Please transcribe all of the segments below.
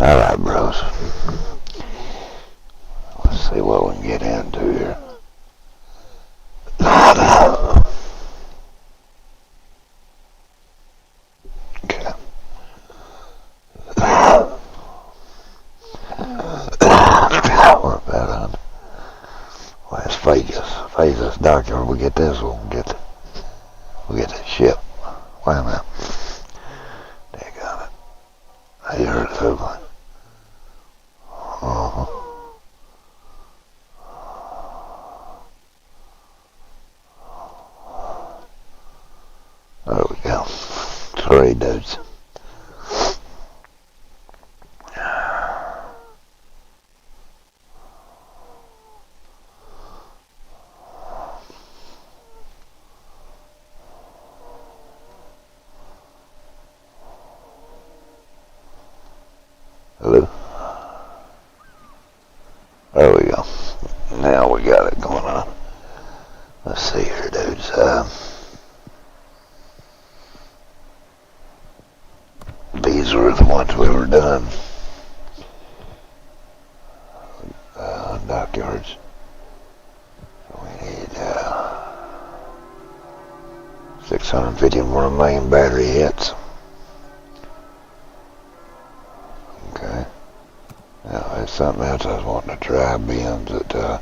Alright, bros. Let's see what we can get into here. Okay. We're about on Las Vegas, doctor. We get this, we'll get the ship. Wait a minute. Daggone it. I heard it open. There we go. 3 dudes. Hello? There we go. Now we got it going on. Let's see here, dudes. These were the ones we were doing. Dockyards. We need 650 more main battery hits. Okay. Now there's something else I was wanting to try. Being that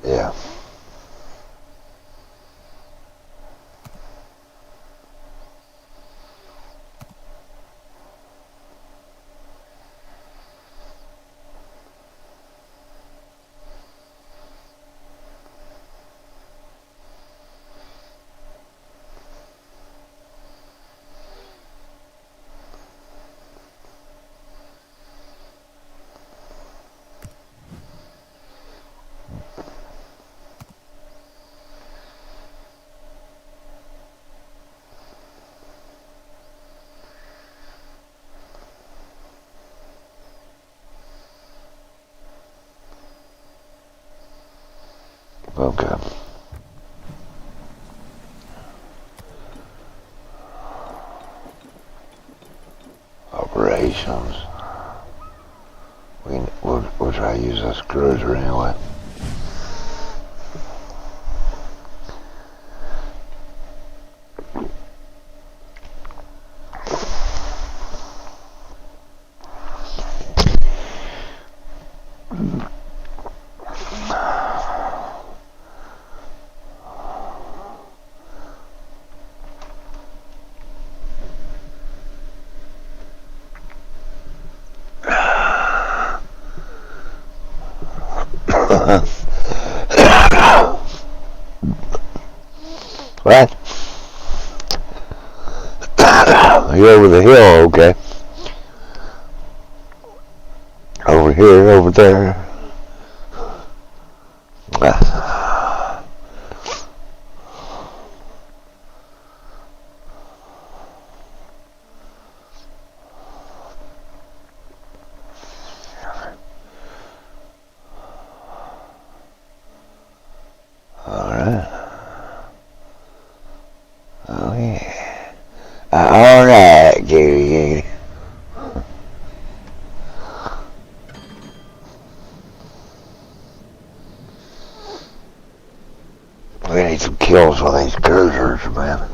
yeah. Okay. Operations. We'll try to use this cruiser anyway. What? You're over the hill, okay. Over here, over there. Alright. Oh yeah. Alright, Gary. We need some kills with these cruisers, man.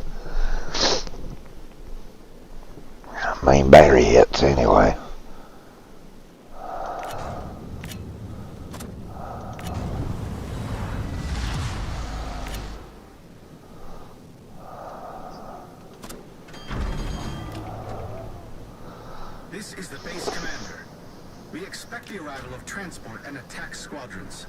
Main battery hits anyway. This is the base commander. We expect the arrival of transport and attack squadrons.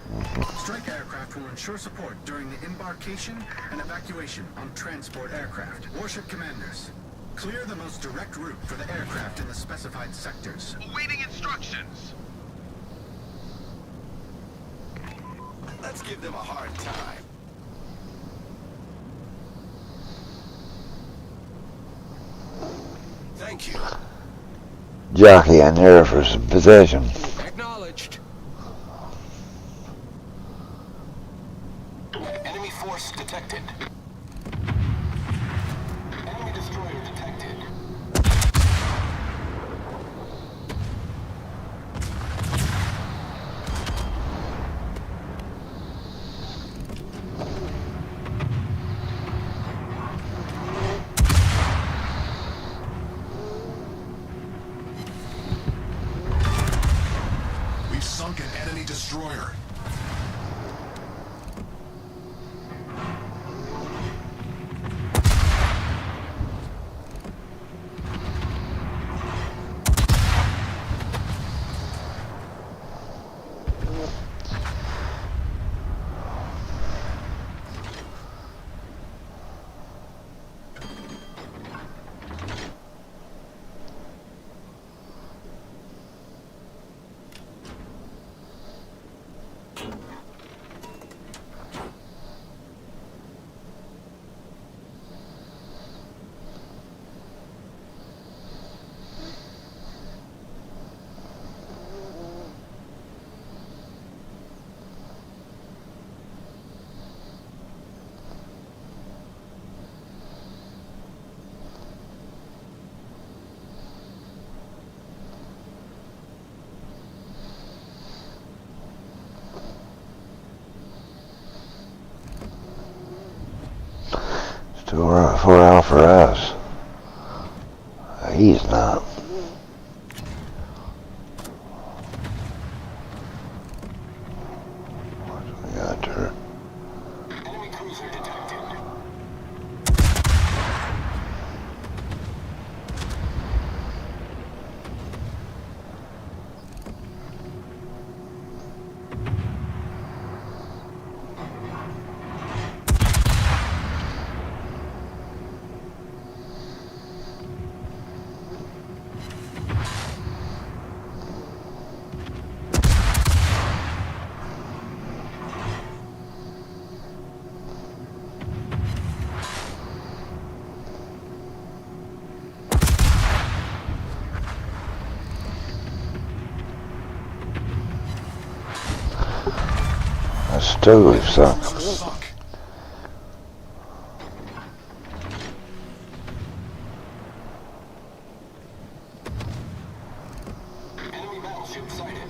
Strike aircraft will ensure support during the embarkation and evacuation on transport aircraft. Warship commanders, clear the most direct route for the aircraft in the specified sectors. Awaiting instructions. Let's give them a hard time. Thank you. Jockey in here for some possession. Acknowledged. Enemy force detected. Enemy destroyer detected. enemy destroyer. Still running 4 out for us. He's not. We got her. Enemy cruiser detected. That's two we've sunk. Cruiser sunk. Enemy battleship sighted.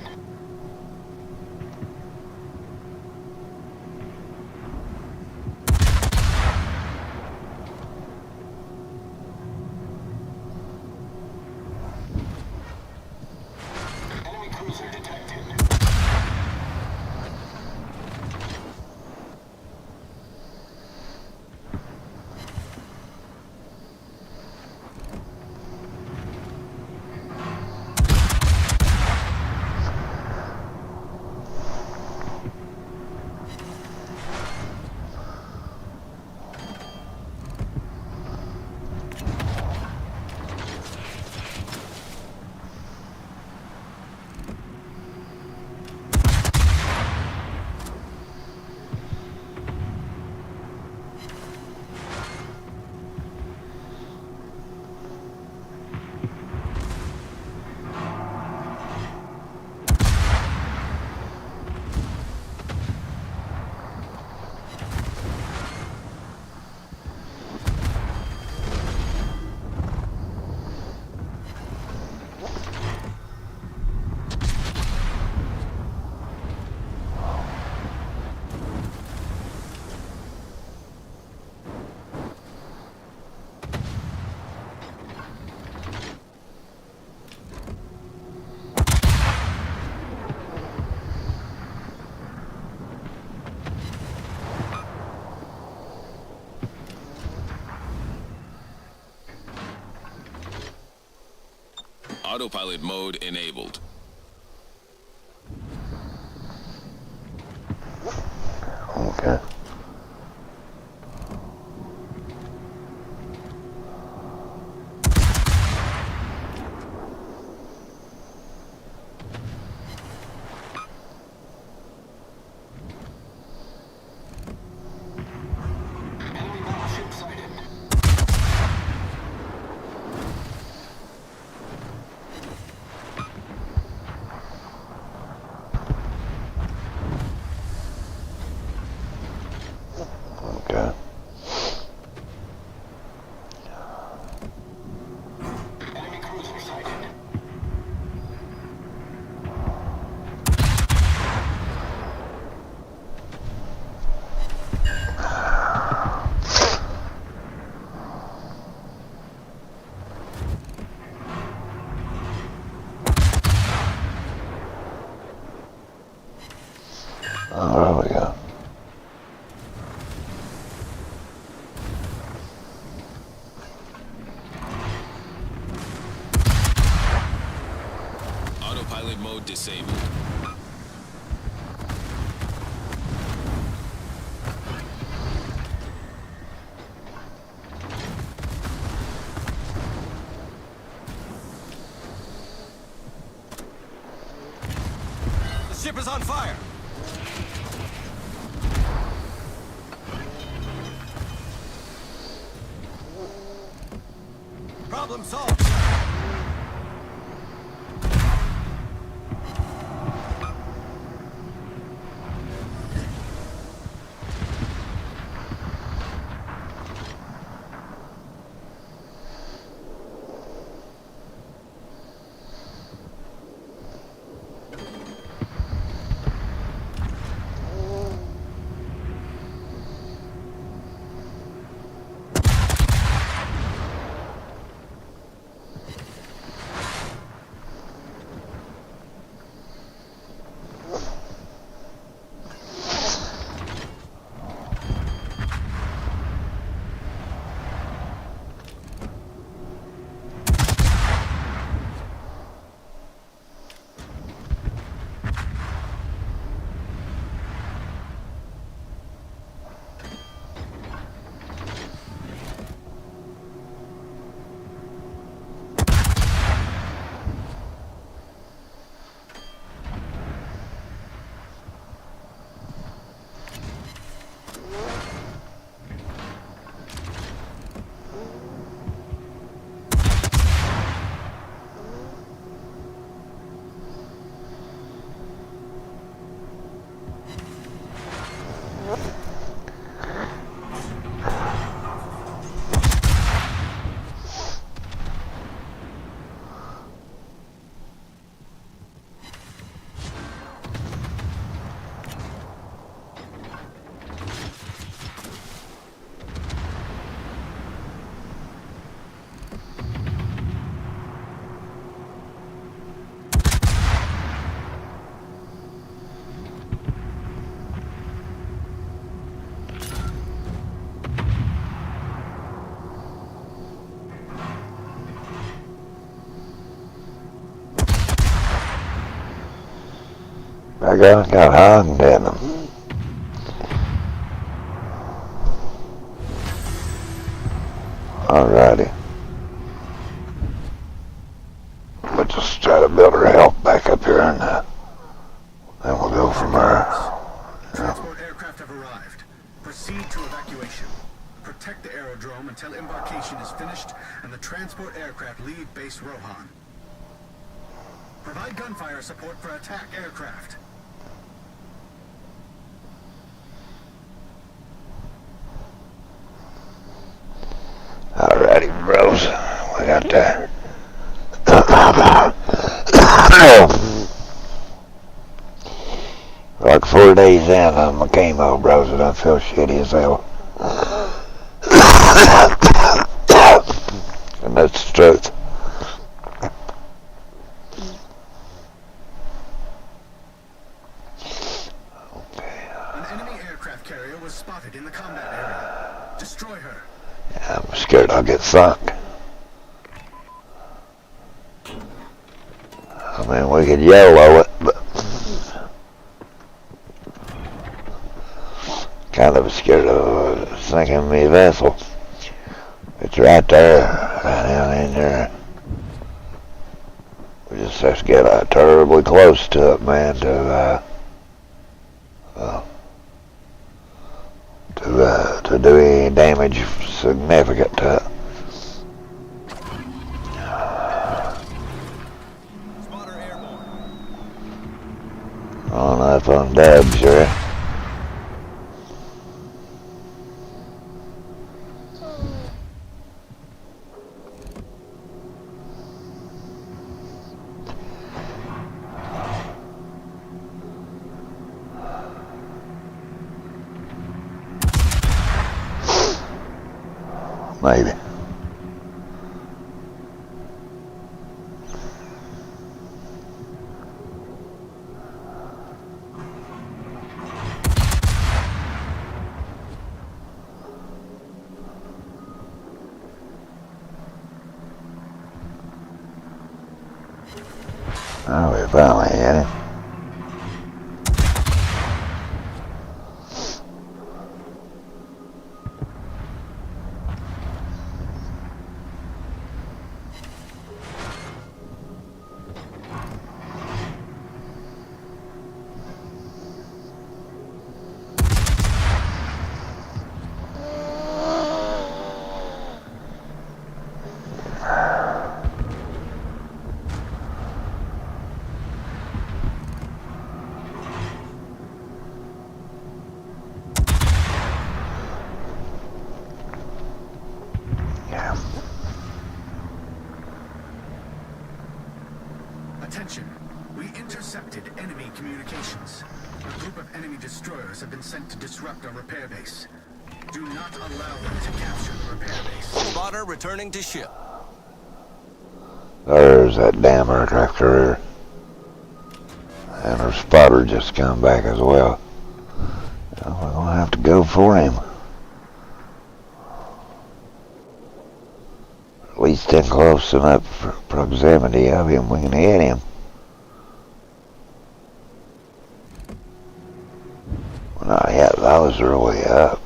Enemy cruiser detected. Autopilot mode enabled. Okay. Enemy battleship sighted. Autopilot mode disabled. The ship is on fire. Problem solved. I got hung, didn't I? Alrighty. We'll just try to build our health back up here and then we'll go from there. Transport aircraft have arrived. Proceed to evacuation. Protect the aerodrome until embarkation is finished and the transport aircraft leave base Rohan. Provide gunfire support for attack aircraft. Alrighty, bros. We got that. Like 4 days in on my chemo, bros, and I feel shitty as hell. And that's the truth. An enemy aircraft carrier was spotted in the combat area. Destroy her. I'm scared I'll get sunk. I mean, we could YOLO it, but kind of scared of sinking me vessel. It's right there, right down in there. We just have to get terribly close to it, man, to do any damage significant to it. Spotter airborne. Oh, that's on Deb, sure. Maybe. Oh, we finally had him. Attention. We intercepted enemy communications. A group of enemy destroyers have been sent to disrupt our repair base. Do not allow them to capture the repair base. Spotter returning to ship. There's that damn aircraft carrier. And her spotter just come back as well. Well, we're gonna have to go for him. At least in close enough proximity of him, we can hit him. Well, not yet, those are way up.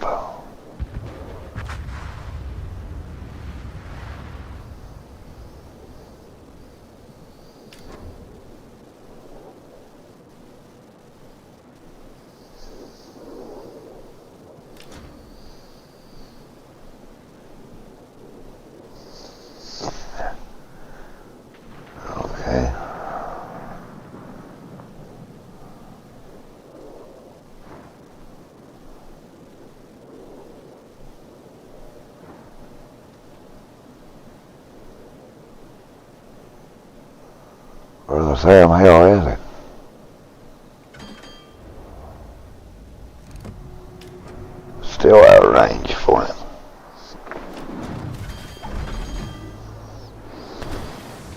Okay. Where the damn hell is it? Still out of range for him.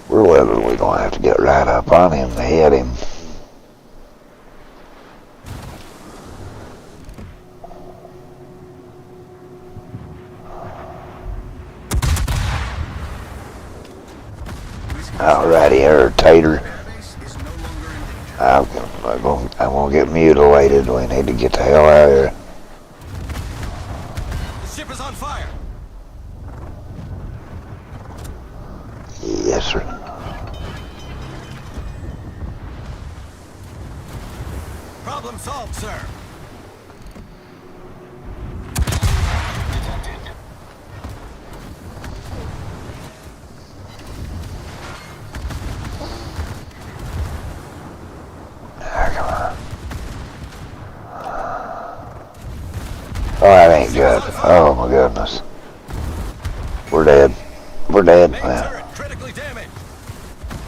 We're literally going to have to get right up on him to hit him. Alrighty, here, Tater. Repair base is no longer in danger. I'm gonna get mutilated. We need to get the hell out of here. The ship is on fire. Yes, sir. Problem solved, sir. Oh, that ain't good. Oh my goodness. We're dead. We're dead. Main turret critically damaged.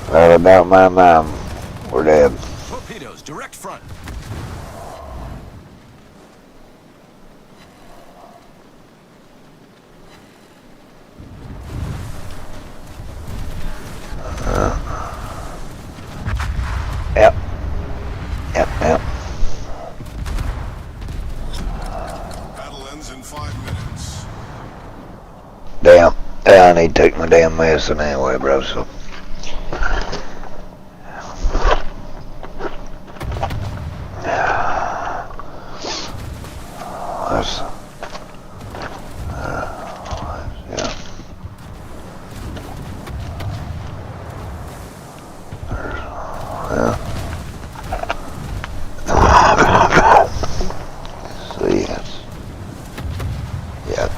Without a doubt in my mind, we're dead. Torpedoes direct front. Yep. Yep, yep. Battle ends in 5 minutes. Damn. Yeah, I need to take my damn medicine anyway, bro, so. That's, yeah. See, it's, yeah.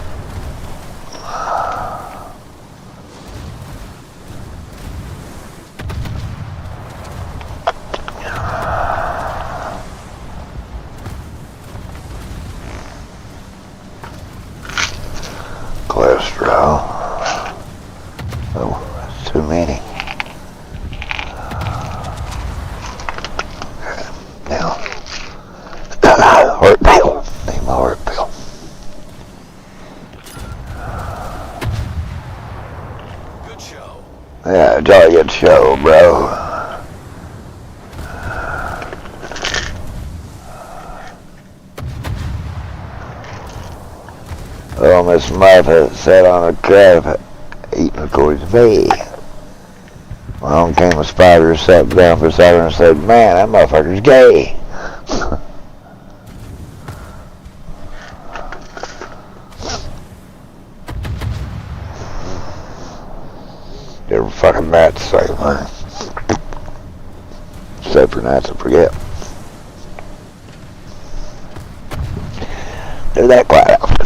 Cholesterol. Oh, that's too many. Okay, now, heart pill. Need my heart pill. Good show. Yeah, jolly good show, bro. Oh, Miss Martha sat on a crab eating a course bay. Well, On came a spider, sat down beside her and said, "Man, that motherfucker's gay." Every fucking night's the same thing. Except for nights I forget. Do that quite often.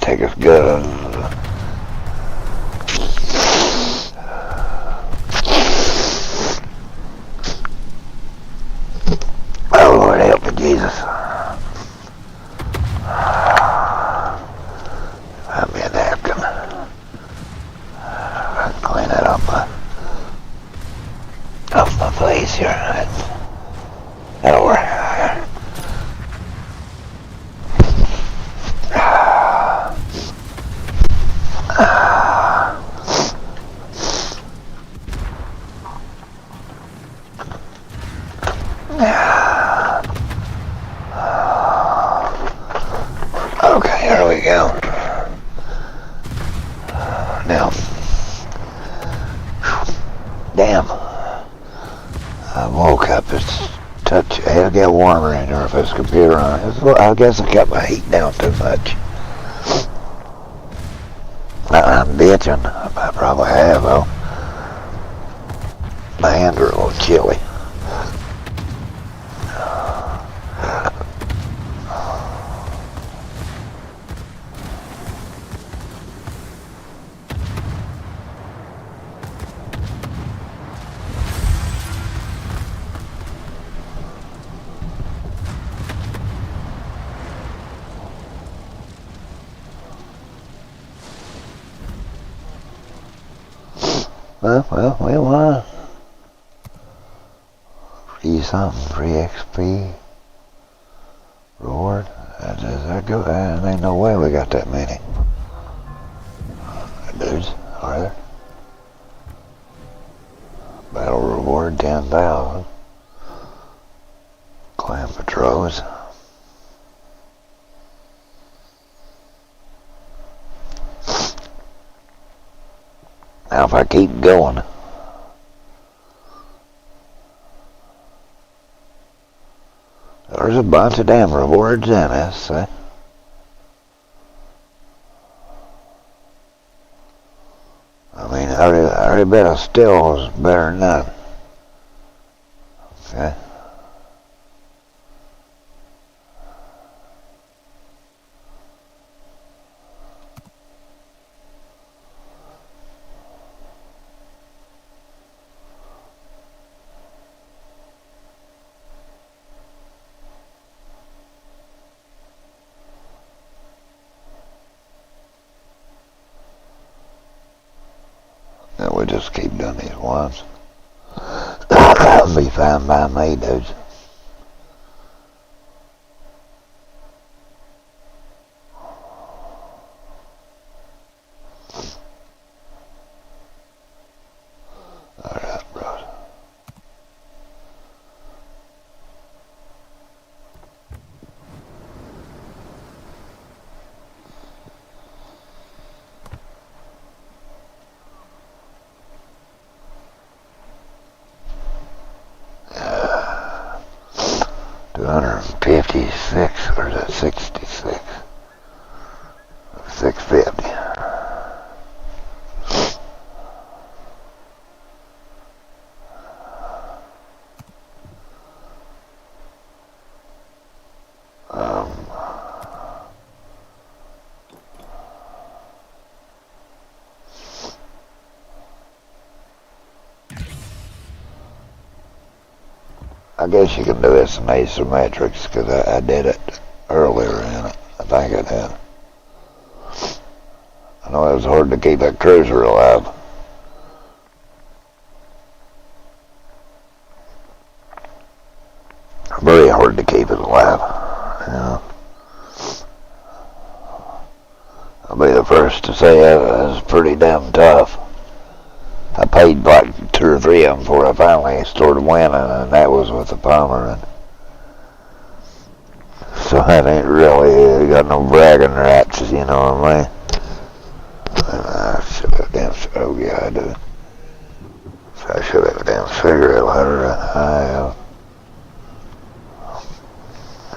Take us good. Oh Lord, help me, Jesus. Find me a napkin. I can clean that off my face here. That'll work. Okay, here we go. Now, damn. I woke up. It'll get warmer in here if this computer on. I guess I got my heat down too much. I'm bitching. I probably have, though. My hands are a little chilly. Well, we won. Free something, free XP. Reward. Does that go? There ain't no way we got that many. Dudes, are there? Battle reward 10,000. Clan patrols. Now if I keep going, there's a bunch of damn rewards in this. I mean, I already bet a still was better than none. Okay. And we just keep doing these ones. Be fine by me, dudes. Alright, bros. Yeah. 256, or is that 66? 650. I guess you can do this in asymmetrics because I did it earlier in it. I think I did. I know it was hard to keep that cruiser alive. Very hard to keep it alive. You know. I'll be the first to say it was pretty damn tough. I paid like 2 or 3 of them before I finally started winning, and that was with the Palmer. And so I ain't really got no bragging rights, you know what I mean? And I should have damn, oh yeah, I do. So I should have a damn cigarette lighter, and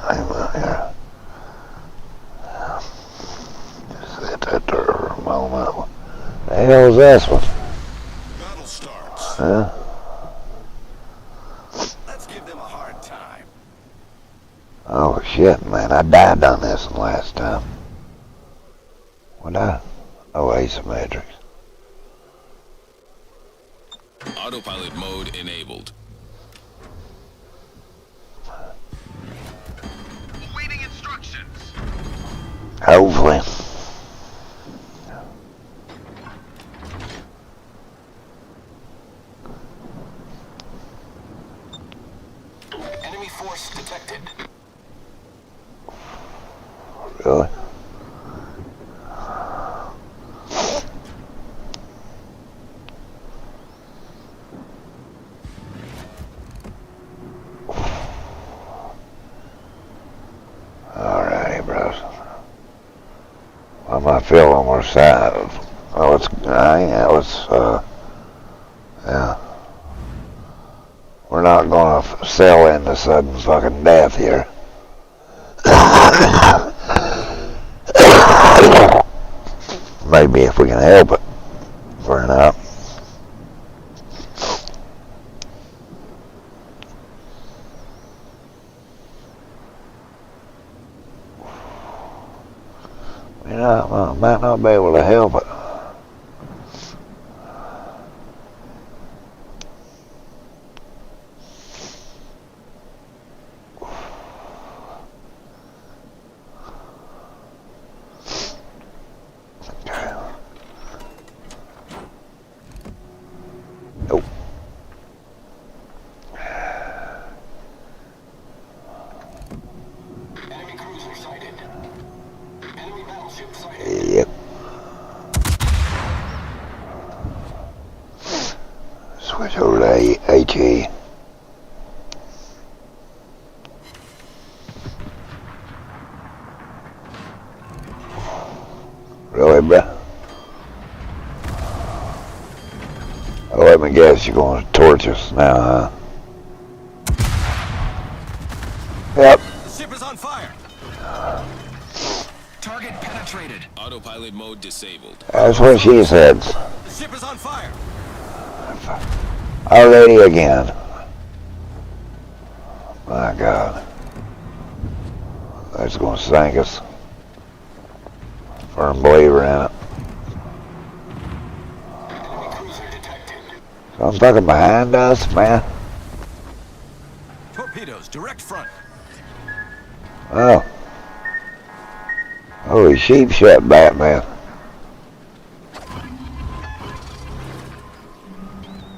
I'm here. Just hit that there for a moment. What the hell is this one? Battle starts. Huh? Let's give them a hard time. Oh shit, man, I died on this one last time. What I? Oh, asymmetrics. Autopilot mode enabled. Awaiting instructions. Hopefully. Enemy force detected. Really? Alrighty, bros. What am I feeling more sad of? Oh, yeah. We're not gonna sail into sudden fucking death here. Maybe if we can help it. We're not. You know, I might not be able to help it. Nope. Enemy cruiser sighted. Enemy battleship sighted. Yep. Switch over to HE. Really, bruh? Oh, let me guess, you're going to torch us now, huh? Yep. The ship is on fire. Target penetrated. Autopilot mode disabled. That's what she said. The ship is on fire. Already again. My God. That's going to sink us. Firm believer in it. Enemy cruiser detected. Something fucking behind us, man. Torpedoes direct front. Oh. Holy sheep shut Batman.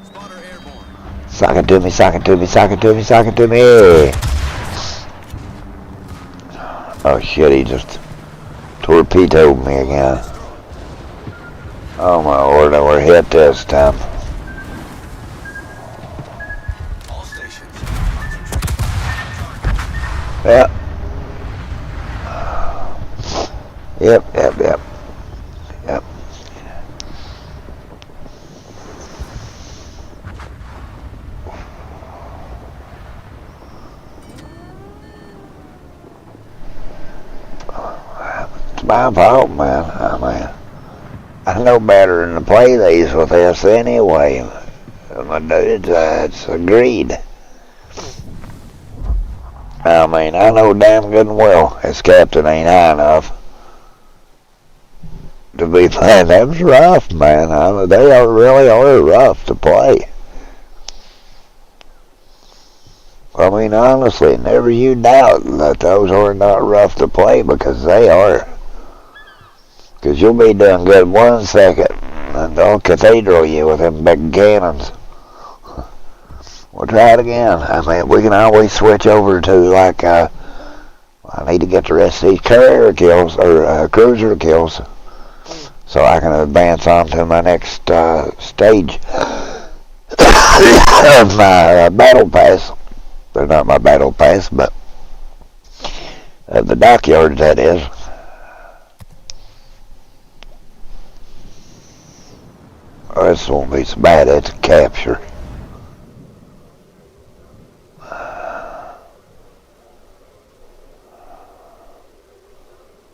Spotter airborne. Sock it to me, sock it to me, sock it to me, sock it to me. Oh shit, he just torpedoed me again. Oh my lord, we're hit this time. All stations. Yep. Yep. It's my fault, man. I know better than to play these with this anyway. My dudes, it's agreed. I mean, I know damn good and well this captain ain't high enough to be playing. Them's rough, man. They are really rough to play. I mean, honestly, never you doubt that those are not rough to play, because they are. Because you'll be doing good 1 second, and they'll cathedral you with them big cannons. We'll try it again. I mean, we can always switch over to, like, I need to get the rest of these carrier kills, or cruiser kills, so I can advance on to my next stage of my battle pass. They're not my battle pass, but the dockyards, that is. Oh, this won't be so bad. It's a capture.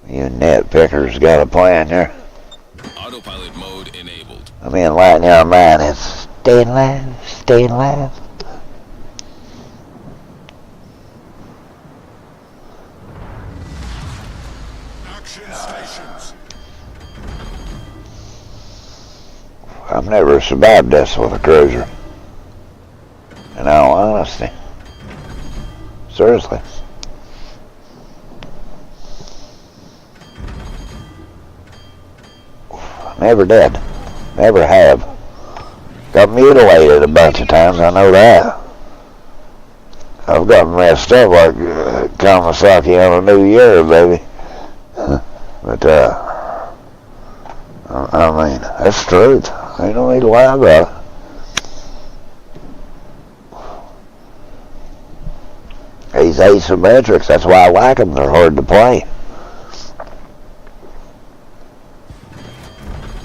You nitpickers got a plan there. Autopilot mode enabled. I mean, lighting your mind is staying alive, staying alive. Action stations. I've never survived this with a cruiser. In all honesty. Seriously. Never did. Never have. Got mutilated a bunch of times, I know that. I've gotten messed up like Kamasaki on a New Year, baby. But, I mean, that's the truth. I don't need to lie about it. These asymmetrics, that's why I like them. They're hard to play.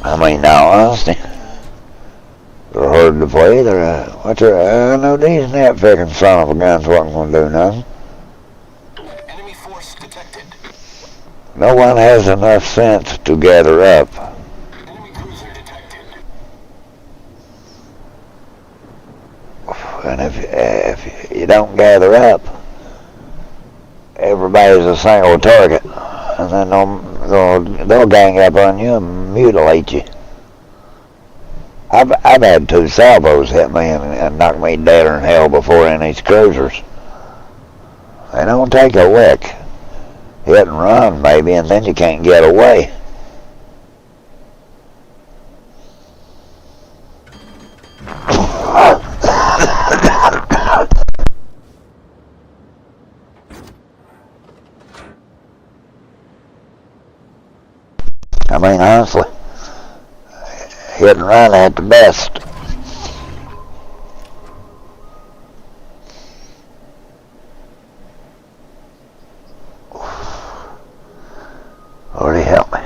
I mean, now, honestly, they're hard to play. I know these nitpicking son of a guns wasn't going to do nothing. Enemy force detected. No one has enough sense to gather up. Enemy cruiser detected. And if you don't gather up, everybody's a single target. And then they'll gang up on you and mutilate you. I've had 2 salvos hit me and knock me deader in hell before in these cruisers. They don't take a lick. Hit and run, maybe, and then you can't get away. I mean, honestly, hit and run at the best. Lordy help me.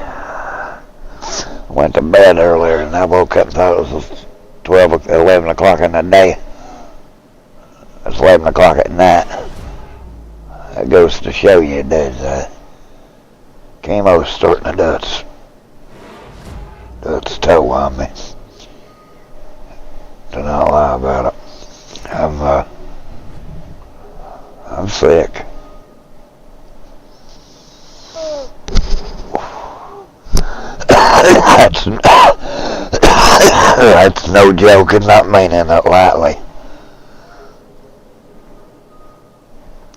Went to bed earlier and I woke up and thought it was 11 o'clock in the day. It's 11 o'clock at night. That goes to show you that chemo's starting to do its toe on me. Do not lie about it. I'm sick. That's no joke and not meaning it lightly.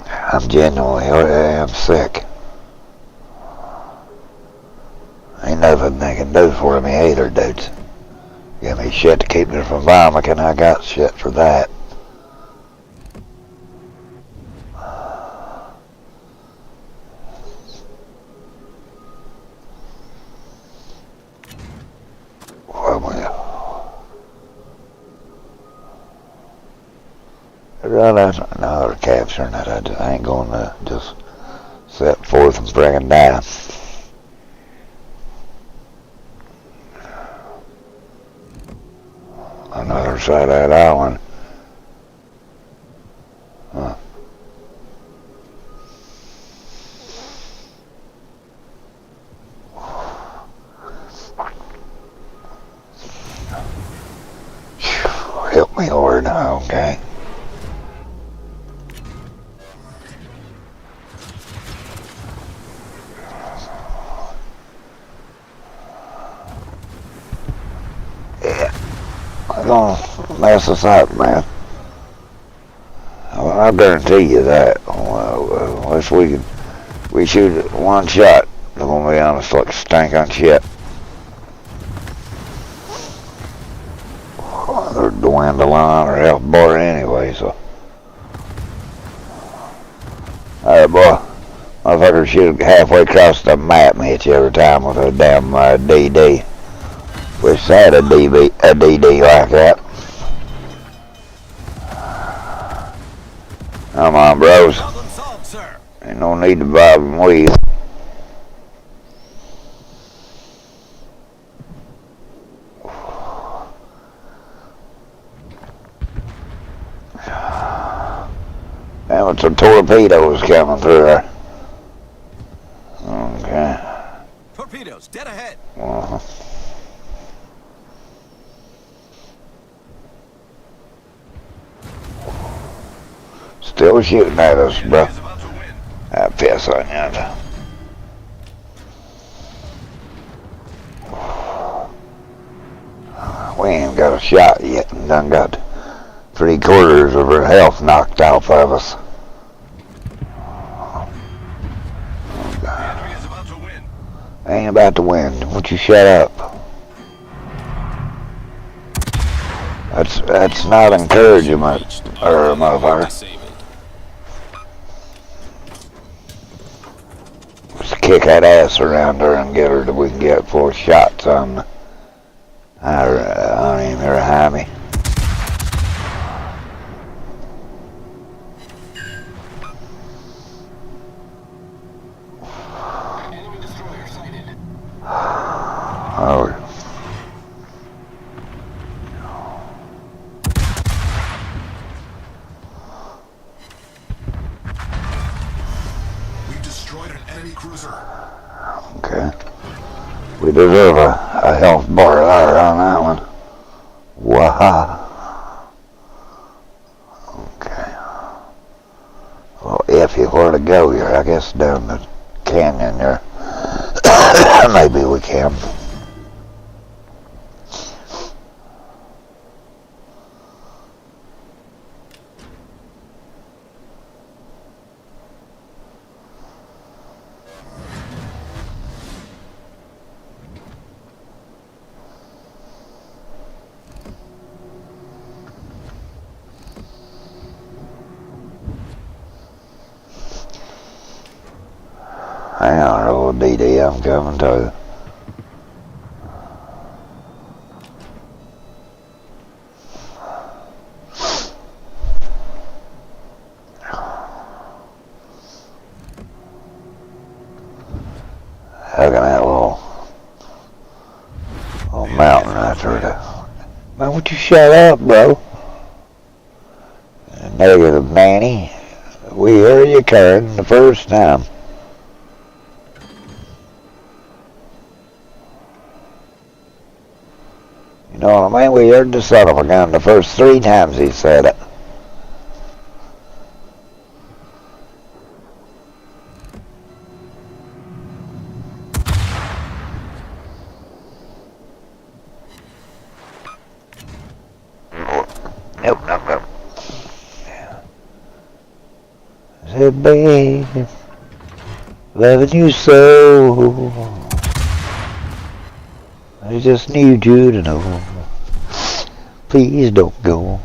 I'm genuinely, I'm sick. Ain't nothing they can do for me either, dudes. Give me shit to keep me from vomiting, I got shit for that. Another capture that I ain't going to just set forth and friggin' die. Another side of that island. Huh. Help me, Lord. Okay. Yeah. I'm gonna mess us up, man. I I'll guarantee you that. Unless we shoot one shot, they're gonna be honest like stank on shit. They're dwindling on our health bar anyway, so. Alright, boy. Motherfucker shoot halfway across the map and hit you every time with a damn DD. Wish I had a DD like that. Come on, bros. Problem solved, sir. Ain't no need to bob and weave. Damn, it's some torpedoes coming through there. Okay. Torpedoes, dead ahead. Still shooting at us, bro. Is about to win. I piss on you. We ain't got a shot yet and done got 3/4 of our health knocked off of us. The enemy is about to win. I ain't about to win. Won't you shut up? That's not encouragement, or motherfucker. Disabled. Just kick that ass around her and get her till we can get 4 shots on him here behind me. Enemy destroyer sighted. Oh. We've destroyed an enemy cruiser. Okay. We deserve a health bar there on that one. Waha. Okay. Well, if you were to go here, I guess down the canyon there. Maybe we can. Hang on, old DD, I'm coming to. Hugging that little mountain right there. Man, would you shut up, bro? Negative, Manny. We heard you, Karen, the first time. You know what I mean? We heard the son of a gun the first 3 times he said it. Nope. I said, babe, loving you so. I just need you to know. Please don't go.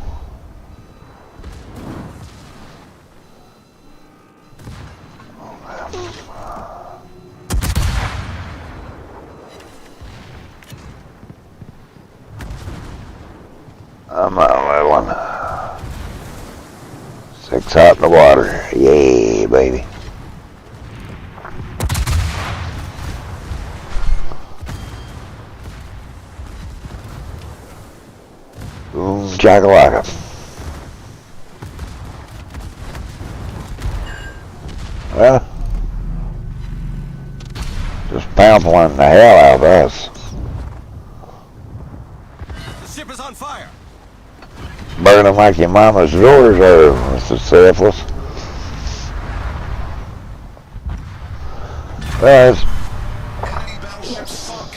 I'm on that one. 6 hot in the water. Yay, baby. Boom, chakalaka. Well, just pampling the hell out of us. The ship is on fire. Burning like your mama's drawers are, Mr. Syphilis. Well, it's, Enemy battleship sunk.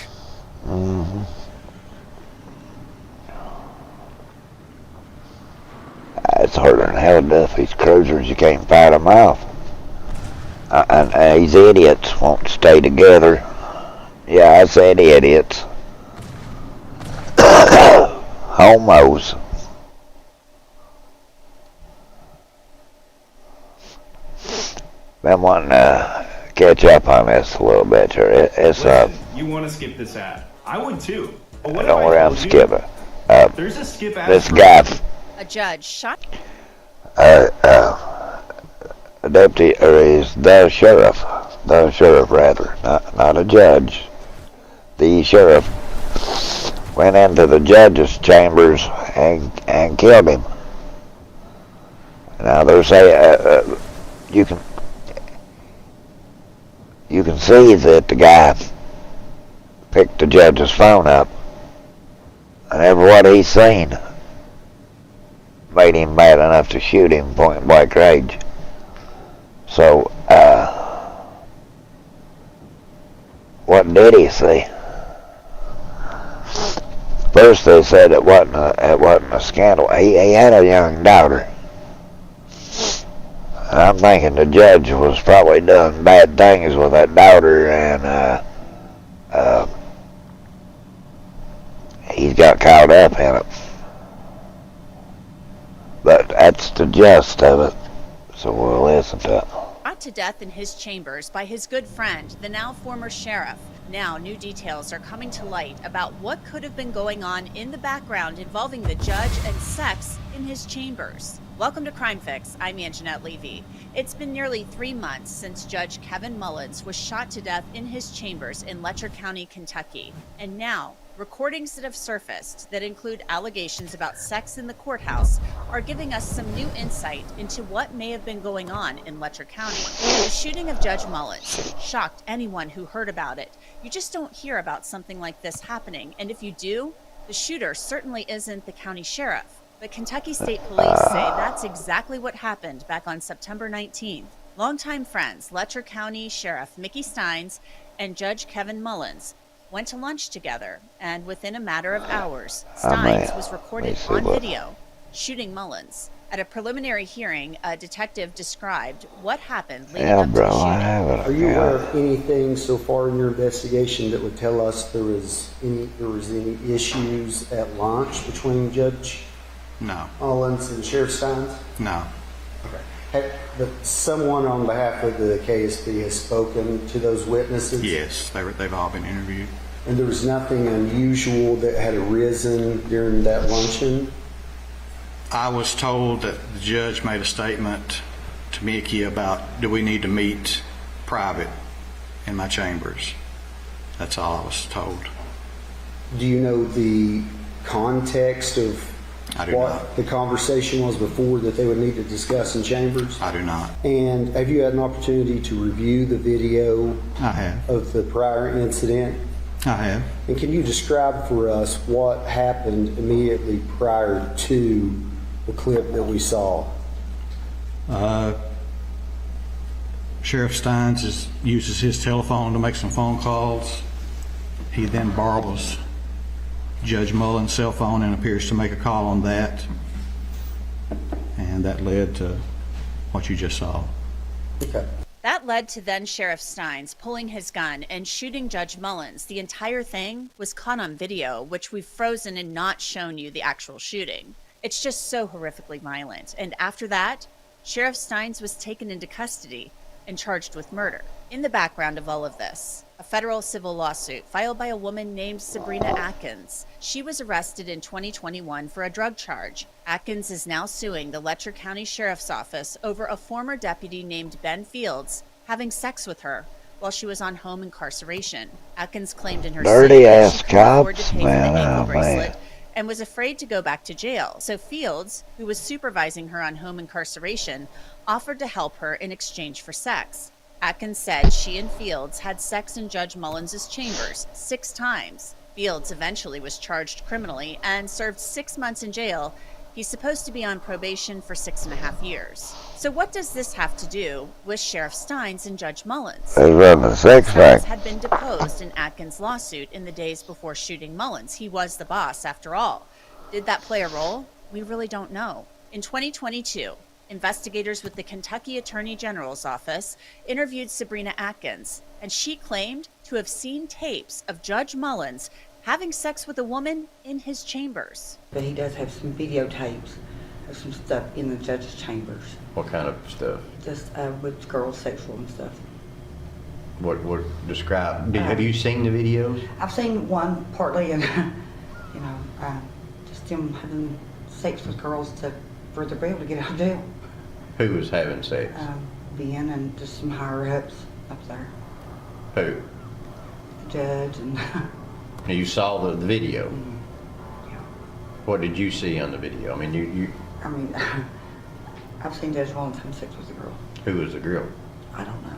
it's harder than hell to death. These cruisers, you can't fight them off. And these idiots won't stay together. Yeah, I said idiots. Homos. Been wanting to catch up on this a little bit here. It's You want to skip this ad? I would too. But what don't if worry, I I'm told you skipping. there's a skip ad. This guy, A judge shot. deputy, or is the sheriff rather, not a judge. The sheriff went into the judge's chambers and killed him. Now they're saying you can see that the guy picked the judge's phone up, and every what he's seen made him mad enough to shoot him point blank range. So, what did he see? First they said it wasn't a scandal. He had a young daughter. And I'm thinking the judge was probably doing bad things with that daughter, and he's got caught up in it. But that's the gist of it. So we'll listen to it. Shot to death in his chambers by his good friend, the now former sheriff. Now, new details are coming to light about what could have been going on in the background involving the judge and sex in his chambers. Welcome to Crime Fix. I'm Anjanette Levy. It's been nearly 3 months since Judge Kevin Mullins was shot to death in his chambers in Letcher County, Kentucky. And now, recordings that have surfaced that include allegations about sex in the courthouse are giving us some new insight into what may have been going on in Letcher County. The shooting of Judge Mullins shocked anyone who heard about it. You just don't hear about something like this happening, and if you do, the shooter certainly isn't the county sheriff. But Kentucky State Police say that's exactly what happened back on September 19th. Longtime friends Letcher County Sheriff Mickey Steins and Judge Kevin Mullins went to lunch together, and within a matter of hours, Steins was recorded on video shooting Mullins. At a preliminary hearing, a detective described what happened leading up to the shooting. Are you aware of anything so far in your investigation that would tell us there was any issues at lunch between Judge No. Mullins and Sheriff Steins? No. But someone on behalf of the KSB has spoken to those witnesses? Yes, they've all been interviewed. And there was nothing unusual that had arisen during that luncheon? I was told that the judge made a statement to Mickey about, do we need to meet private in my chambers? That's all I was told. Do you know the context of I do what not. the conversation was before that they would need to discuss in chambers? I do not. And have you had an opportunity to review the video I have. of the prior incident? I have. And can you describe for us what happened immediately prior to the clip that we saw? Sheriff Steins uses his telephone to make some phone calls. He then borrows Judge Mullins' cell phone and appears to make a call on that. And that led to what you just saw. Okay. That led to then Sheriff Steins pulling his gun and shooting Judge Mullins. The entire thing was caught on video, which we've frozen and not shown you the actual shooting. It's just so horrifically violent. And after that, Sheriff Steins was taken into custody and charged with murder. In the background of all of this, a federal civil lawsuit filed by a woman named Sabrina Atkins. She was arrested in 2021 for a drug charge. Atkins is now suing the Letcher County Sheriff's Office over a former deputy named Ben Fields having sex with her while she was on home incarceration. Atkins claimed in her suit that she couldn't afford to pay for the ankle bracelet and was afraid to go back to jail. So Fields, who was supervising her on home incarceration, offered to help her in exchange for sex. Atkins said she and Fields had sex in Judge Mullins' chambers 6 times. Fields eventually was charged criminally and served 6 months in jail. He's supposed to be on probation for 6.5 years. So what does this have to do with Sheriff Steins and Judge Mullins? Steins had been deposed in Atkins' lawsuit in the days before shooting Mullins. He was the boss, after all. Did that play a role? We really don't know. In 2022, investigators with the Kentucky Attorney General's office interviewed Sabrina Atkins, and she claimed to have seen tapes of Judge Mullins having sex with a woman in his chambers. But he does have some videotapes of some stuff in the judge's chambers. What kind of stuff? Just with girls, sexual and stuff. What describe? Have you seen the videos? I've seen one partly, and just him having sex with girls for the bail to get out of jail. Who was having sex? Ben and just some higher ups up there. Who? The judge and. You saw the video. Yeah. What did you see on the video? I mean, you. I mean, I've seen Judge Mullins having sex with a girl. Who was the girl? I don't know,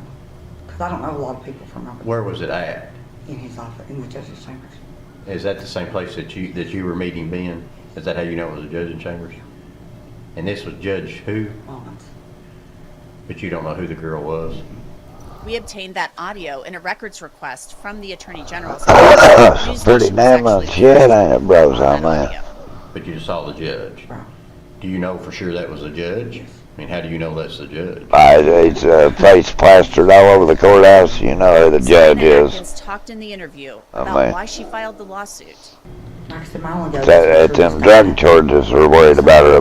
because I don't know a lot of people from over Where was it at? in his office, in the judge's chambers. Is that the same place that you were meeting Ben? Is that how you know it was a judge in chambers? And this was Judge who? Mullins. But you don't know who the girl was? We obtained that audio in a records request from the Attorney General's office. Pretty damn much shit, ain't it, bros, on that? But you saw the judge. Right. Do you know for sure that was the judge? Yes. I mean, how do you know that's the judge? His face plastered all over the courthouse. You know who the judge Sabrina is. Atkins talked in the interview I about mean- why she filed the lawsuit. Like I said, my only go It's them drug charges are worried about her,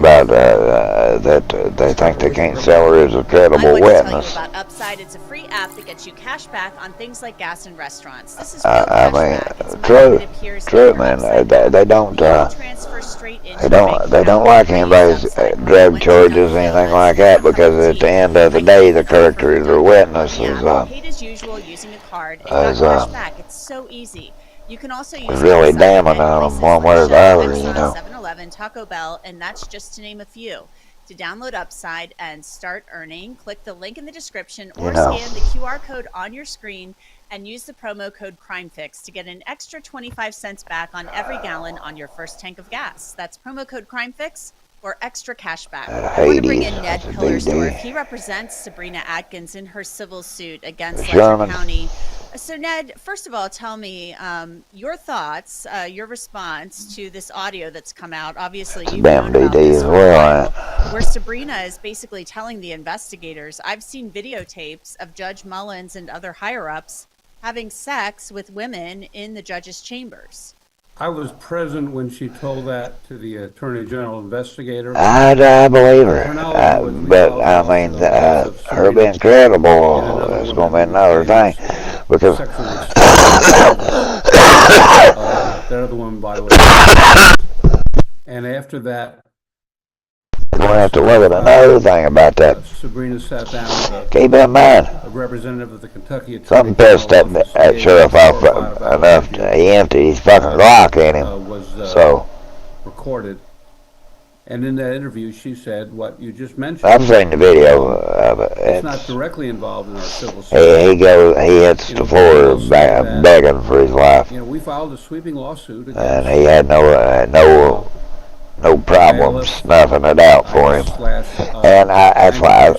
that they think they can't sell her as a credible I'm going to tell you witness. about Upside. It's a free app that gets you cash back on things like gas and restaurants. This is I real cash mean, back. It's money true, that appears in true, your man. Upside They app. don't, You can transfer straight into they don't your like bank account. anybody's Use Upside drug when charges, you don't anything feel like it. that, because at the end of the day, the character of the witness Yeah, is paid as usual using a card and is, got cash back. It's so easy. You can also use really Upside damning at on 'em places one way or like the Shell, other, you Exxon, know. 7-Eleven, Taco Bell, and that's just to name a few. To download Upside and start earning, click the link in the description or know. scan the QR code on your screen and use the promo code CRIMEFIX to get an extra 25 cents back on every gallon on your first tank of gas. That's promo code CRIMEFIX or extra cash back. I want to bring in Hades, Ned that's a big Pillersdorf. deal. He represents Sabrina Atkins in her civil suit against Sherman. Ledger County. So Ned, first of all, tell me your thoughts, your response to this audio that's come out. Obviously, you've damn known about DD this as for a well, while, where Sabrina is basically telling the investigators, I've seen videotapes of Judge Mullins and other higher-ups having sex with women in the judge's chambers. I was present when she told that to the Attorney General investigator. I believe her, but I mean, her being credible is going to be another thing, because That other woman, by the way. And after that, we're going to have to look at another thing about that. Sabrina sat down with Keep in mind, a representative of the Kentucky Attorney something pissed General's that, office. that sheriff off enough to, he emptied his fucking Glock at him, Was so recorded. And in that interview, she said what you just mentioned. I've seen the video of it. It's not directly involved in our civil suit. He hits the floor begging for his life, You know, we filed a sweeping lawsuit and against he had no problems, nothing at all for him. And that's why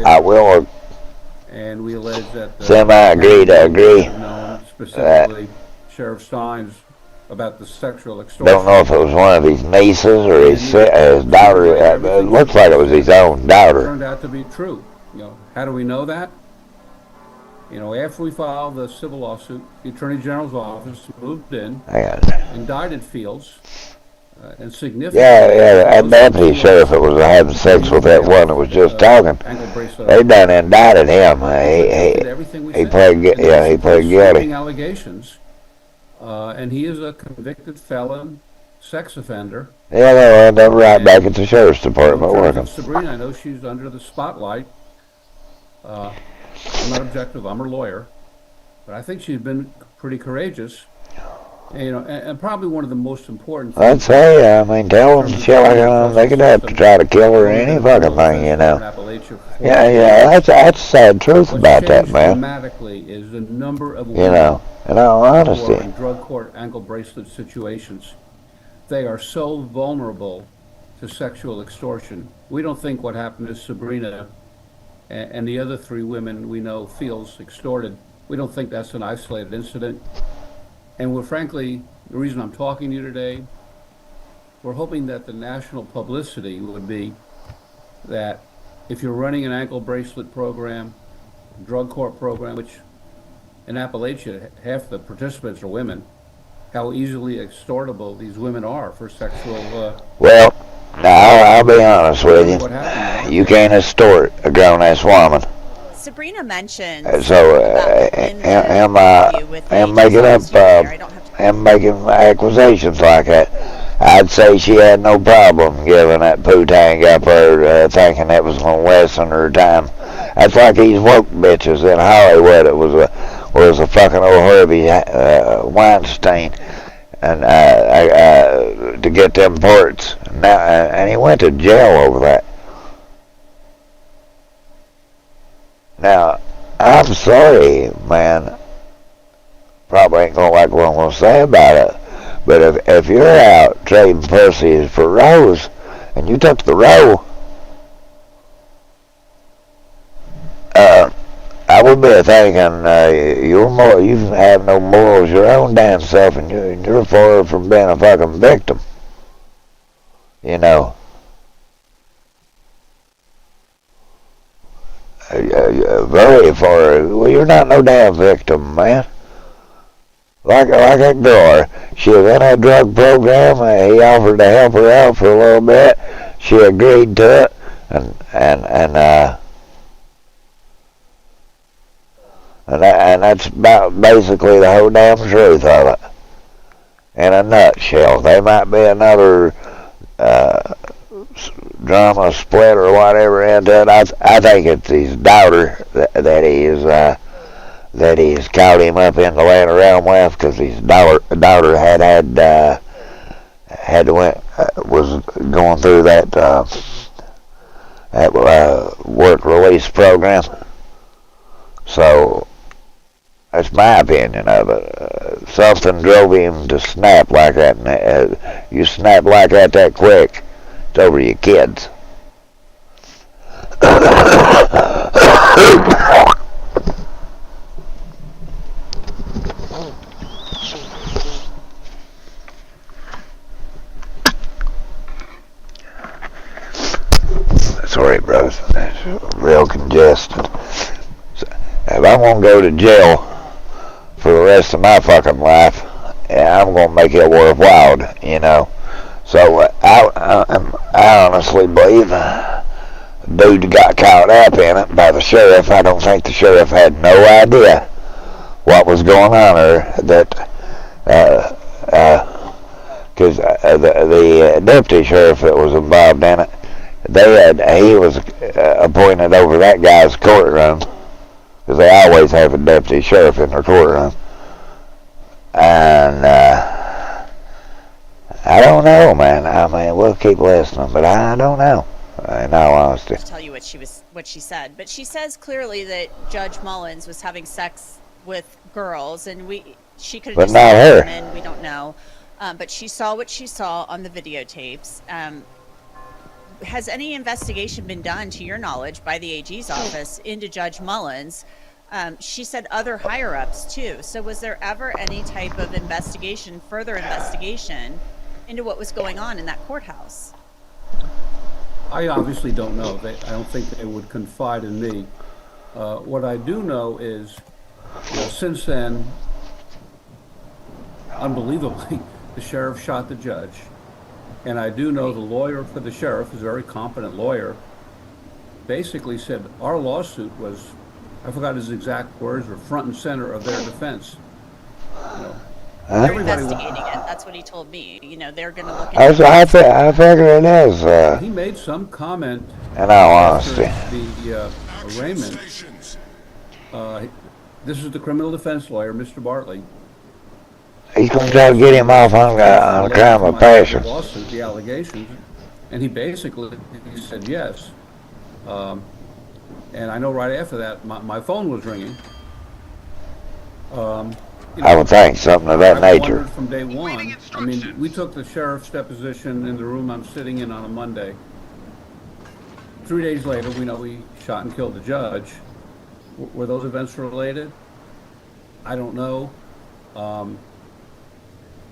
I will and we allege that the semi-agree to agree. known specifically Sheriff Steins about the sexual extortion. Don't know if it was one of his nieces or his daughter. It looks like it was his own daughter. Turned out to be true. You know, how do we know that? You know, after we filed the civil lawsuit, the Attorney General's office moved in, indicted Fields, and significantly. Yeah, that deputy sheriff that was having sex with that one that was just talking. They done indicted him. He pled guilty. Allegations, and he is a convicted felon, sex offender. Yeah, they're right back at the sheriff's department working. Sabrina, I know she's under the spotlight. I'm not objective, I'm her lawyer, but I think she's been pretty courageous. And, you know, and probably one of the most important things. I'd say, I mean, tell them shit like they could have to try to kill her or any fucking thing, you know. Yeah, that's the sad truth about that, man. Dramatically is the number of You know, in all honesty. in drug court ankle bracelet situations. They are so vulnerable to sexual extortion. We don't think what happened to Sabrina and the other 3 women we know feels extorted. We don't think that's an isolated incident. And we're frankly, the reason I'm talking to you today, we're hoping that the national publicity would be that if you're running an ankle bracelet program, drug court program, which in Appalachia, half the participants are women, how easily extortable these women are for sexual... Well, now, I'll be honest with you. What happened You can't extort a grown-ass woman. Sabrina mentioned So, in the interview with the am making up, AG's officer, I don't have to- am making accusations like that. I'd say she had no problem giving that poo-tang up her, thinking that was going to lessen her time. That's like these woke bitches in Hollywood. It was a fucking old Harvey Weinstein, and to get them parts. Now, and he went to jail over that. Now, I'm sorry, man. Probably ain't gonna like what I'm gonna say about it. But if you're out trading pussies for rows, and you took the row, I would be thinking you have no morals your own damn self, and you're far from being a fucking victim. You know. Very far. Well, you're not no damn victim, man. Like that girl, she was in a drug program. He offered to help her out for a little bit. She agreed to it, and that's about basically the whole damn truth of it. In a nutshell, they might be another drama split or whatever into it. I think it's his daughter that he's caught him up in the laying around with, because his daughter was going through that work release program. So that's my opinion of it. Something drove him to snap like that, and you snap like that quick, it's over to your kids. Sorry, bros. That's real congested. So, if I'm going to go to jail for the rest of my fucking life, I'm going to make it worthwhile, you know. So I honestly believe dude got caught up in it by the sheriff. I don't think the sheriff had no idea what was going on, or that because the deputy sheriff that was involved in it, he was appointed over that guy's courtroom, because they always have a deputy sheriff in their courtroom. And I don't know, man. I mean, we'll keep listening, but I don't know, in all honesty. To tell you what she said, but she says clearly that Judge Mullins was having sex with girls, and she could have just said women, we don't know, but she saw what she saw on the videotapes. Has any investigation been done, to your knowledge, by the AG's office into Judge Mullins? She said other higher-ups, too. So was there ever any type of further investigation, into what was going on in that courthouse? I obviously don't know. I don't think they would confide in me. What I do know is, since then, unbelievably, the sheriff shot the judge. And I do know the lawyer for the sheriff, is a very competent lawyer, basically said our lawsuit was, I forgot his exact words, were front and center of their defense. They're investigating it. That's what he told me. They're going to look into it. I figure it is. He made some comment. In all honesty. The arraignment. This is the criminal defense lawyer, Mr. Bartley. He's going to try to get him off on a crime of passion. Lawsuit, the allegations, and he basically said yes. And I know right after that, my phone was ringing. I would think something of that nature. From day one, I mean, we took the sheriff's deposition in the room I'm sitting in on a Monday. 3 days later, we know we shot and killed the judge. Were those events related? I don't know.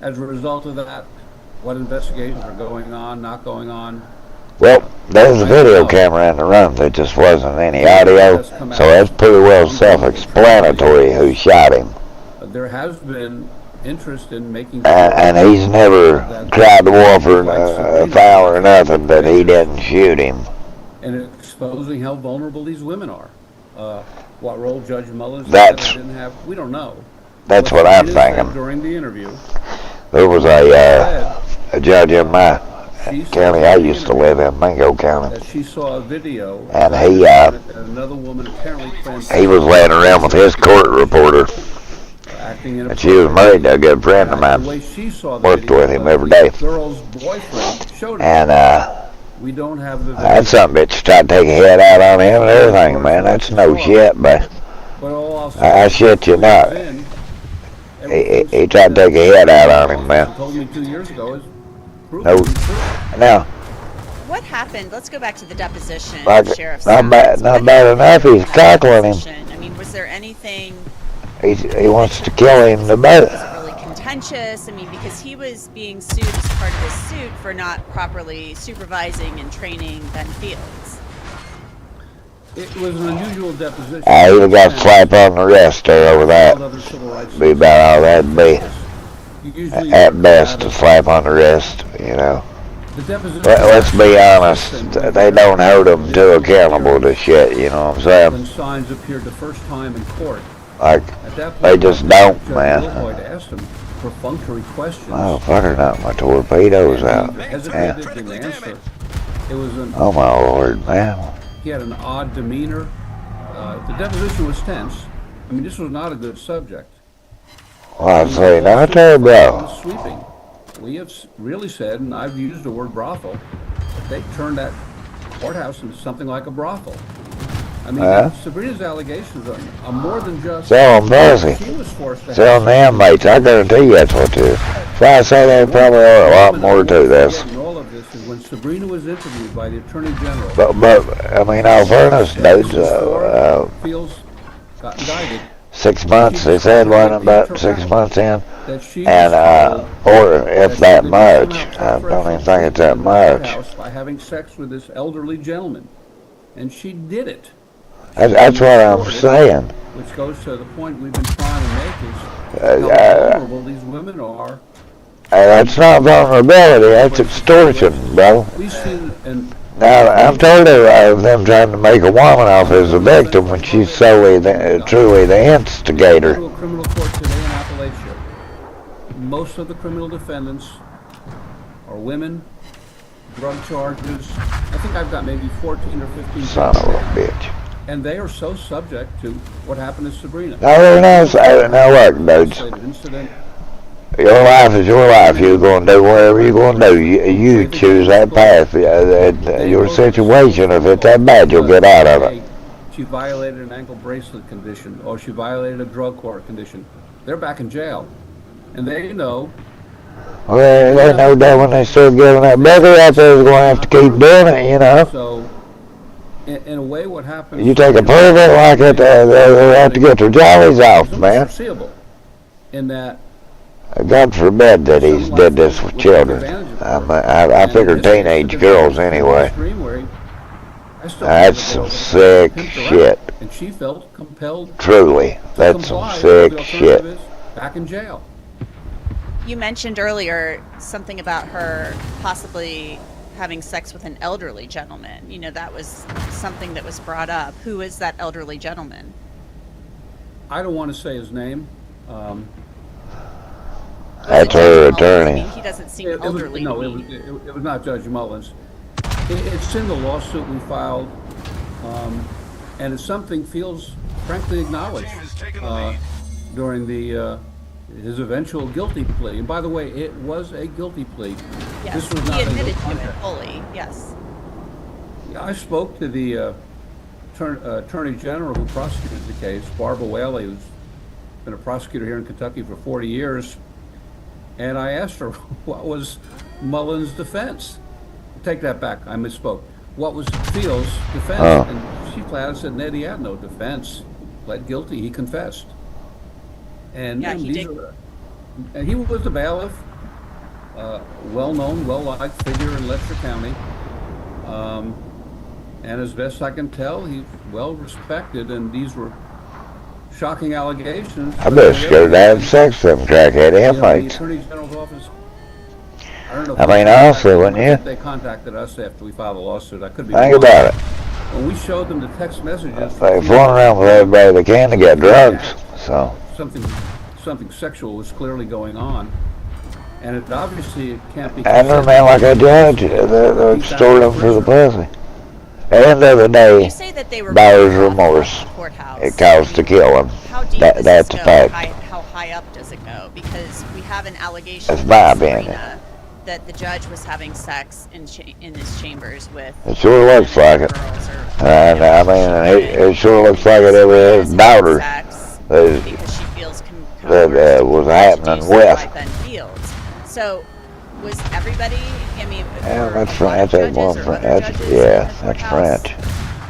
As a result of that, what investigations are going on, not going on? Well, There was a video camera in the room. There just wasn't any audio, so that's pretty well self-explanatory who shot him. There has been interest in making and he's never cried wolf or foul or nothing, but he didn't shoot him. And exposing how vulnerable these women are. What role Judge Mullins didn't have, we don't know. That's what I'm thinking. During the interview, there was a judge in my county I used to live in, Mingo County. That she saw a video, and another woman apparently he was laying around with his court reporter. And she was married to a good friend of mine. Worked with him every day. And we don't have the that's something bitch tried to take a head out on him and everything, man. That's no shit, but I shit you not. He tried to take a head out on him, man. Told me 2 years ago. No. Now. What happened? Let's go back to the deposition, Sheriff. Not bad enough. He's cockling him. I mean, was there anything? He wants to kill him the better. Was it really contentious? I mean, because he was being sued as part of his suit for not properly supervising and training Ben Fields. It was an unusual deposition. I even got slap on the wrist there over that. Be about all that'd be. At best, a slap on the wrist, you know. Let's be honest, they don't hold them too accountable to shit, you know what I'm saying? When signs appeared the first time in court. Like, they just don't, man. Asked him perfunctory questions. Oh, fucker, knocked my torpedoes out. Yeah. It was oh, my Lord, man. He had an odd demeanor. The deposition was tense. I mean, this was not a good subject. Well, I'd say not there, bro. Sweeping. We have really said, and I've used the word brothel, that they turned that courthouse into something like a brothel. I mean, Sabrina's allegations are more than just... Selling pussy. Selling the inmates. I guarantee you that's what it is. If I say there probably are a lot more to this. All of this is when Sabrina was interviewed by the Attorney General. But I mean, all fairness, dudes, Fields got indicted. 6 months, they said, wasn't about 6 months in, and or if that much, I don't even think it's that much. By having sex with this elderly gentleman, and she did it. That's what I'm saying. Which goes to the point we've been trying to make is how vulnerable these women are. That's not vulnerability, that's extortion, bro. We've seen now, I've told her of them trying to make a woman off as a victim when she's truly the instigator. To a criminal court today in Appalachia. Most of the criminal defendants are women, drug charges. I think I've got maybe 14 or 15. Son of a bitch. And they are so subject to what happened to Sabrina. Now look, dudes. Your life is your life. You're going to do whatever you're going to do. You choose that path. Your situation, if it's that bad, you'll get out of it. She violated an ankle bracelet condition, or she violated a drug court condition. They're back in jail. And they know. Well, they know that when they start giving that brother out there is going to have to keep doing it, you know. So, in a way, what happens... You take a pervert like it, they have to get their jollies off, man. In that... God forbid that he's did this with children. I figure teenage girls anyway. That's some sick shit. And she felt compelled. Truly, that's some sick shit. Back in jail. You mentioned earlier something about her possibly having sex with an elderly gentleman. You know, that was something that was brought up. Who is that elderly gentleman? I don't want to say his name. That's her attorney. I mean, he doesn't seem elderly. It was not Judge Mullins. It's in the lawsuit we filed, and it's something Fields frankly acknowledged during his eventual guilty plea. And by the way, it was a guilty plea. Yes, this was he admitted to it fully. Yes. I spoke to the Attorney General who prosecuted the case, Barbara Whaley, who's been a prosecutor here in Kentucky for 40 years. And I asked her, what was Mullins' defense? Take that back, I misspoke. What was Fields' defense? And she flat out said, Ned, he had no defense. Pled guilty, he confessed. And, yeah, he did. And he was the bailiff, well-known, well-liked figure in Letcher County. And as best I can tell, he's well respected, and these were shocking allegations. I bet scared to have sex with them crackhead The inmates. Attorney General's office, I don't know if I they mean, contacted honestly, them. wouldn't I you? think they contacted us after we filed a lawsuit. I could be Think wrong. about it. When we showed them the text messages, They fooling around with everybody they can to get drugs. So something sexual was clearly going on, and it obviously can't be. and they're man like a judge. They're storing them for the pussy. At the end of the day, You say that they were buyer's broken off remorse. the courthouse. It costs to kill them. How deep does That's this a go? fact. How high up does it go? Because we have an allegation That's my against opinion. Sabrina that the judge was having sex in his chambers with. It sure looks like it. girls And I mean, it sure looks like it ever his daughter because she feels that was happening with. By Ben Fields. So was everybody? I mean, Yeah, were that's a lot of French. That one judges or French. other That's, judges yeah, in the that's courthouse French.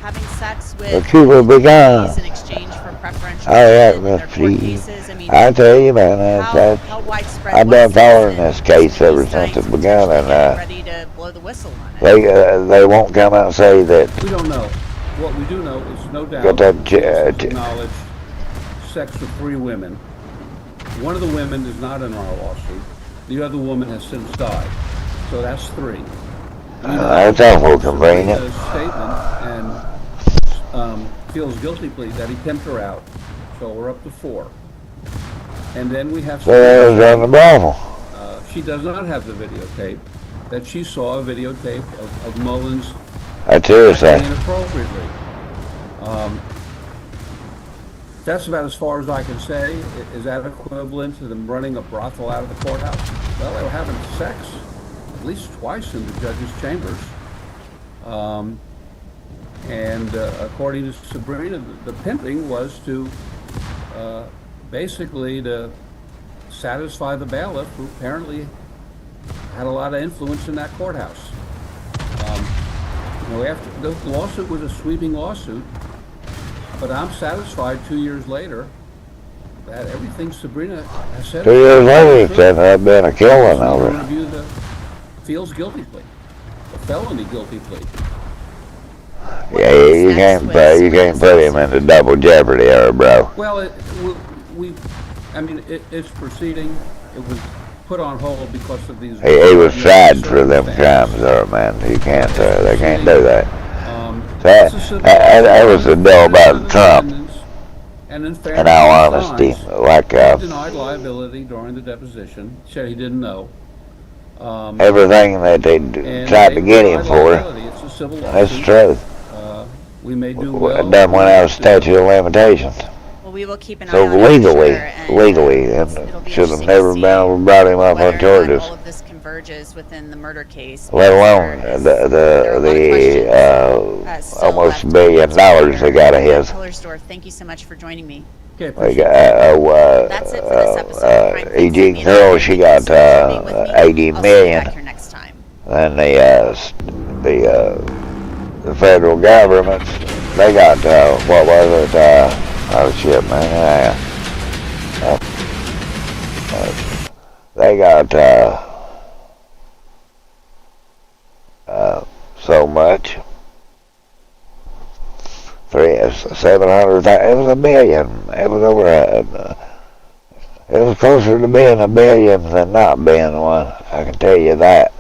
having sex The with Cuba begun. ladies in exchange for preferential Oh yeah, treatment in their that's court she. cases? I mean, I tell you, man, how widespread I've was been following and this case ever these since guys it begun, and ready to blow the whistle on it. they won't come out and say that. We don't know. What we do know is no doubt Got that Fields acknowledged sex with 3 women. One of the women is not in our lawsuit. The other woman has since died. So that's 3. That's awful convenient. Sabrina's statement and feels guilty plea that he pimped her out. So we're up to 4. And then we have. So that was on the brothel. She does not have the videotape. That she saw a videotape of Mullins That's hearsay. inappropriately. That's about as far as I can say. Is that equivalent to them running a brothel out of the courthouse? Well, they were having sex at least twice in the judge's chambers. And according to Sabrina, the pimping was to basically to satisfy the bailiff, who apparently had a lot of influence in that courthouse. After the lawsuit was a sweeping lawsuit, but I'm satisfied 2 years later that everything Sabrina has said. 2 years later, it said there'd been a killing over it. Review the Fields guilty plea, a felony guilty plea. Yeah, you can't put him into double jeopardy, there, bro. Well, it's proceeding. It was put on hold because of these. He was tried for them crimes, there, man. You can't, they can't do that. That was the deal about Trump. And in In all honesty, like denied liability during the deposition. Said he didn't know. everything that they tried to get him for, It's a civil that's lawsuit. true. We may do well. Done went out of statute of limitations. Well, we will keep an eye So on it, legally, and should have never brought him up on charges. All of this converges within the murder case. Let alone almost $1 billion they got of his. Hellersdorf, thank you so much for joining me. Okay, We got That's it for this episode. E.G. Curl, she got 80 million. Back here next time. Then the federal government, they got what was it? Oh shit, man! They got so much. 700,000. It was $1 billion. It was over. It was closer to being $1 billion than not being one. I can tell you that.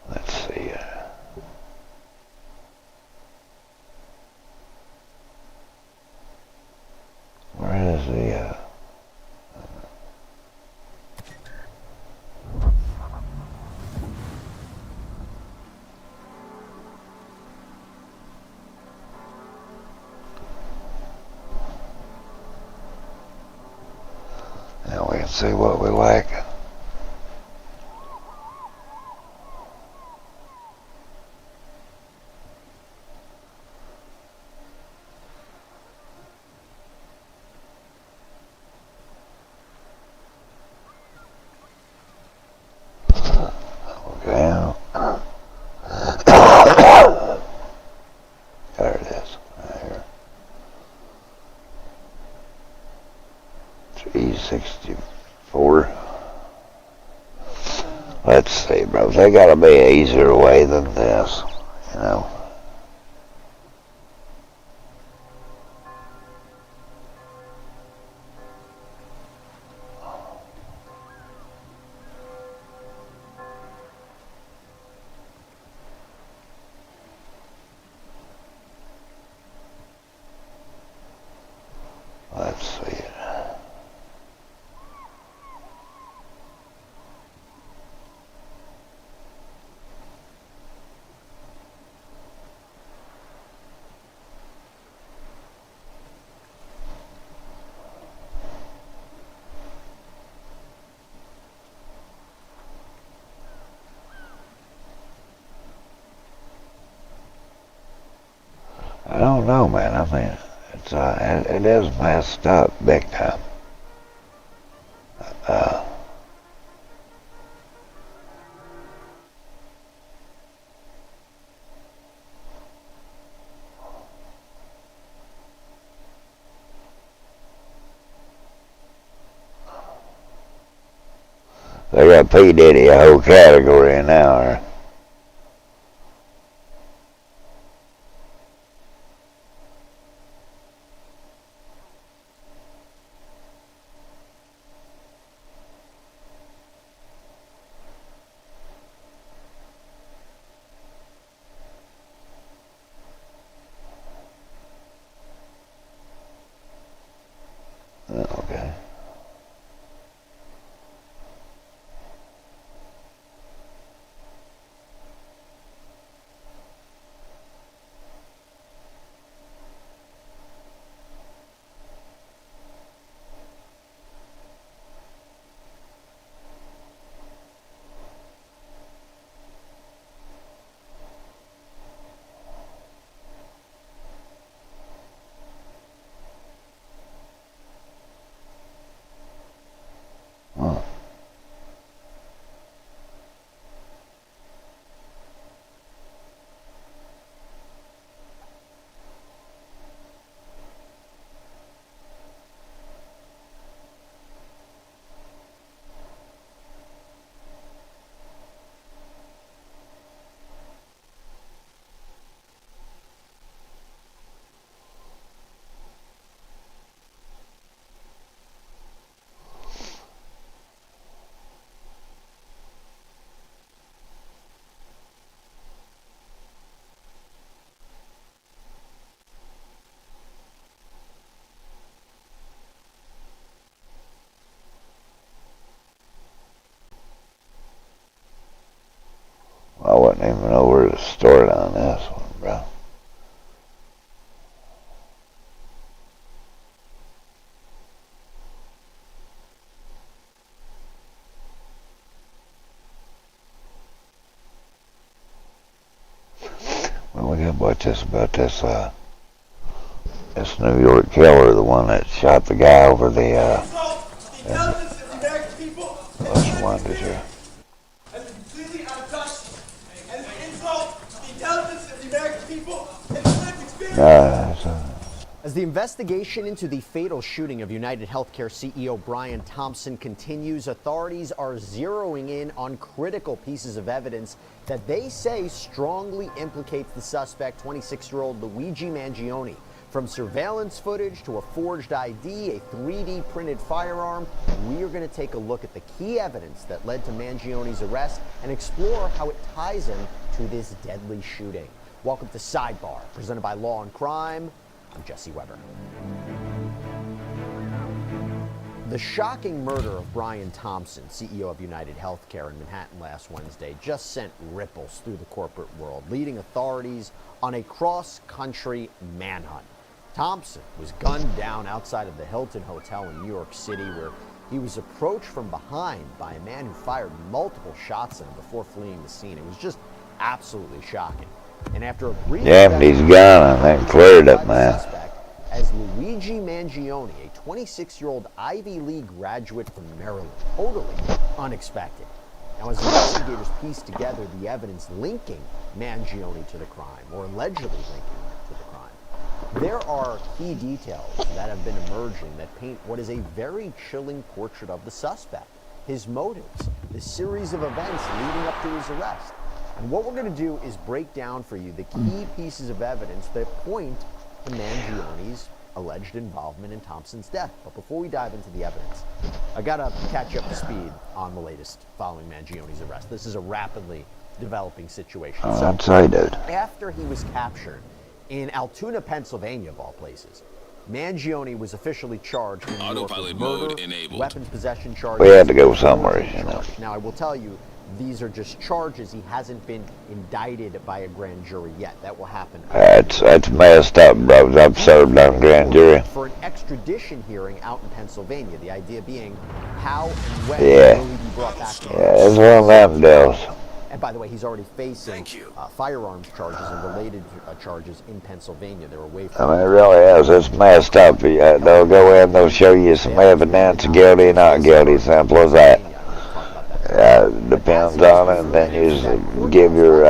Let's see. Where is the now we can see what we like. for. Let's see, bro. There gotta be an easier way than this, you know. Let's see it. I don't know, man. I mean, it is messed up big time. They got P. Diddy a whole category now, or okay. I wouldn't even know where to start on this one, bro. Well, we got watch this about this New York killer, the one that shot the guy over the what's the one did you? As the investigation into the fatal shooting of United Healthcare CEO Brian Thompson continues, authorities are zeroing in on critical pieces of evidence that they say strongly implicates the suspect, 26-year-old Luigi Mangione. From surveillance footage to a forged ID, a 3D printed firearm, we are going to take a look at the key evidence that led to Mangione's arrest and explore how it ties him to this deadly shooting. Welcome to Sidebar, presented by Law and Crime. I'm Jesse Weber. The shocking murder of Brian Thompson, CEO of United Healthcare in Manhattan last Wednesday, just sent ripples through the corporate world, leading authorities on a cross-country manhunt. Thompson was gunned down outside of the Hilton Hotel in New York City, where he was approached from behind by a man who fired multiple shots at him before fleeing the scene. It was just absolutely shocking. And after a brief Japanese gun and then cleared it, man. As Luigi Mangione, a 26-year-old Ivy League graduate from Maryland, totally unexpected. Now, as investigators piece together the evidence linking Mangione to the crime, or allegedly linking him to the crime, There are key details that have been emerging that paint what is a very chilling portrait of the suspect, his motives, the series of events leading up to his arrest. And what we're going to do is break down for you the key pieces of evidence that point to Mangione's alleged involvement in Thompson's death. But before we dive into the evidence, I got to catch you up to speed on the latest following Mangione's arrest. This is a rapidly developing situation. I'd say, dude. After he was captured in Altoona, Pennsylvania, of all places, Mangione was officially charged in New York with murder, weapons possession charges. We had to go somewhere, you know. Now, I will tell you, these are just charges. He hasn't been indicted by a grand jury yet. That will happen. That's messed up, bro. I've served on grand jury. For an extradition hearing out in Pennsylvania, the idea being how and when will he be brought back to it's one of them deals. And by the way, he's already facing firearms charges and related charges in Pennsylvania. They're away from. I mean, it really is. It's messed up. They'll go in, they'll show you some evidence, guilty, not guilty, simple as that. Depends on it, and then you just give your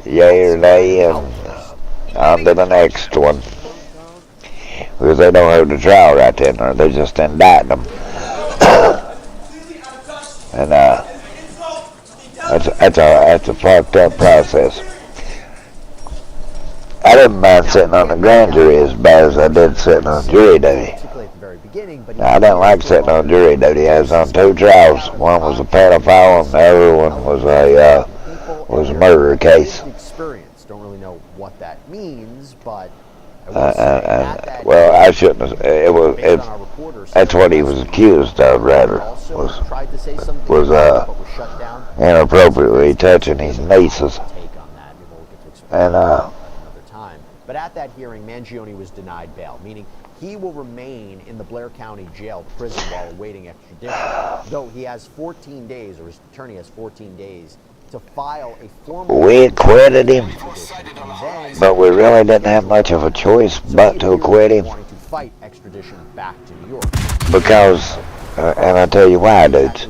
yay or nay and on to the next one. Because they don't hold the trial right then, or they just indict them. And that's a fucked up process. I didn't mind sitting on the grand jury as bad as I did sitting on jury duty. I didn't like sitting on jury duty. I was on 2 trials. One was a pedophile, and the other one was a murder case. Experience. Don't really know what that means, but well, I shouldn't have. That's what he was accused of, rather, was inappropriately touching his nieces. And but at that hearing, Mangione was denied bail, meaning he will remain in the Blair County Jail prison while awaiting extradition, though he has 14 days, or his attorney has 14 days, to file a formal... We acquitted him, but we really didn't have much of a choice but to acquit him. ...wanting to fight extradition back to New York. Because, and I'll tell you why, dudes,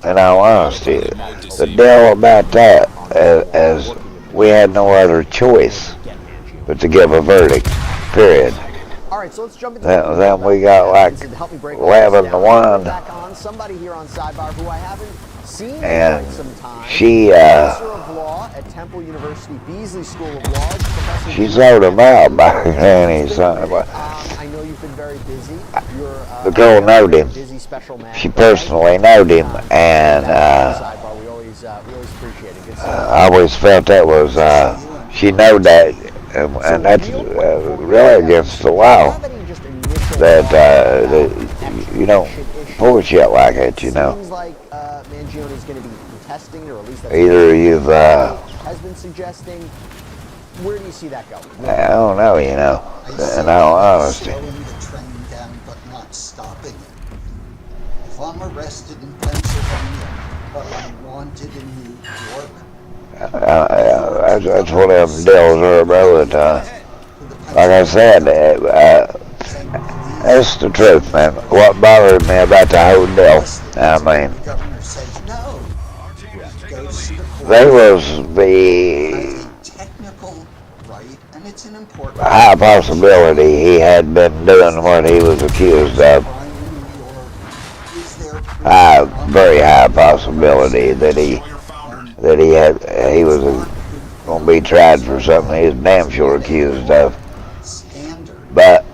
in all honesty, the deal about that, as we had no other choice but to give a verdict, period. All right, so let's jump into then we got like 11-1. Somebody here on Sidebar who I haven't seen and in some time. She, Professor of Law at Temple University, Beasley School of Law. She sold him out by her nanny son. I know you've been very busy. The girl knowed him. She personally knowed him, and we always appreciate it. I always felt that was she knowed that, and that's really against the law. That you don't pull shit like it, you know. Seems like Mangione's going to be contesting, or at least that's Either you've has been suggesting. Where do you see that going? I don't know, you know. In all honesty. Slowing the train down, but not stopping it. If I'm arrested in Pennsylvania, but I'm wanted in New York. That's what them deals are, bro. Like I said, that's the truth, man. What bothered me about the whole deal, I mean, there was the high possibility he had been doing what he was accused of. Very high possibility that he was going to be tried for something he was damn sure accused of. But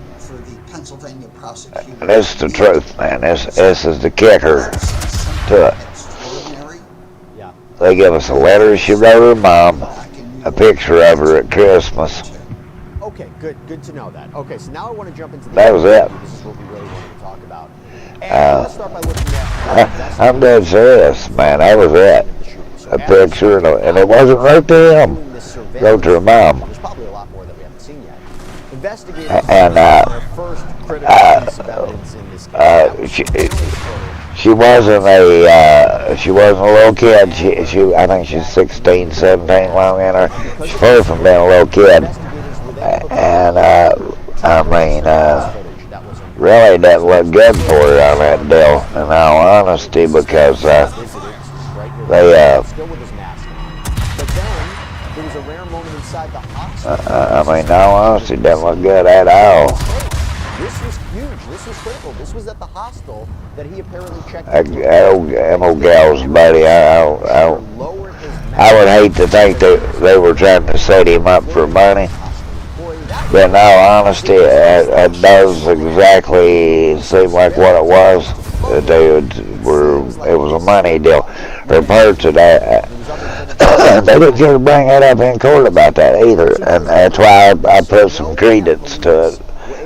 this is the truth, man. This is the kicker to it. They give us a letter she wrote her mom, a picture of her at Christmas. Okay, good to know that. Okay, so now I want to jump into the That was it. This is what we really wanted to talk about. And let's start by looking at I'm dead serious, man. That was it. A picture, and it wasn't wrote to him. Wrote to her mom. There's probably a lot more that we haven't seen yet. Investigators And their first critical piece of evidence in this case. she wasn't a little kid. She I think she's 16, 17, long in her. She's far from being a little kid. And I mean, really didn't look good for her on that deal, in all honesty, because they moment inside the hospital. I mean, no, honestly, it doesn't look good at all. This was huge. This was critical. This was at the hostel that he apparently checked into. Them old gals, buddy, I would hate to think that they were trying to set him up for money. But in all honesty, it does exactly seem like what it was. It was a money deal. Reports of that. They didn't care to bring that up in court about that either, and that's why I put some credence to it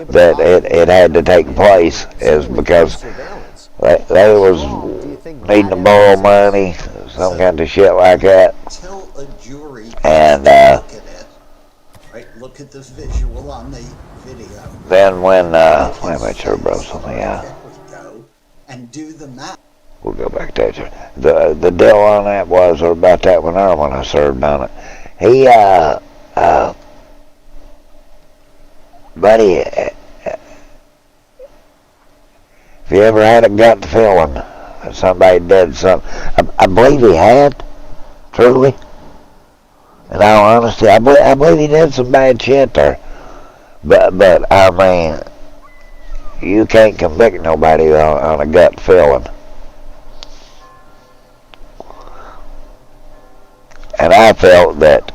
that it had to take place, is because they was needing to borrow money, some kind of shit like that, and look at this visual on the video. then when wait a minute, sure, bro, something and do the math. We'll go back to that. The deal on that was, or about that one there when I served on it. He, buddy, if you ever had a gut feeling that somebody did something, I believe he had, truly. In all honesty, I believe he did some bad shit there. But I mean, you can't convict nobody on a gut feeling. And I felt that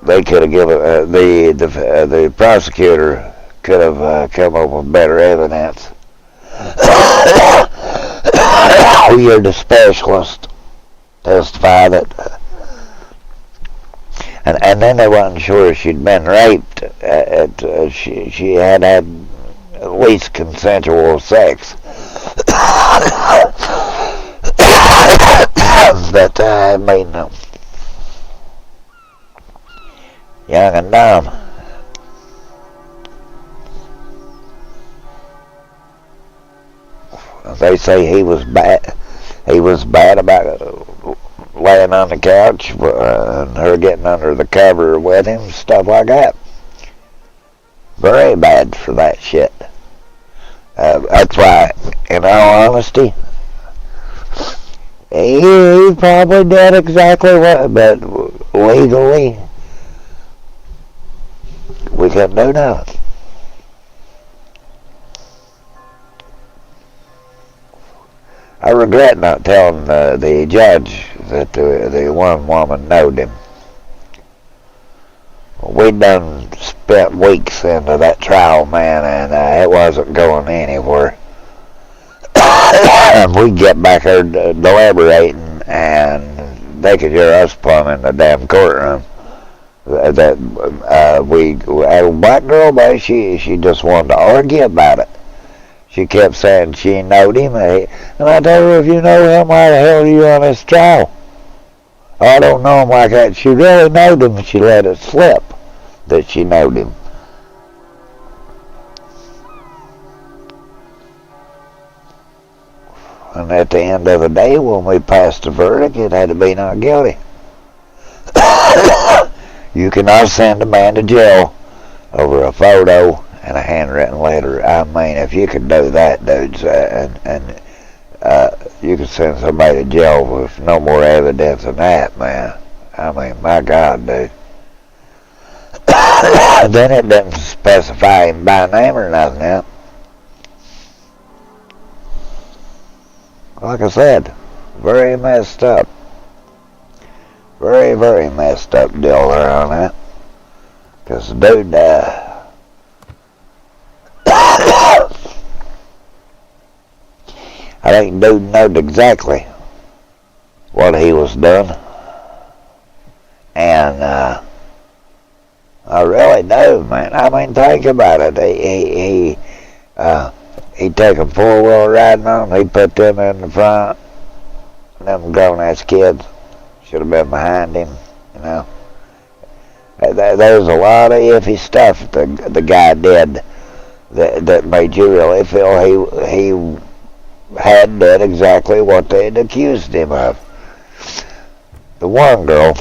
they could have given the prosecutor could have come up with better evidence. You're the specialist. Testify that, and then they wasn't sure she'd been raped. She had at least consensual sex. But I mean, young and dumb. They say he was bad. He was bad about laying on the couch and her getting under the cover with him, stuff like that. Very bad for that shit. That's why, in all honesty, he probably did exactly what, but legally, we couldn't do nothing. I regret not telling the judge that the one woman knowed him. We done spent weeks into that trial, man, and it wasn't going anywhere. We get back there deliberating, and they could hear us plumbing the damn courtroom. That a black girl, but she just wanted to argue about it. She kept saying she knowed him, and I told her, if you know him, why the hell are you on this trial? I don't know him like that. She really knowed him, and she let it slip that she knowed him. And at the end of the day, when we passed the verdict, it had to be not guilty. You cannot send a man to jail over a photo and a handwritten letter. I mean, if you could do that, dudes, and you could send somebody to jail with no more evidence than that, man. I mean, my God, dude. Then it didn't specify him by name or nothing else. Like I said, very messed up. Very, very messed up deal there on that. Because the dude, I think dude knowed exactly what he was doing. And I really do, man. I mean, think about it. He took them four-wheel riding on them. He put them in the front. Them grown-ass kids should have been behind him, you know. There's a lot of iffy stuff the guy did that made you really feel he had done exactly what they had accused him of. The one girl,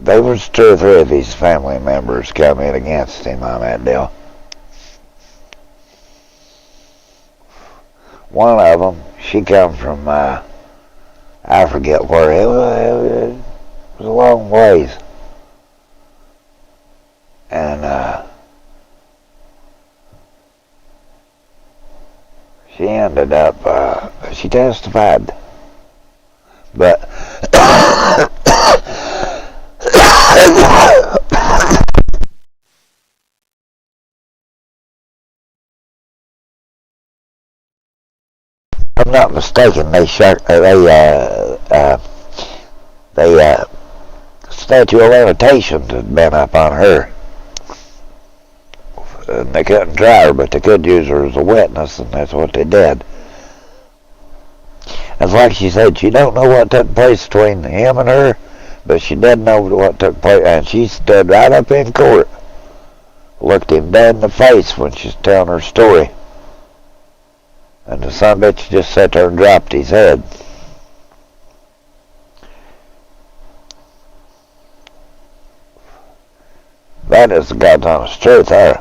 there was 2 or 3 of his family members come in against him on that deal. One of them, she come from, I forget where, it was a long ways. And she ended up, she testified. But if I'm not mistaken, they statute of limitations had been up on her. And they couldn't try her, but they could use her as a witness, and that's what they did. It's like she said, she don't know what took place between him and her, but she did know what took place, and she stood right up in court, looked him dead in the face when she's telling her story. And the son of a bitch just sat there and dropped his head. That is the God's honest truth there.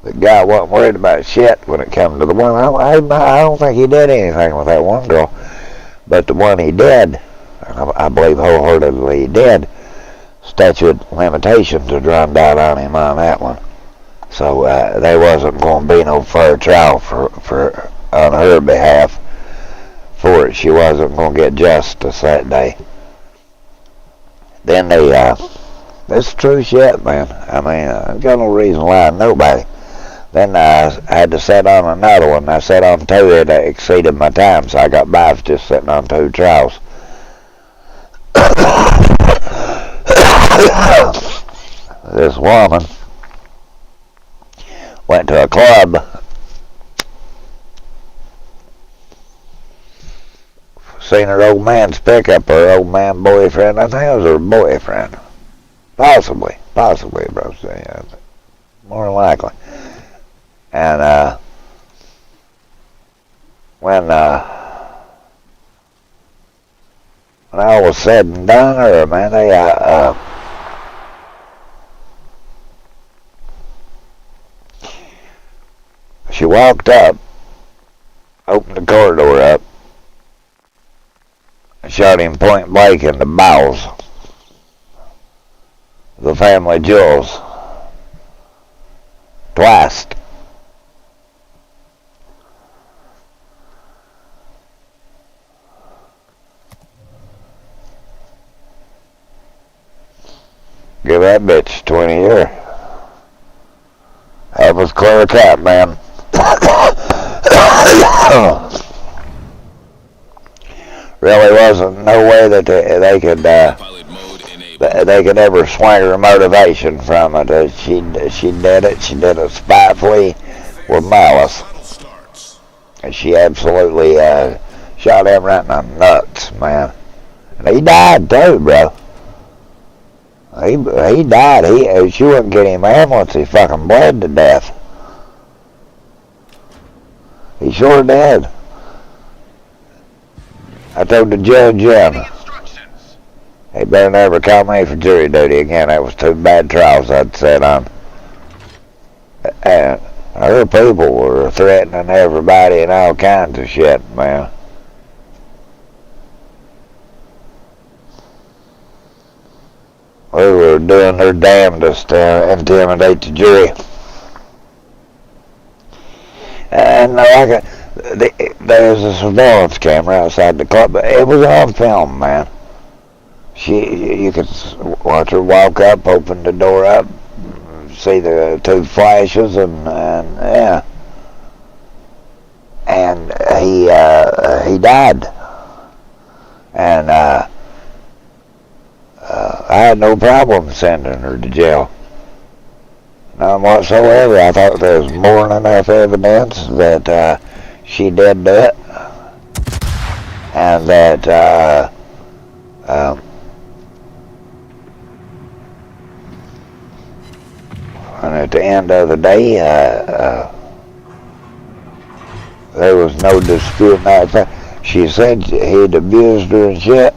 The guy wasn't worried about shit when it came to the one. I don't think he did anything with that one girl. But the one he did, I believe wholeheartedly he did, statute of limitations had run out on him on that one. So there wasn't going to be no fair trial for on her behalf for it. She wasn't going to get justice that day. Then they, that's true shit, man. I mean, I've got no reason lying to nobody. Then I had to sit on another one. I sat on two that exceeded my time, so I got by for just sitting on two trials. This woman went to a club, seen her old man's pickup, her old man boyfriend. I think it was her boyfriend. Possibly, bro. Yeah, more than likely. And when all was said and done, her man, they she walked up, opened the car door up, and shot him point blank in the bowels. The family jewels. Twice. Give that bitch 20 years. That was clear cut, man. Really wasn't no way that they could ever swing her motivation from it. She did it spitefully with malice. And she absolutely shot him right in the nuts, man. And he died too, bro. He died. She wouldn't get him ambulance. He fucking bled to death. He sure did. I told the judge, he better never call me for jury duty again. That was two bad trials I'd sat on. And her people were threatening everybody and all kinds of shit, man. We were doing their damnedest to intimidate the jury. And there was a surveillance camera outside the club, but it was on film, man. You could watch her walk up, open the door up, see the two flashes, and yeah. And he died. And I had no problem sending her to jail. None whatsoever. I thought there was more than enough evidence that she did do it. And that and at the end of the day, there was no dispute about that. She said he'd abused her and shit.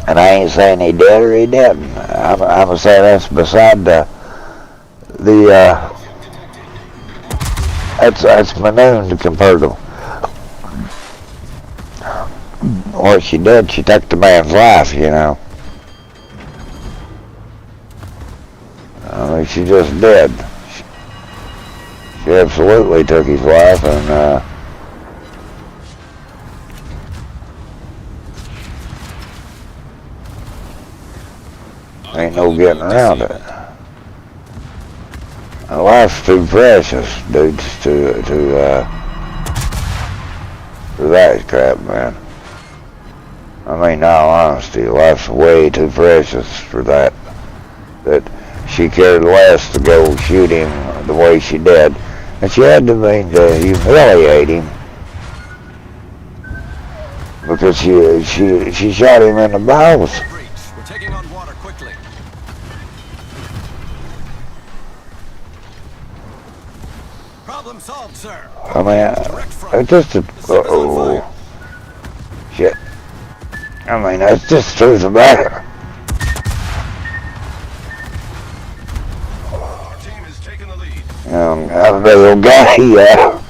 And I ain't saying he did or he didn't. I'm saying that's beside the That's Manoon compared to what she did. She took the man's life, you know. I mean, she just did. She absolutely took his life, and ain't no getting around it. Life's too precious, dudes, to for that crap, man. I mean, in all honesty, life's way too precious for that. That she cared less to go shoot him the way she did, and she had to mean to humiliate him because she shot him in the bows. We're taking on water quickly. Problem solved, sir. I mean, it's just a shit. I mean, that's just the truth of the matter. Our team is taking the lead. I'm a little guy, yeah.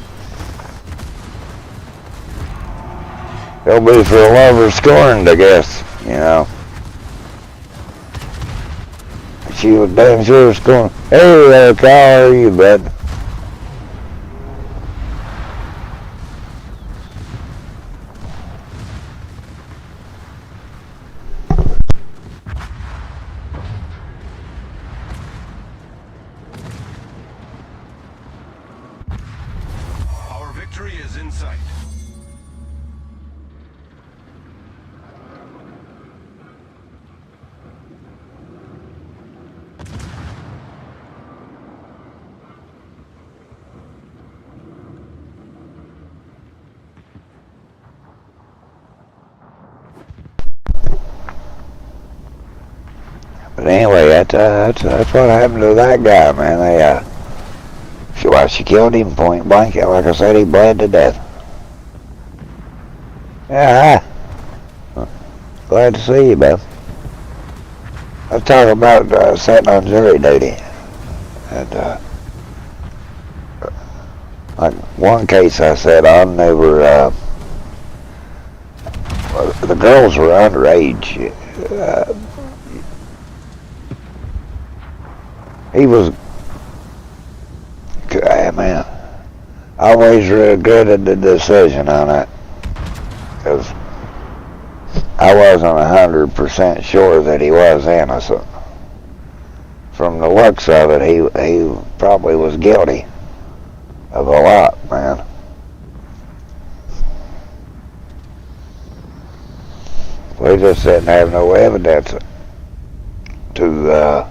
He'll be for a lover scorned, I guess, you know. She was damn sure scorned. Hey there, Kyle, how are you, bud? Our victory is in sight. But anyway, that's what happened to that guy, man. She killed him point blank. Like I said, he bled to death. Yeah, hi. Glad to see you, Beth. Let's talk about sitting on jury duty. And like one case I sat on, they were the girls were underage. He was, man, I always regretted the decision on it, because I wasn't 100% sure that he was innocent. From the looks of it, he probably was guilty of a lot, man. We just didn't have no evidence to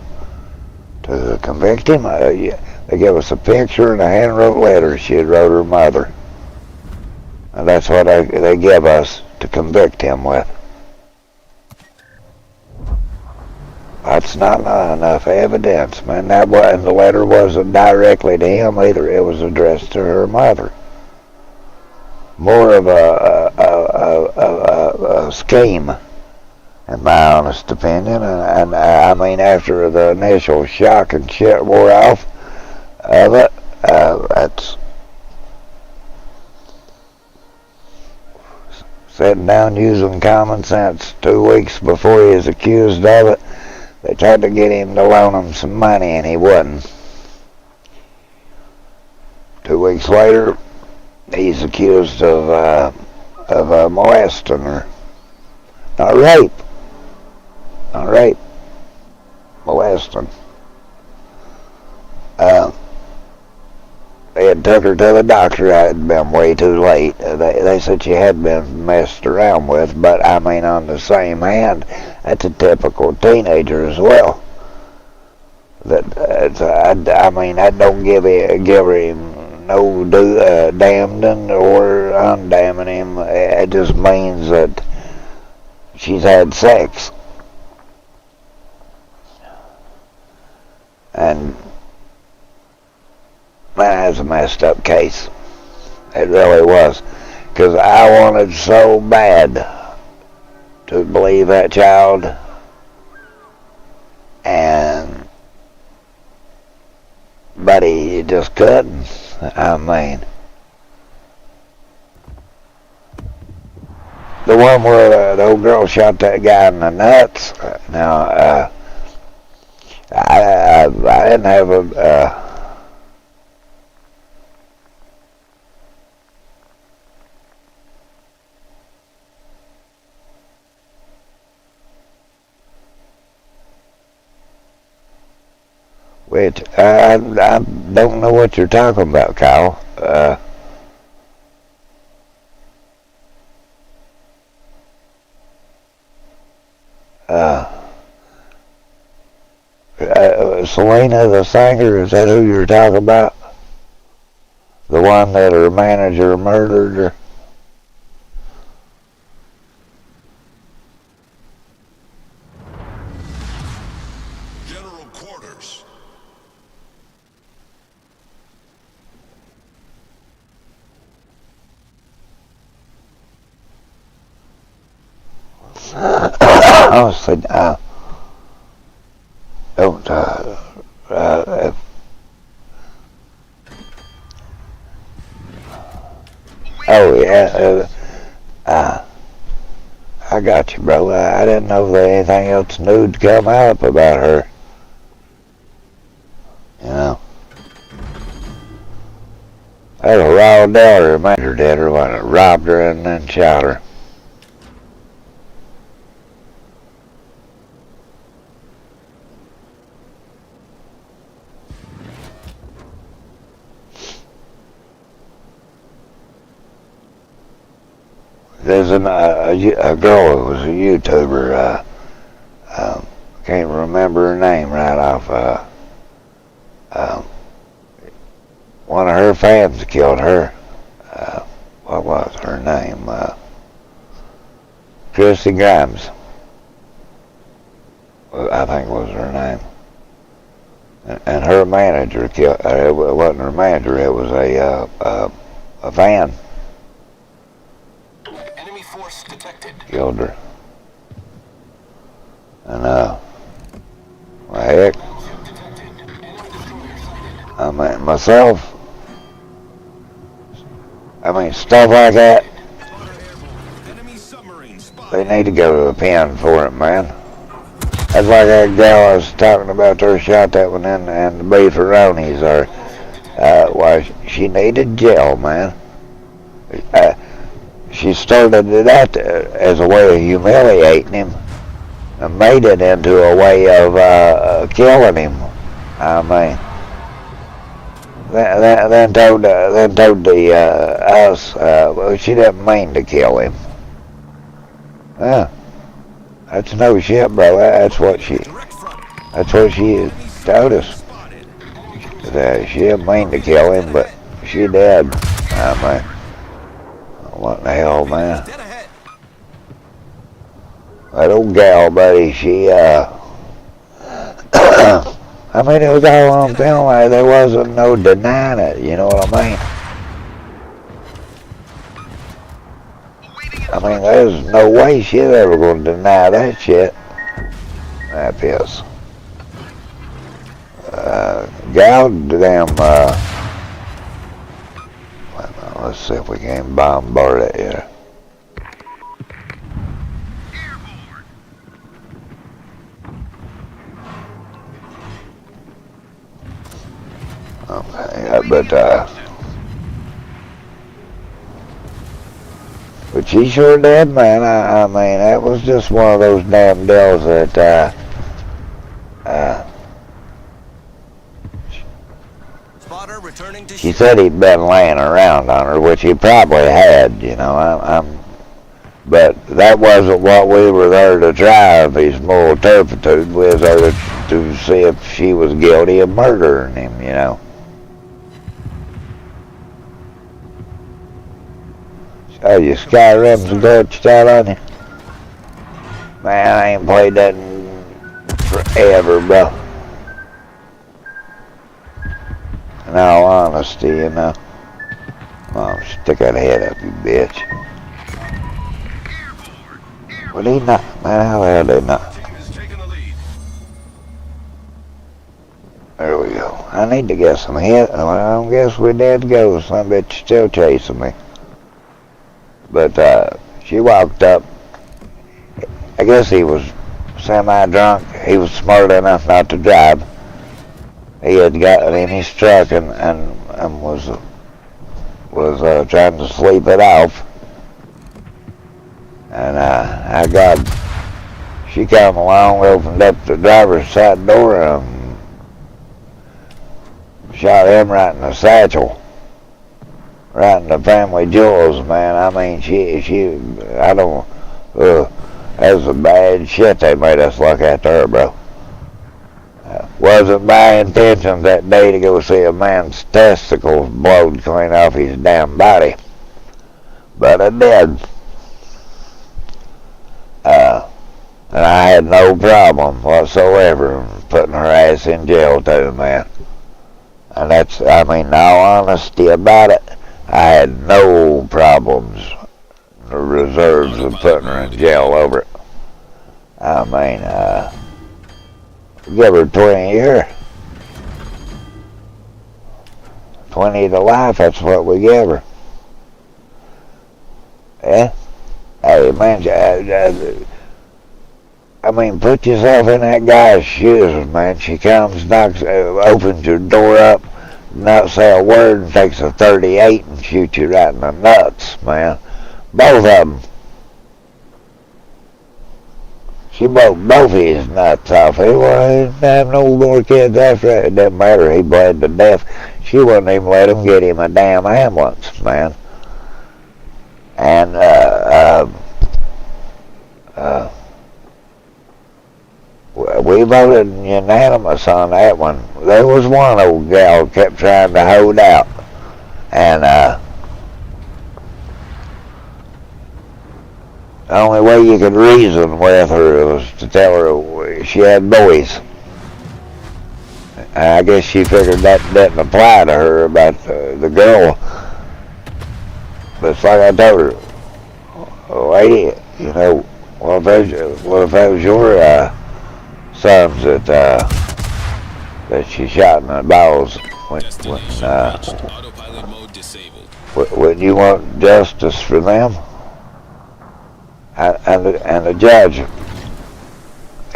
convict him. They gave us a picture and a hand-wrote letter she had wrote her mother. And that's what they give us to convict him with. That's not enough evidence, man. And the letter wasn't directly to him either. It was addressed to her mother. More of a scheme, in my honest opinion. And I mean, after the initial shock and shit wore off of it, that's sitting down using common sense. 2 weeks before he was accused of it, they tried to get him to loan him some money, and he wouldn't. 2 weeks later, he's accused of molesting her. Not rape. Molesting. They had took her to the doctor. I had been way too late. They said she had been messed around with, but I mean, on the same hand, that's a typical teenager as well. I mean, that don't give him no damning or undamning him. It just means that she's had sex. And man, that's a messed up case. It really was. Because I wanted so bad to believe that child. But he just couldn't. I mean, the one where the old girl shot that guy in the nuts. Now, I didn't have a. Which I don't know what you're talking about, Kyle. Selena the singer, is that who you're talking about? The one that her manager murdered her? General quarters. I was saying, don't, oh yeah, I got you, bro. I didn't know that anything else new to come out about her. You know, that was a raw daughter, manager did her when it robbed her and then shot her. There's a girl who was a YouTuber, can't remember her name right off, one of her fans killed her. What was her name? Chrissy Grimes, I think was her name. And her manager killed, it wasn't her manager, it was a fan. Enemy force detected. Killed her. And, well, heck, I mean, myself, I mean, stuff like that, they need to go to the pen for it, man. That's like that gal I was talking about there shot that one in, and the beefaronies are, why, she needed jail, man. She started it out as a way of humiliating him and made it into a way of killing him. I mean, then told the us, well, she didn't mean to kill him. Yeah, that's no shit, bro. That's what she told us. That she didn't mean to kill him, but she did. I mean, what the hell, man? That old gal, buddy, she, I mean, it was all on film. There wasn't no denying it, you know what I mean? I mean, there's no way she's ever going to deny that shit. That piss. Goddamn, let's see if we can bombard it here. Okay, but she sure did, man. I mean, that was just one of those damn deals that, she said he'd been laying around on her, which he probably had, you know. But that wasn't what we were there to try, if he's moral turpitude. We was there to see if she was guilty of murdering him, you know. Oh, your Skyrim's glitched out on you? Man, I ain't played that in forever, bro. In all honesty, you know. Oh, stick that head up, you bitch. Well, he not. Man, how the hell did he not? There we go. I need to get some hit. Well, I don't guess we did go. Some bitch still chasing me. But she walked up. I guess he was semi-drunk. He was smart enough not to drive. He had gotten in his truck and was trying to sleep it off. And she came along, opened up the driver's side door and shot him right in the satchel. Right in the family jewels, man. I mean, I don't, that was a bad shit they made us look at her, bro. Wasn't my intention that day to go see a man's testicles blowed clean off his damn body. But I did. And I had no problem whatsoever putting her ass in jail too, man. And that's, I mean, in all honesty about it, I had no problems or reserves of putting her in jail over it. I mean, give her 20 years. 20 to life, that's what we give her. Yeah? Hey, man, I mean, put yourself in that guy's shoes, man. She comes, knocks, opens your door up, not say a word, and takes a 38 and shoots you right in the nuts, man. Both of them. She broke both his nuts off. He didn't have no more kids after that. It didn't matter. He bled to death. She wouldn't even let him get him a damn ambulance, man. And, we voted unanimous on that one. There was one old gal kept trying to hold out. And, the only way you could reason with her was to tell her she had boys. I guess she figured that didn't apply to her about the girl. But it's like I told her, lady, you know, what if that was your sons that she shot in the balls wouldn't you want justice for them? And the judge,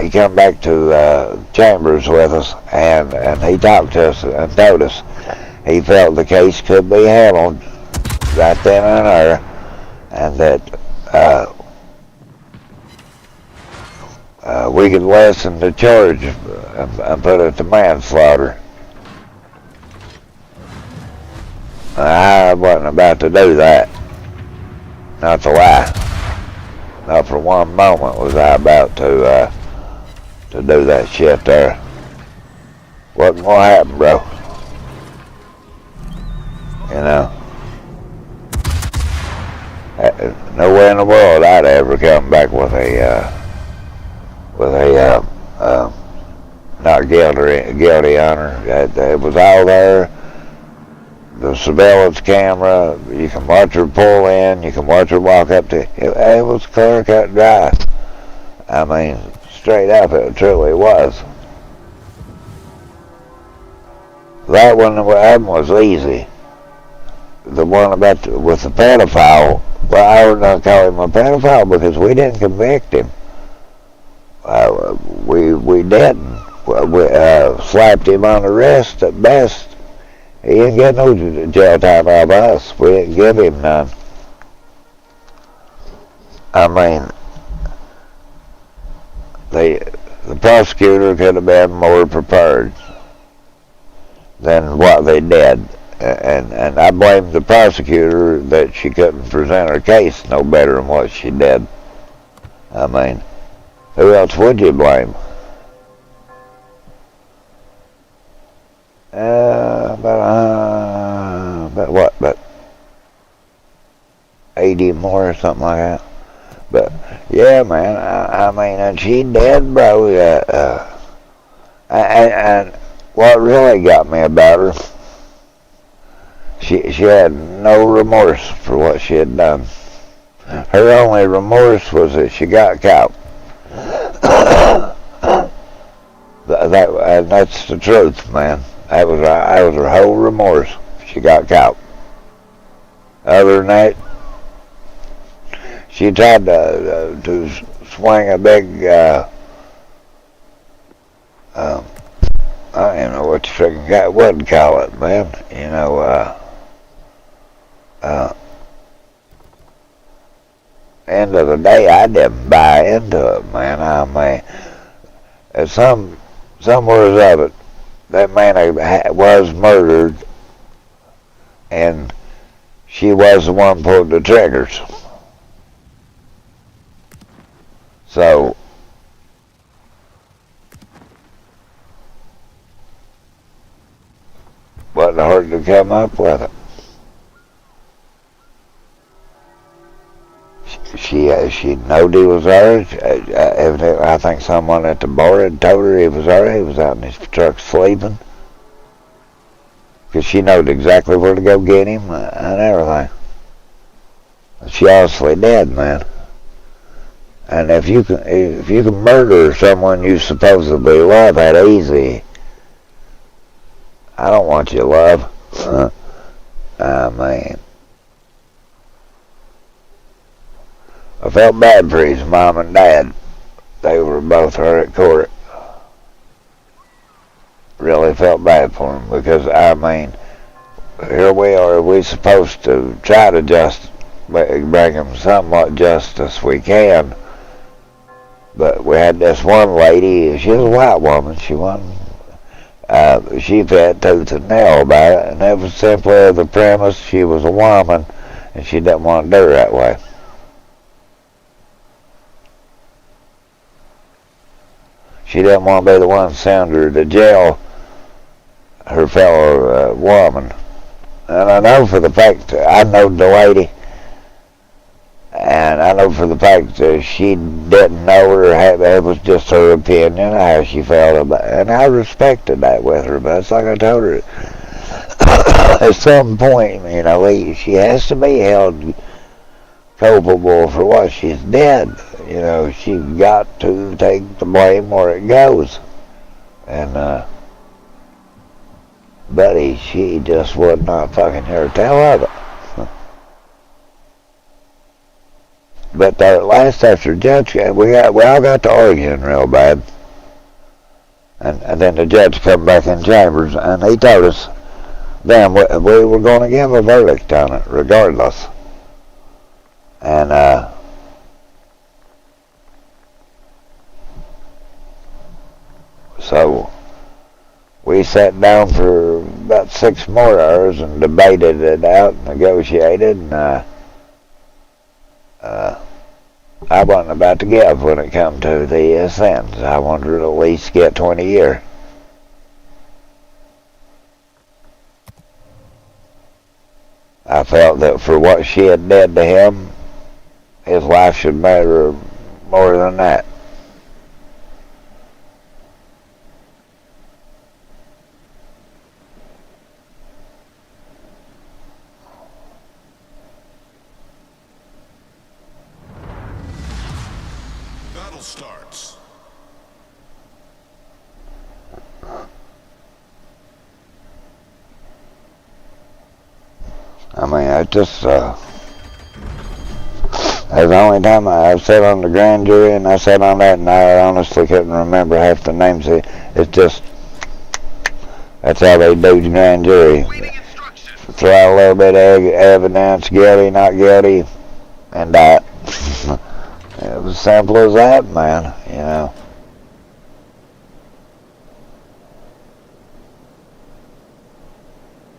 he come back to chambers with us, and he talked to us and told us he felt the case could be handled right then and there, and that we could lessen the charge and put it to manslaughter. I wasn't about to do that. Not to lie. Not for one moment was I about to do that shit there. Wasn't gonna happen, bro. You know. Nowhere in the world I'd ever come back with a not guilty on her. It was all there. The surveillance camera, you can watch her pull in, you can watch her walk up to it was clear cut dry. I mean, straight up, it truly was. That one was easy. The one with the pedophile, well, I would not call him a pedophile because we didn't convict him. We didn't. We slapped him on the wrist at best. He didn't get no jail time out of us. We didn't give him none. I mean, the prosecutor could have been more prepared than what they did. And I blame the prosecutor that she couldn't present her case no better than what she did. I mean, who else would you blame? But 80 more or something like that. But yeah, man, I mean, and she did, bro. And what really got me about her, she had no remorse for what she had done. Her only remorse was that she got caught. That's the truth, man. That was her whole remorse. She got caught. Other than that, she tried to swing a big, I don't even know what you freaking guy would call it, man. You know, end of the day, I didn't buy into it, man. I mean, somewhere of it, that man was murdered, and she was the one pulled the triggers. So, wasn't hard to come up with it. She knowed he was there. Evidently, I think someone at the bar had told her he was there. He was out in his truck sleeping. Because she knowed exactly where to go get him and everything. She honestly did, man. And if you can murder someone you supposedly love that easy, I don't want your love. I mean, I felt bad for his mom and dad. They were both there at court. Really felt bad for them because, I mean, here we are. We're supposed to try to bring them somewhat justice we can. But we had this one lady. She was a white woman. She wasn't. She fed tooth and nail about it, and it was simply the premise she was a woman, and she didn't want to do it that way. She didn't want to be the one to send her to jail, her fellow woman. And I know for the fact, I know the lady, and I know for the fact that she didn't know her, it was just her opinion, how she felt about it, and I respected that with her, but it's like I told her, at some point, you know, she has to be held culpable for what she's did. You know, she got to take the blame where it goes. And, buddy, she just would not fucking hear tell of it. But last after judge, we all got to arguing real bad. And then the judge come back in chambers, and he told us, then we were going to give a verdict on it, regardless. And, so we sat down for about 6 more hours and debated it out, negotiated, and I wasn't about to give when it come to the sentence. I wanted to at least get 20 years. I felt that for what she had did to him, his life should matter more than that. Battle starts. I mean, I just, that's the only time I've sat on the grand jury, and I sat on that, and I honestly couldn't remember half the names. It's just, that's how they do grand jury. Throw out a little bit of evidence, guilty, not guilty, and that. It was simple as that, man, you know.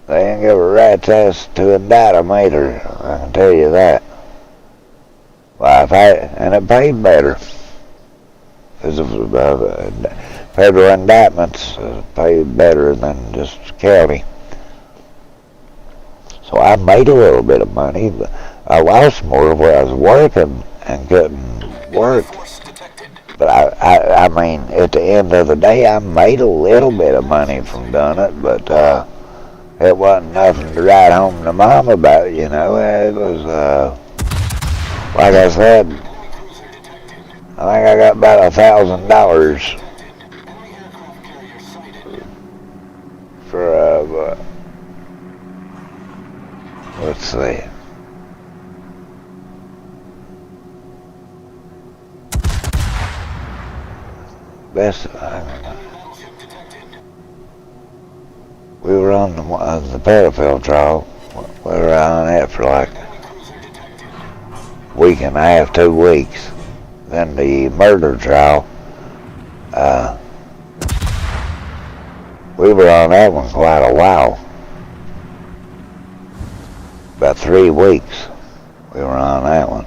They didn't give a rat's ass to indict them either, I can tell you that. Well, and it paid better. Because federal indictments paid better than just county. So I made a little bit of money, but I lost more where I was working and couldn't work. But I mean, at the end of the day, I made a little bit of money from doing it, but it wasn't nothing to write home to Mom about, you know. It was, like I said, I think I got about $1,000 for let's see. Best, we were on the pedophile trial. We were on it for like a week and a half, 2 weeks. Then the murder trial, we were on that one quite a while. About 3 weeks we were on that one.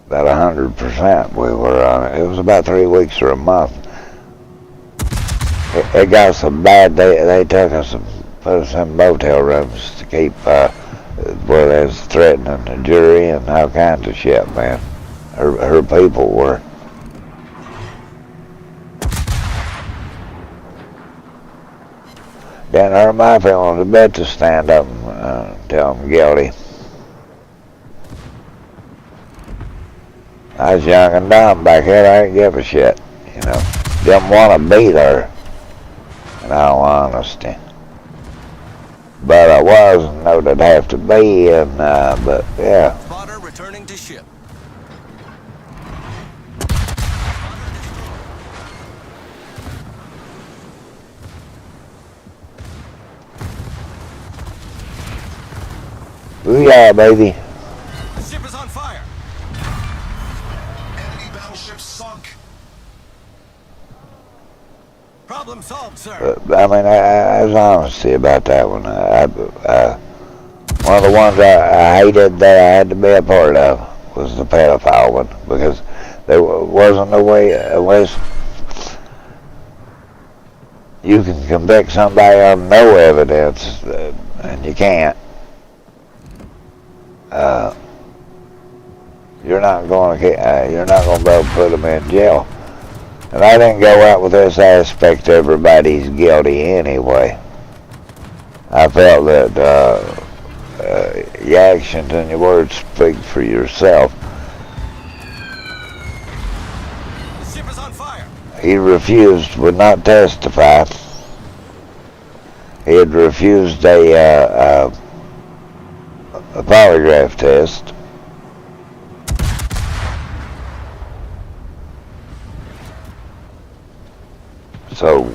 About 100% we were on it. It was about 3 weeks or a month. It got so bad they took us and put us in motel rooms to keep where they was threatening the jury and all kinds of shit, man. Her people were. Down there, my feeling was about to stand up and tell them guilty. I was young and dumb back then. I didn't give a shit, you know. Didn't want to be there, in all honesty. But I was and knowed I'd have to be, and but yeah. Spotter returning to ship. Booyah, baby. The ship is on fire. Enemy battleship sunk. Problem solved, sir. I mean, I was honesty about that one. One of the ones I hated that I had to be a part of was the pedophile one, because there wasn't no way, unless you can convict somebody on no evidence, and you can't. You're not going to be able to put them in jail. And I didn't go out with this aspect everybody's guilty anyway. I felt that your actions and your words speak for yourself. The ship is on fire. He would not testify. He had refused a polygraph test. So,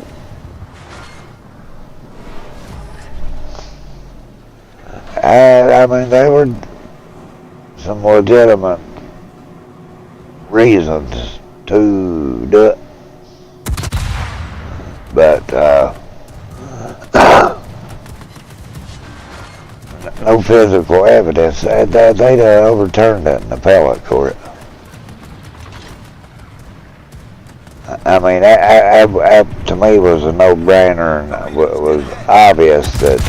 I mean, there were some legitimate reasons to do it, but no physical evidence. They'd overturned it in the appellate court. I mean, to me, was a no-brainer, and it was obvious that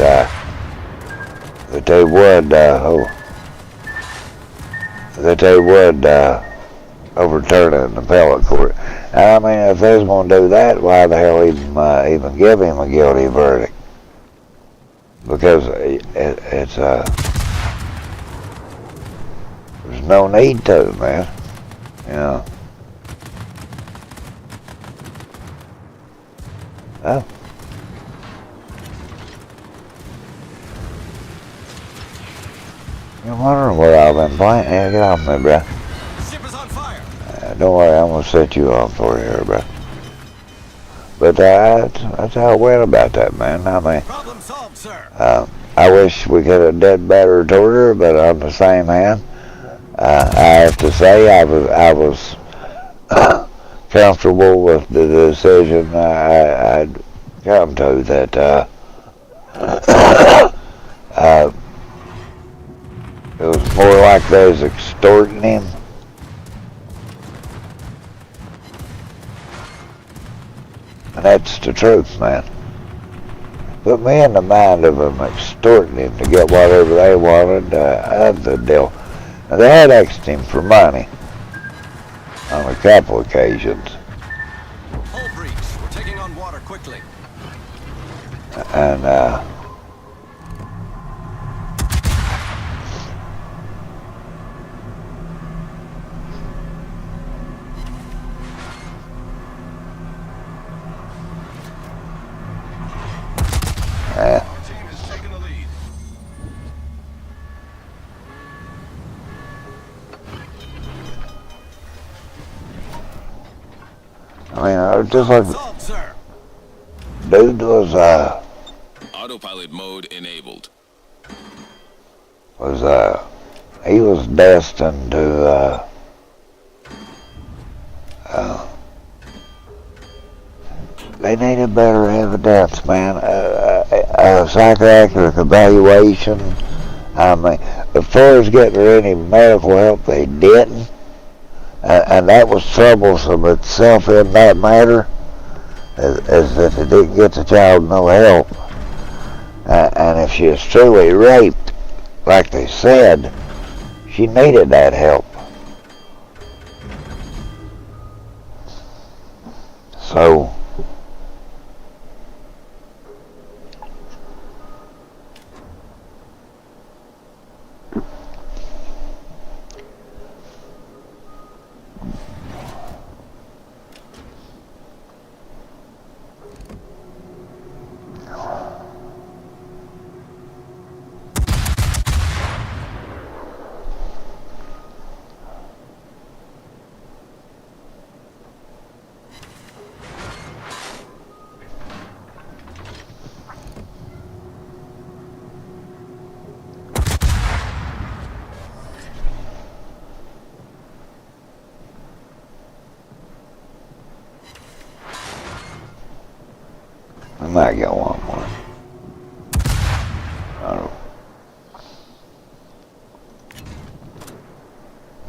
they would overturn it in the appellate court. And I mean, if they was going to do that, why the hell even give him a guilty verdict? Because it's there's no need to, man. You know. Oh. You're wondering what I've been playing? Yeah, get off me, bro. Ship is on fire. Don't worry, I'm gonna set you off for here, bro. But that's how it went about that, man. I mean, problem solved, sir. I wish we could have did better toward her, but on the same hand, I have to say I was comfortable with the decision I'd come to, that it was more like they was extorting him. And that's the truth, man. Put me in the mind of them extorting him to get whatever they wanted. That's the deal. Now, they had asked him for money on a couple occasions. Hull breach. We're taking on water quickly. And I mean, just like dude was Autopilot mode enabled. He was destined to they needed better evidence, man. A psychiatric evaluation. I mean, as far as getting her any medical help, they didn't. And that was troublesome itself in that matter, is that they didn't get the child no help. And if she was truly raped, like they said, she needed that help. So, I might get one more. I don't know.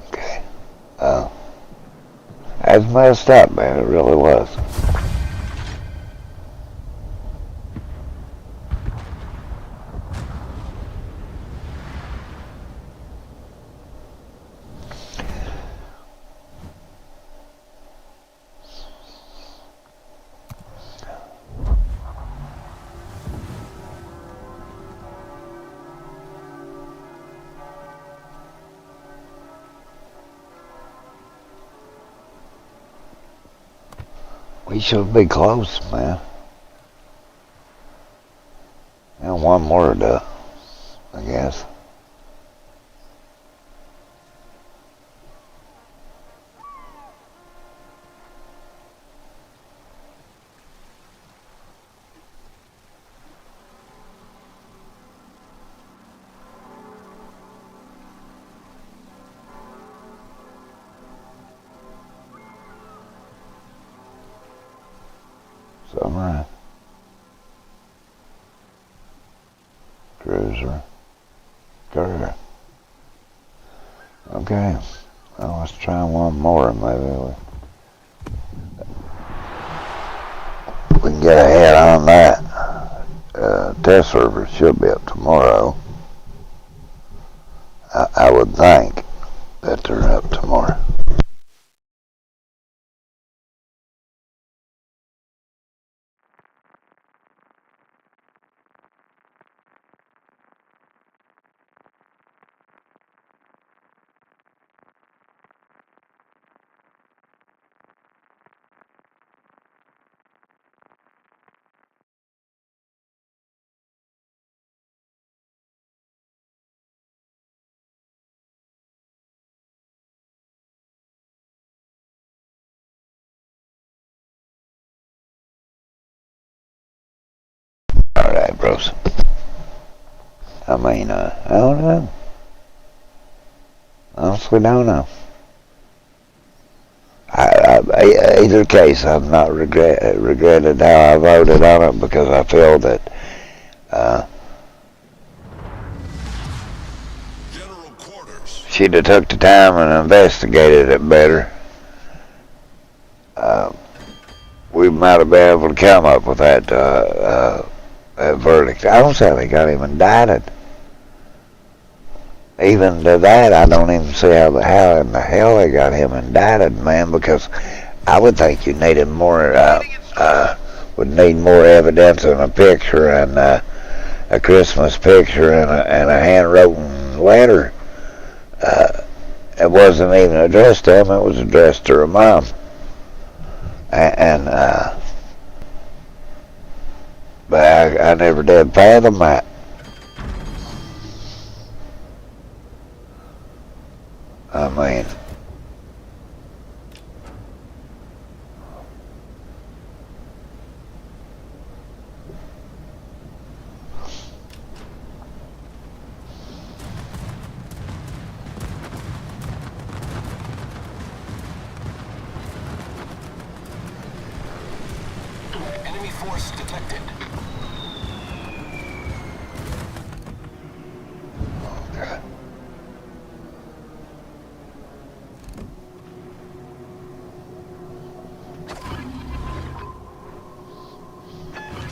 Okay. That's messed up, man. It really was. We should be close, man. And one more to, I guess. Submarine. Cruiser. Carrier. Okay. Well, let's try one more. Maybe we can get ahead on that. Test server should be up tomorrow. I would think that they're up tomorrow. Alright, bros. I mean, I don't know. Honestly, don't know. Either case, I've not regretted how I voted on it because I feel that she'd have took the time and investigated it better. We might have been able to come up with that verdict. I don't say they got him indicted. Even to that, I don't even see how in the hell they got him indicted, man, because I would think you needed more, would need more evidence than a picture and a Christmas picture and a hand-written letter. It wasn't even addressed to him, it was addressed to her mom. But I never did fathom that. I mean, force detected. Okay.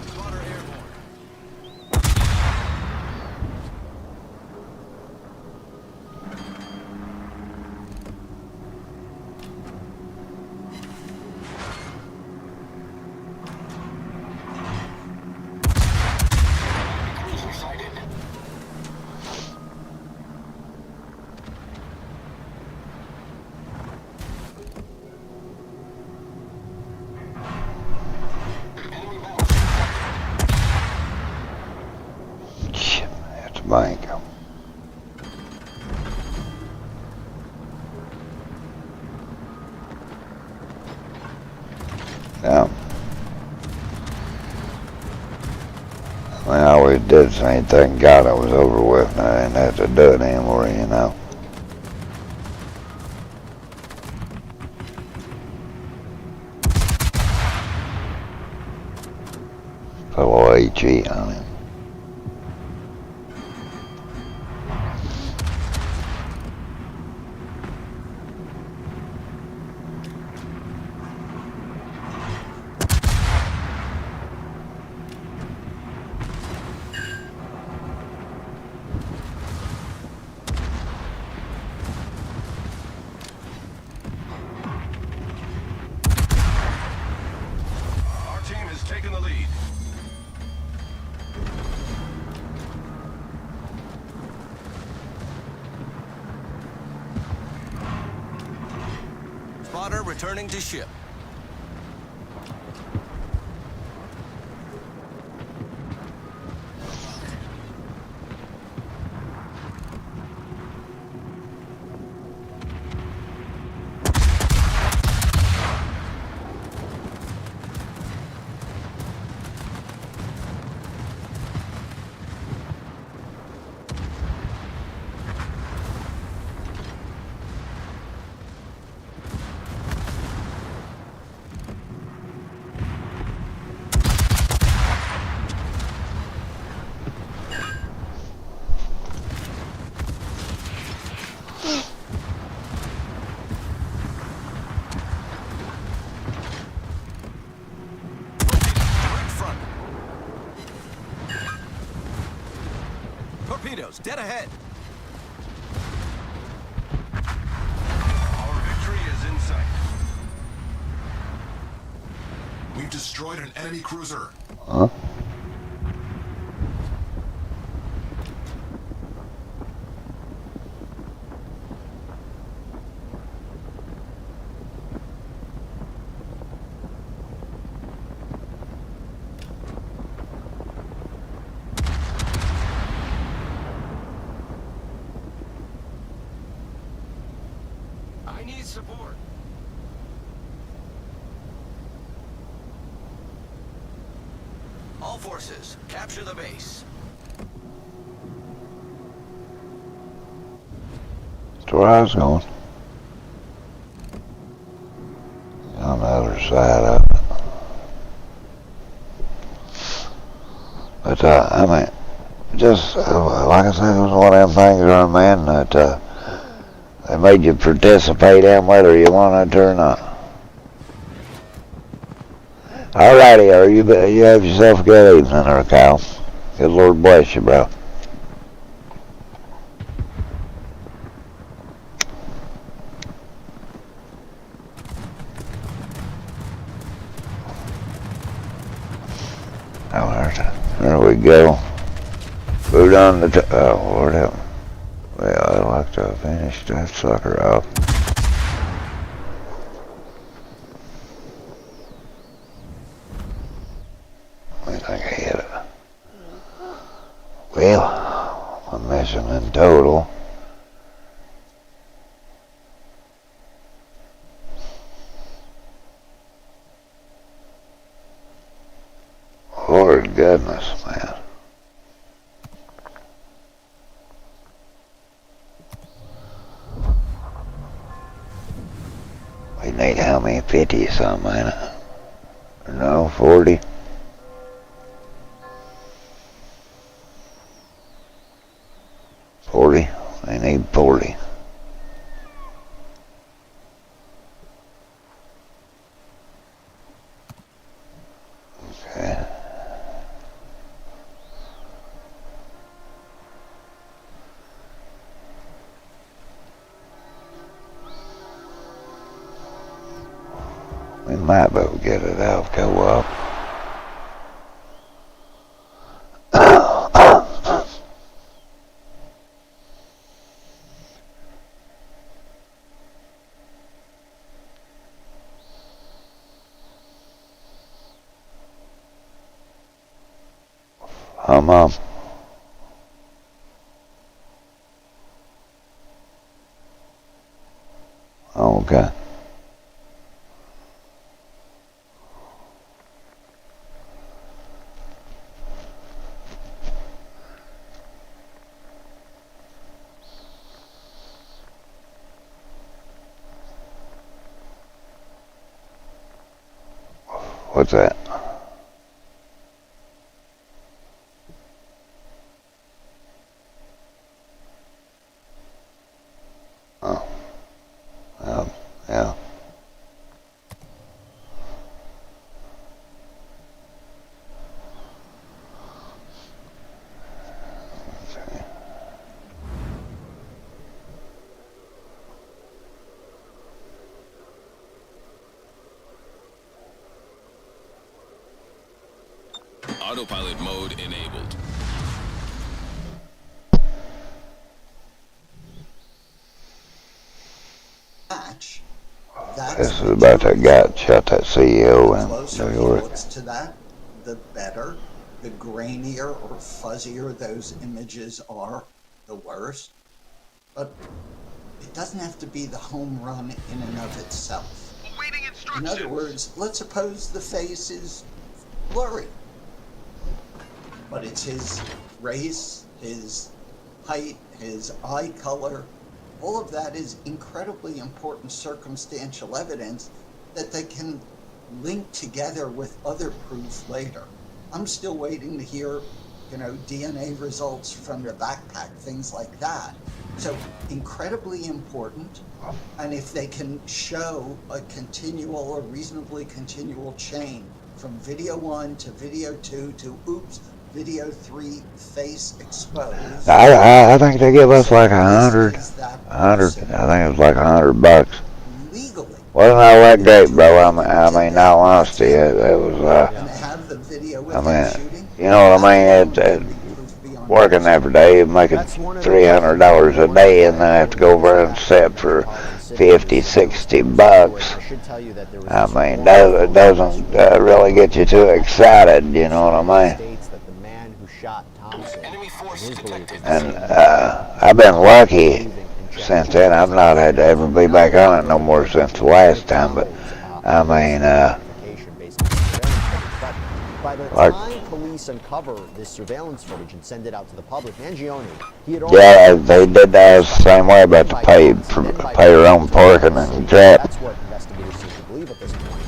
Spotter airborne. Cruiser sighted. Enemy battleship sighted. Shit, that's a bank. Yeah. I mean, I always did the same thing. God, I was over with, and I didn't have to do it anymore, you know. Fellow HE on him. Our team has taken the lead. Spotter returning to ship. Direct front. Torpedoes, dead ahead. Our victory is in sight. We've destroyed an enemy cruiser. Huh? I need support. All forces, capture the base. That's where I was going. On the other side of it. But, I mean, just, like I said, it was one of them things, man, that, they made you participate in whether you wanted to or not. Alrighty, you have yourself a good evening there, Kyle. Good Lord bless you, bro. Oh, there we go. Boot on the oh, Lord help me. Well, I'd like to finish that sucker off. I think I hit it. Well, one mission in total. Lord goodness, man. We need how many? 50 something, ain't it? No, 40. 40. They need 40. Okay. We might be able to get it out, go up. Mom. Okay. What's that? Oh. Yeah. Okay. Autopilot mode enabled. Match. This is about that guy that shot that CEO The in closer New he York. looks to that, the better. The grainier or fuzzier those images are, the worse. But it doesn't have to be the home run in and of itself. In other words, let's suppose the face is blurry, but it's his race, his height, his eye color. All of that is incredibly important circumstantial evidence that they can link together with other proof later. I'm still waiting to hear, DNA results from the backpack, things like that. So incredibly important. And if they can show a continual or reasonably continual chain from video 1 to video 2 to, video 3, face exposed. I think they give us like 100. I think it was like $100. Legally. Wasn't all that great, bro. I mean, in all honesty, it was. And have the video with I them mean, shooting. you know what I mean? Working every day, making $300 a day, and then I have to go over and sit for 50, 60 bucks. I mean, that doesn't really get you too excited, you know what I mean? And I've been lucky since then. I've not had to ever be back on it no more since the last time, but I mean, by the like, time police uncover this surveillance footage and send it out to the public, Mangione, he had yeah, they did that the same way about the pay your own parking and crap. That's what investigators seem to believe at this point.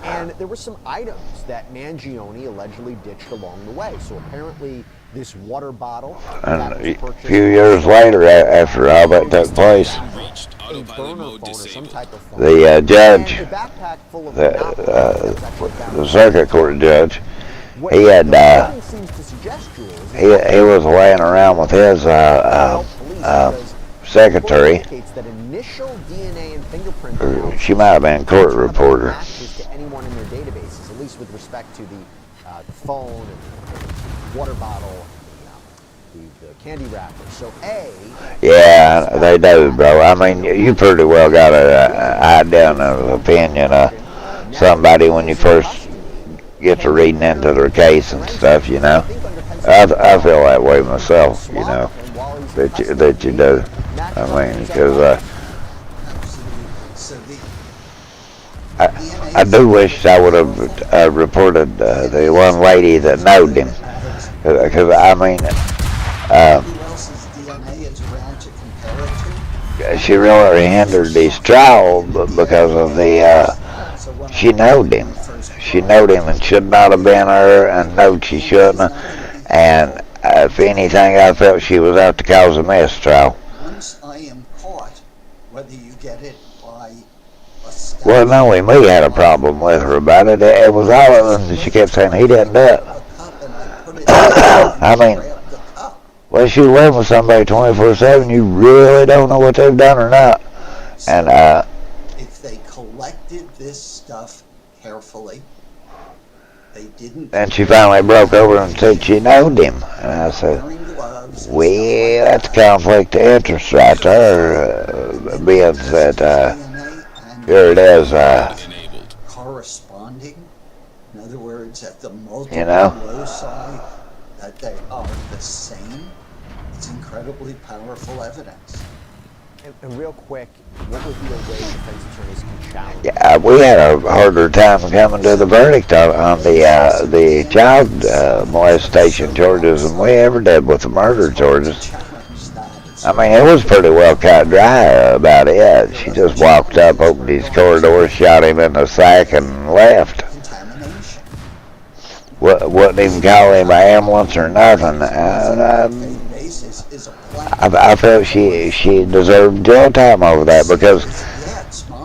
And there were some items that Mangione allegedly ditched along the way. So apparently this water bottle. And a few years later, after all that took place, a burner phone or some type of phone. the judge, And a backpack full of the circuit court judge, he had he was laying around with his secretary. She might have been a court reporter. To anyone in their databases, at least with respect to the phone and the water bottle, and the candy wrapper. So yeah, they do, bro. I mean, you pretty well got an idea and an opinion of somebody when you first get to reading into their case and stuff, you know. I feel that way myself, you know, that you do. I mean, because I do wish I would have reported the one lady that knowed him, because I mean, she really hindered his trial because of the she knowed him. She knowed him and should not have been her, and knowed she shouldn't have. And if anything, I felt she was out to cause a mistrial. Once I am caught, whether you get it by a Well, not only me had a problem with her about it. It was all of them that she kept saying he didn't do it. I mean, once you live with somebody 24/7, you really don't know what they've done or not. And if they collected this stuff carefully, they didn't. and she finally broke over and said she knowed him. And I said, well, that's a conflict of interest right there, being that here it is. Corresponding, in other words, at the multiple You know? loci, that they are the same. It's incredibly powerful evidence. And real quick, what would be a way defense attorneys can challenge? Yeah, we had a harder time coming to the verdict on the child molestation charges than we ever did with the murder charges. I mean, it was pretty well cut dry about it. She just walked up, opened his car door, shot him in the sack, and left. Wouldn't even call him an ambulance or nothing. I felt she deserved jail time over that because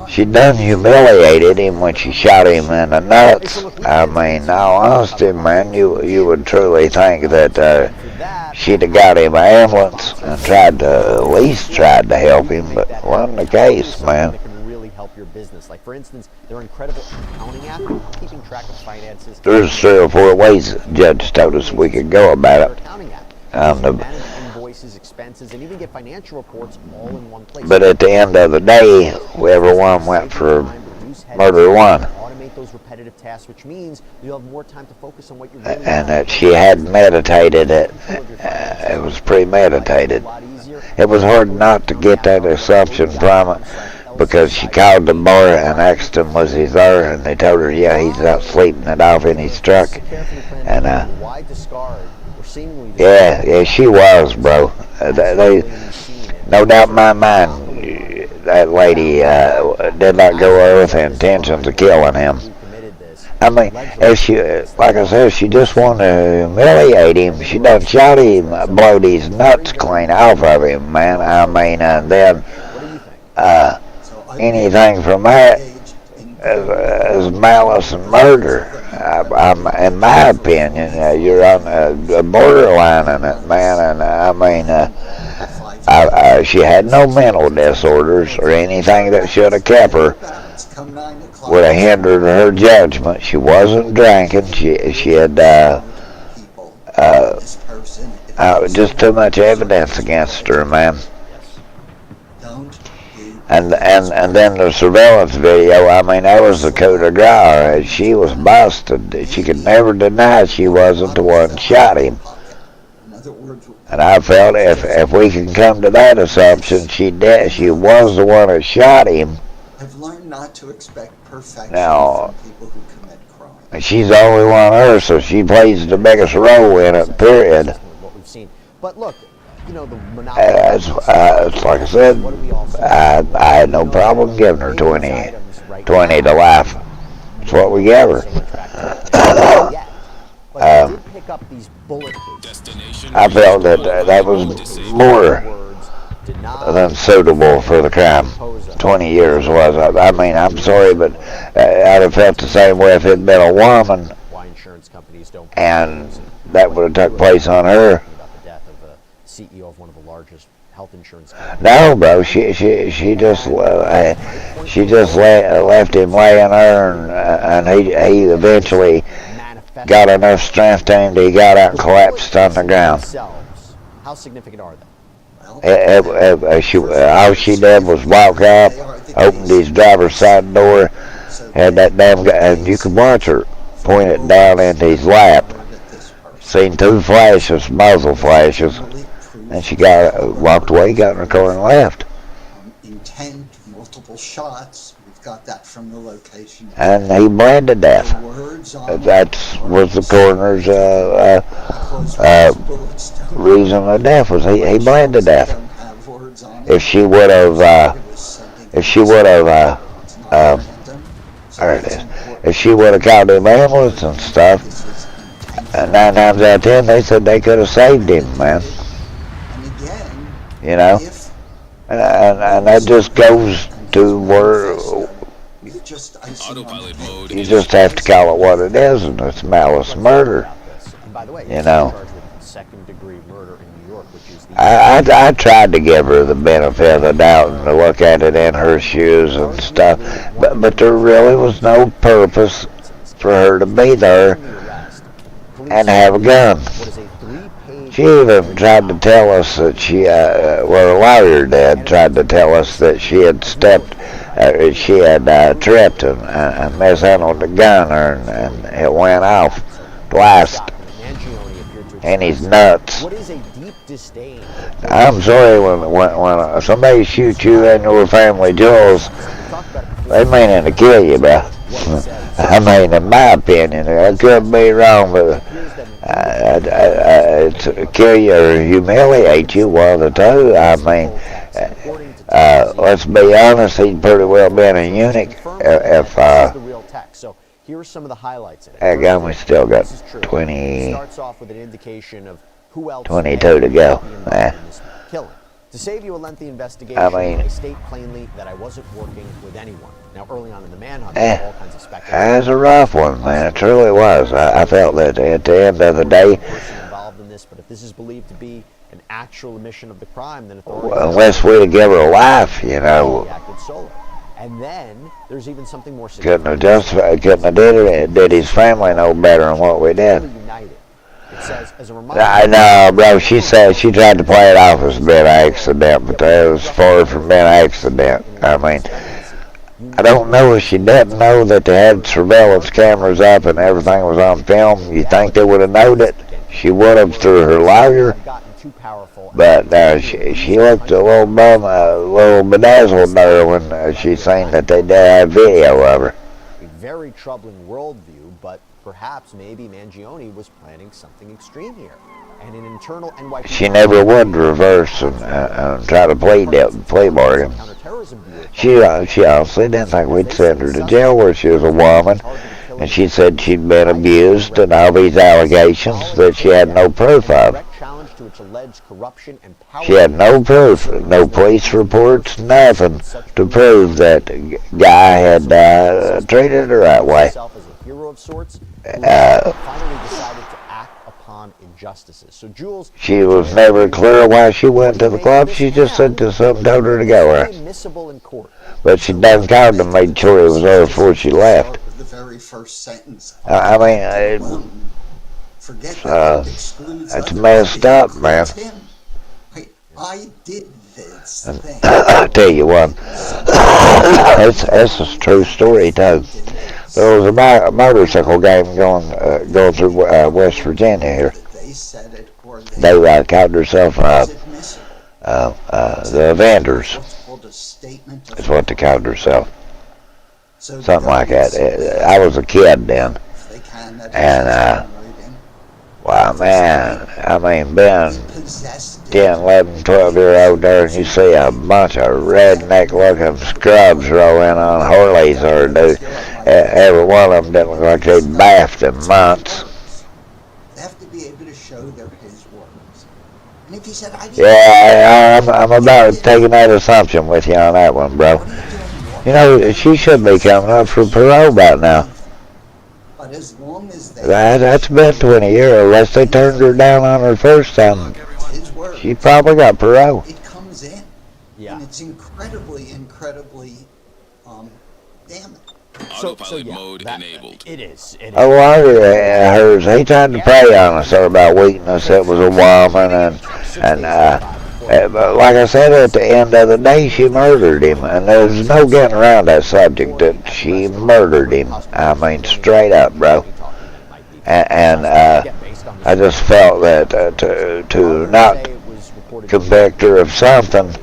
she done humiliated him when she shot him in the nuts. I mean, in all honesty, man, you would truly think that she'd have got him an ambulance and at least tried to help him, but wasn't the case, man. Help your business. Like, for instance, their incredible accounting app, keeping track of finances. There's 3 or 4 ways the judge told us we could go about it. Manage invoices, expenses, and even get financial reports all in one place. But at the end of the day, everyone went for murder 1. Automate those repetitive tasks, which means you'll have more time to focus on what you're really And that she had meditated it. It was premeditated. It was hard not to get that assumption from it. Because she called the bar and asked him was he there, and they told her, yeah, he's out sleeping it off in his truck. And yeah, she was, bro. No doubt in my mind, that lady did not go there with the intentions of killing him. I mean, if she, like I said, she just wanted to humiliate him. She done shot him, blowed his nuts clean off of him, man. I mean, and then anything from that is malice and murder. In my opinion, you're on the borderline in it, man. And I mean, she had no mental disorders or anything that should have kept her. Would have hindered her judgment. She wasn't drinking. She had just too much evidence against her, man. And then the surveillance video, I mean, that was the coup de grace. She was busted. She could never deny she wasn't the one that shot him. And I felt if we can come to that assumption, she was the one that shot him. I've learned not to expect perfection Now, from people who commit crime. she's the only one of her, so she plays the biggest role in it, period. What we've seen. But look, you know, the It's like I said, I had no problem giving her 20 to life. That's what we gave her. I felt that was more than suitable for the crime. 20 years was. I mean, I'm sorry, but I'd have felt the same way if it had been a woman, and that would have took place on her. CEO of one of the largest health insurance companies. No, bro, she just left him laying there, and he eventually got enough strength to him that he got out and collapsed on the ground. How significant are they? All she did was walk up, opened his driver's side door, had that damn guy, and you could watch her point it down into his lap. Seen 2 flashes, muzzle flashes. And she walked away, got in her car, and left. Intent, multiple shots. We've got that from the location. And he bled to death. That was the coroner's reason of death. Was he bled to death. If she would have, there it is. If she would have called the ambulance and stuff, 9 times out of 10, they said they could have saved him, man. And again, You know? if And that just goes to where you're just icing Autopilot on the mode you just have to call it what it is, and it's malice murder. And by the way, You know? charged with second-degree murder in New York, which is the I tried to give her the benefit of the doubt and to look at it in her shoes and stuff, but there really was no purpose for her to be there and have a gun. She even tried to tell us that well, a lawyer did, tried to tell us that she had tripped and mishandled the gun, and it went off twice. And he's nuts. What is a deep disdain? I'm sorry, when somebody shoots you and your family jewels, they meaning to kill you, bro. I mean, in my opinion, I could be wrong, but it's kill you or humiliate you, one of the two. I mean, let's be honest, he'd pretty well been a eunuch if So here are some of the highlights in it. Again, we still got Starts off with an indication of who else 22 to go. Killing. To save you a lengthy investigation, I state plainly that I wasn't working with anyone. Now, early on in the manhunt, there were all kinds of speculation. That's a rough one, man. It truly was. I felt that at the end of the day, involved in this, but if this is believed to be an actual admission of the crime, then authorities unless we'd have given her a life, you know, acted solo. And then there's even something more couldn't have did his family no better than what we did. It says, as a reminder, I know, bro. She said she tried to play it off as being an accident, but it was far from being an accident. I mean, I don't know if she didn't know that they had surveillance cameras up and everything was on film. You think they would have known it? She would have through her lawyer. But she looked a little bedazzled there when she seen that they did have video of her. A very troubling worldview, but perhaps maybe Mangione was planning something extreme here. And an internal NYPD... She never would reverse and try to play bargain. She honestly didn't think we'd send her to jail where she was a woman. And she said she'd been abused and all these allegations that she had no proof of. She had no proof, no police reports, nothing to prove that guy had treated her that way. She was never clear why she went to the club. She just said to something told her to go there. But she done called and made sure it was there before she left. The very first sentence. I mean, that's messed up, man. I did this thing. I tell you what, that's a true story too. There was a motorcycle game going through West Virginia here. They called themselves the Vendors. That's what they called themselves. Something like that. I was a kid then, and wow, man, I mean, being 10, 11, 12-year-old there, and you see a bunch of redneck-looking scrubs rolling on Harleys, or every one of them didn't look like they'd bathed in months. They have to be able to show they're his words. And if he said, I'm about taking that assumption with you on that one, bro. You know, she should be coming up for parole by now. But as long as they... That's been 20 years, unless they turned her down on her first time. She probably got parole. It comes in. Yeah. And it's incredibly damning. Autopilot mode enabled. It is. A lawyer of hers, he tried to prey on us about weakness. It was a woman, but like I said, at the end of the day, she murdered him, and there's no getting around that subject that she murdered him. I mean, straight up, bro. And I just felt that to not convict her of something.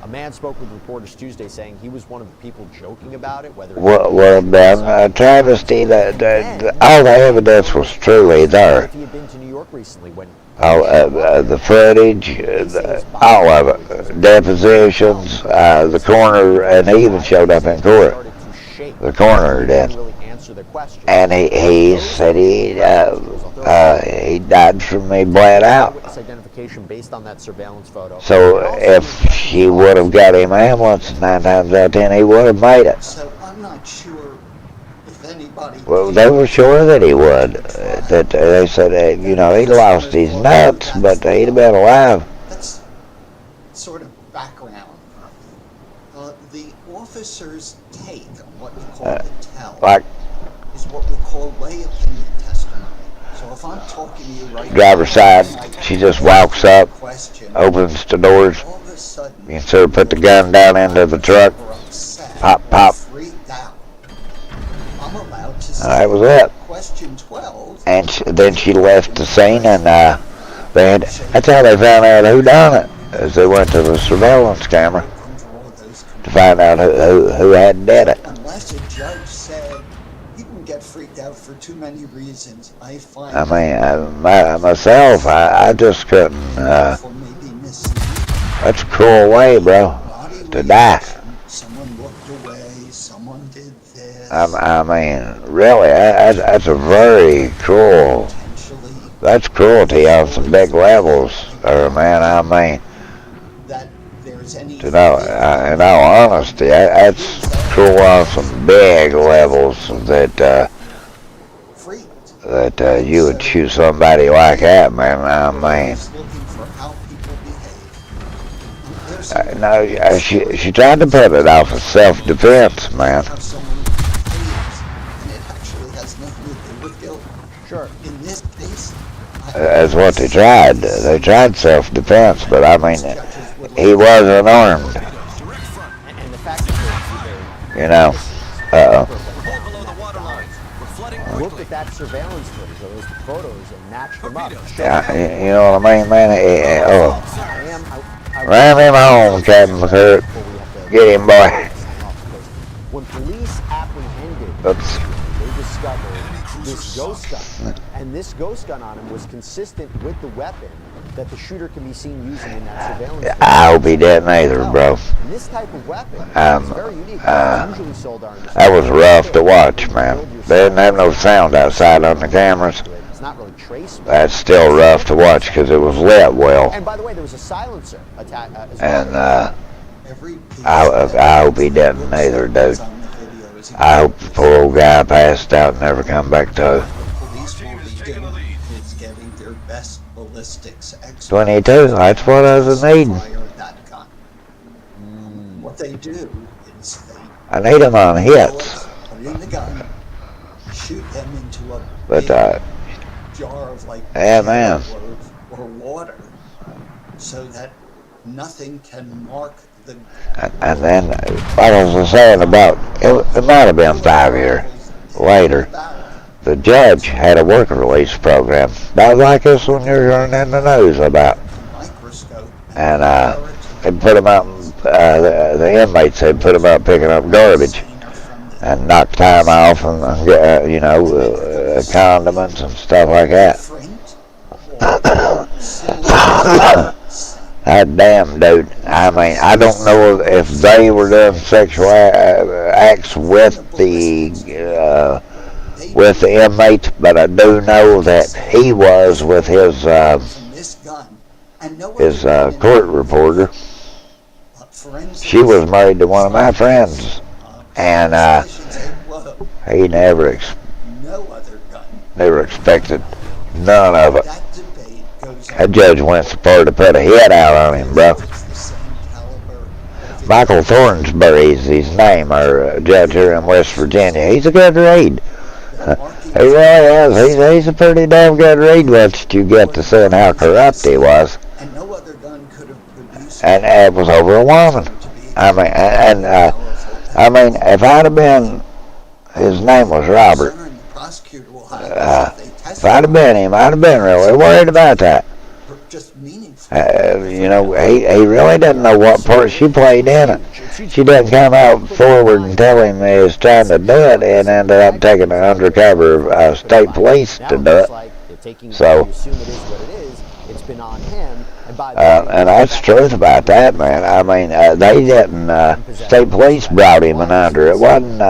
A man spoke with reporters Tuesday saying he was one of the people joking about it. Well done. A travesty that all the evidence was truly there. He had been to New York recently when the footage, all of it, depositions, the coroner, and he even showed up in court. The coroner did, and he said he died from he bled out. Witness identification based on that surveillance photo. So if she would have got him ambulance, 9 times out of 10 he would have made it. So I'm not sure if anybody. Well, they were sure that he would. That they said, you know, he'd lost his nuts, but he'd have been alive. That's sort of background. The officer's take on what we call the tell is what we call lay opinion testimony. So if I'm talking to you right now, Driver's side, she just walks up, opens the doors. all of a sudden, You can sort of put the gun down into the truck, pop, pop. freaked out. I'm allowed to say That was it. question 12. And then she left the scene, and that's how they found out who done it, as they went to the surveillance camera to find out who had did it. Unless a judge said you can get freaked out for too many reasons, I find. I mean, myself, I just couldn't. That's a cruel way, bro, to die. Someone looked away. Someone did this. I mean, really, that's a very cruel. That's cruelty on some big levels, man. I mean, in all honesty, that's cruel on some big levels. That you would shoot somebody like that, man. I mean, no, she tried to put it off of self-defense, man. Sure. In this case, That's what they tried. They tried self-defense, but I mean, he wasn't armed. You know. Looked at that surveillance footage, or those photos, and matched them up. Yeah, you know what I mean, man? Ram him home, Captain McCurt. Get him, boy. When police apprehended, they discovered this ghost gun. And this ghost gun on him was consistent with the weapon that the shooter can be seen using in that surveillance footage. I hope he didn't either, bro. And this type of weapon is very unique. It's usually sold on That was rough to watch, man. They didn't have no sound outside on the cameras. It's not really traceable. That's still rough to watch because it was lit well. And by the way, there was a silencer attached as And well. I hope he didn't either, dude. I hope the poor old guy passed out and never come back to. police will be doing is getting their best ballistics expert 22, that's what I was needing. fire that gun. What they do is they I need him on hits. put it in the gun, shoot them into a But, big jar of like yeah, man. or water, so that nothing can mark the. And then, like I was saying about, it might have been 5 years later, the judge had a work release program, about like this one you're hearing in the news about. And they put them out, the inmates, they put them out picking up garbage and knock time off and get, condiments and stuff like that. God damn, dude. I mean, I don't know if they were doing sexual acts with the inmates, but I do know that he was with his court reporter. She was married to one of my friends, and he never expected none of it. That judge went so far to put a head out on him, bro. Michael Thornsbury's his name, our judge here in West Virginia. He's a good read. He really is. He's a pretty damn good read once you get to seeing how corrupt he was. And it was over a woman. I mean, if I'd have been, his name was Robert. If I'd have been him, I'd have been really worried about that. He really didn't know what part she played in it. She didn't come out forward and tell him he was trying to do it, and ended up taking an undercover state police to do it. So, and that's the truth about that, man. I mean, they didn't, state police brought him in under. It wasn't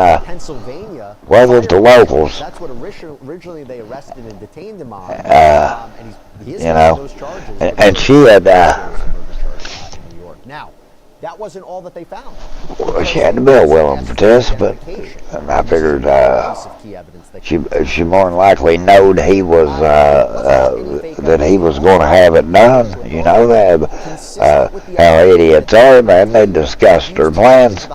wasn't the locals. That's what originally they arrested and detained him on. And he is those charges. And she had, in New York. Now, that wasn't all that they found. well, she had to be willing for this, but I figured she more than likely knowed he was that he was going to have it done. You know how idiots are, man. They discussed their plans,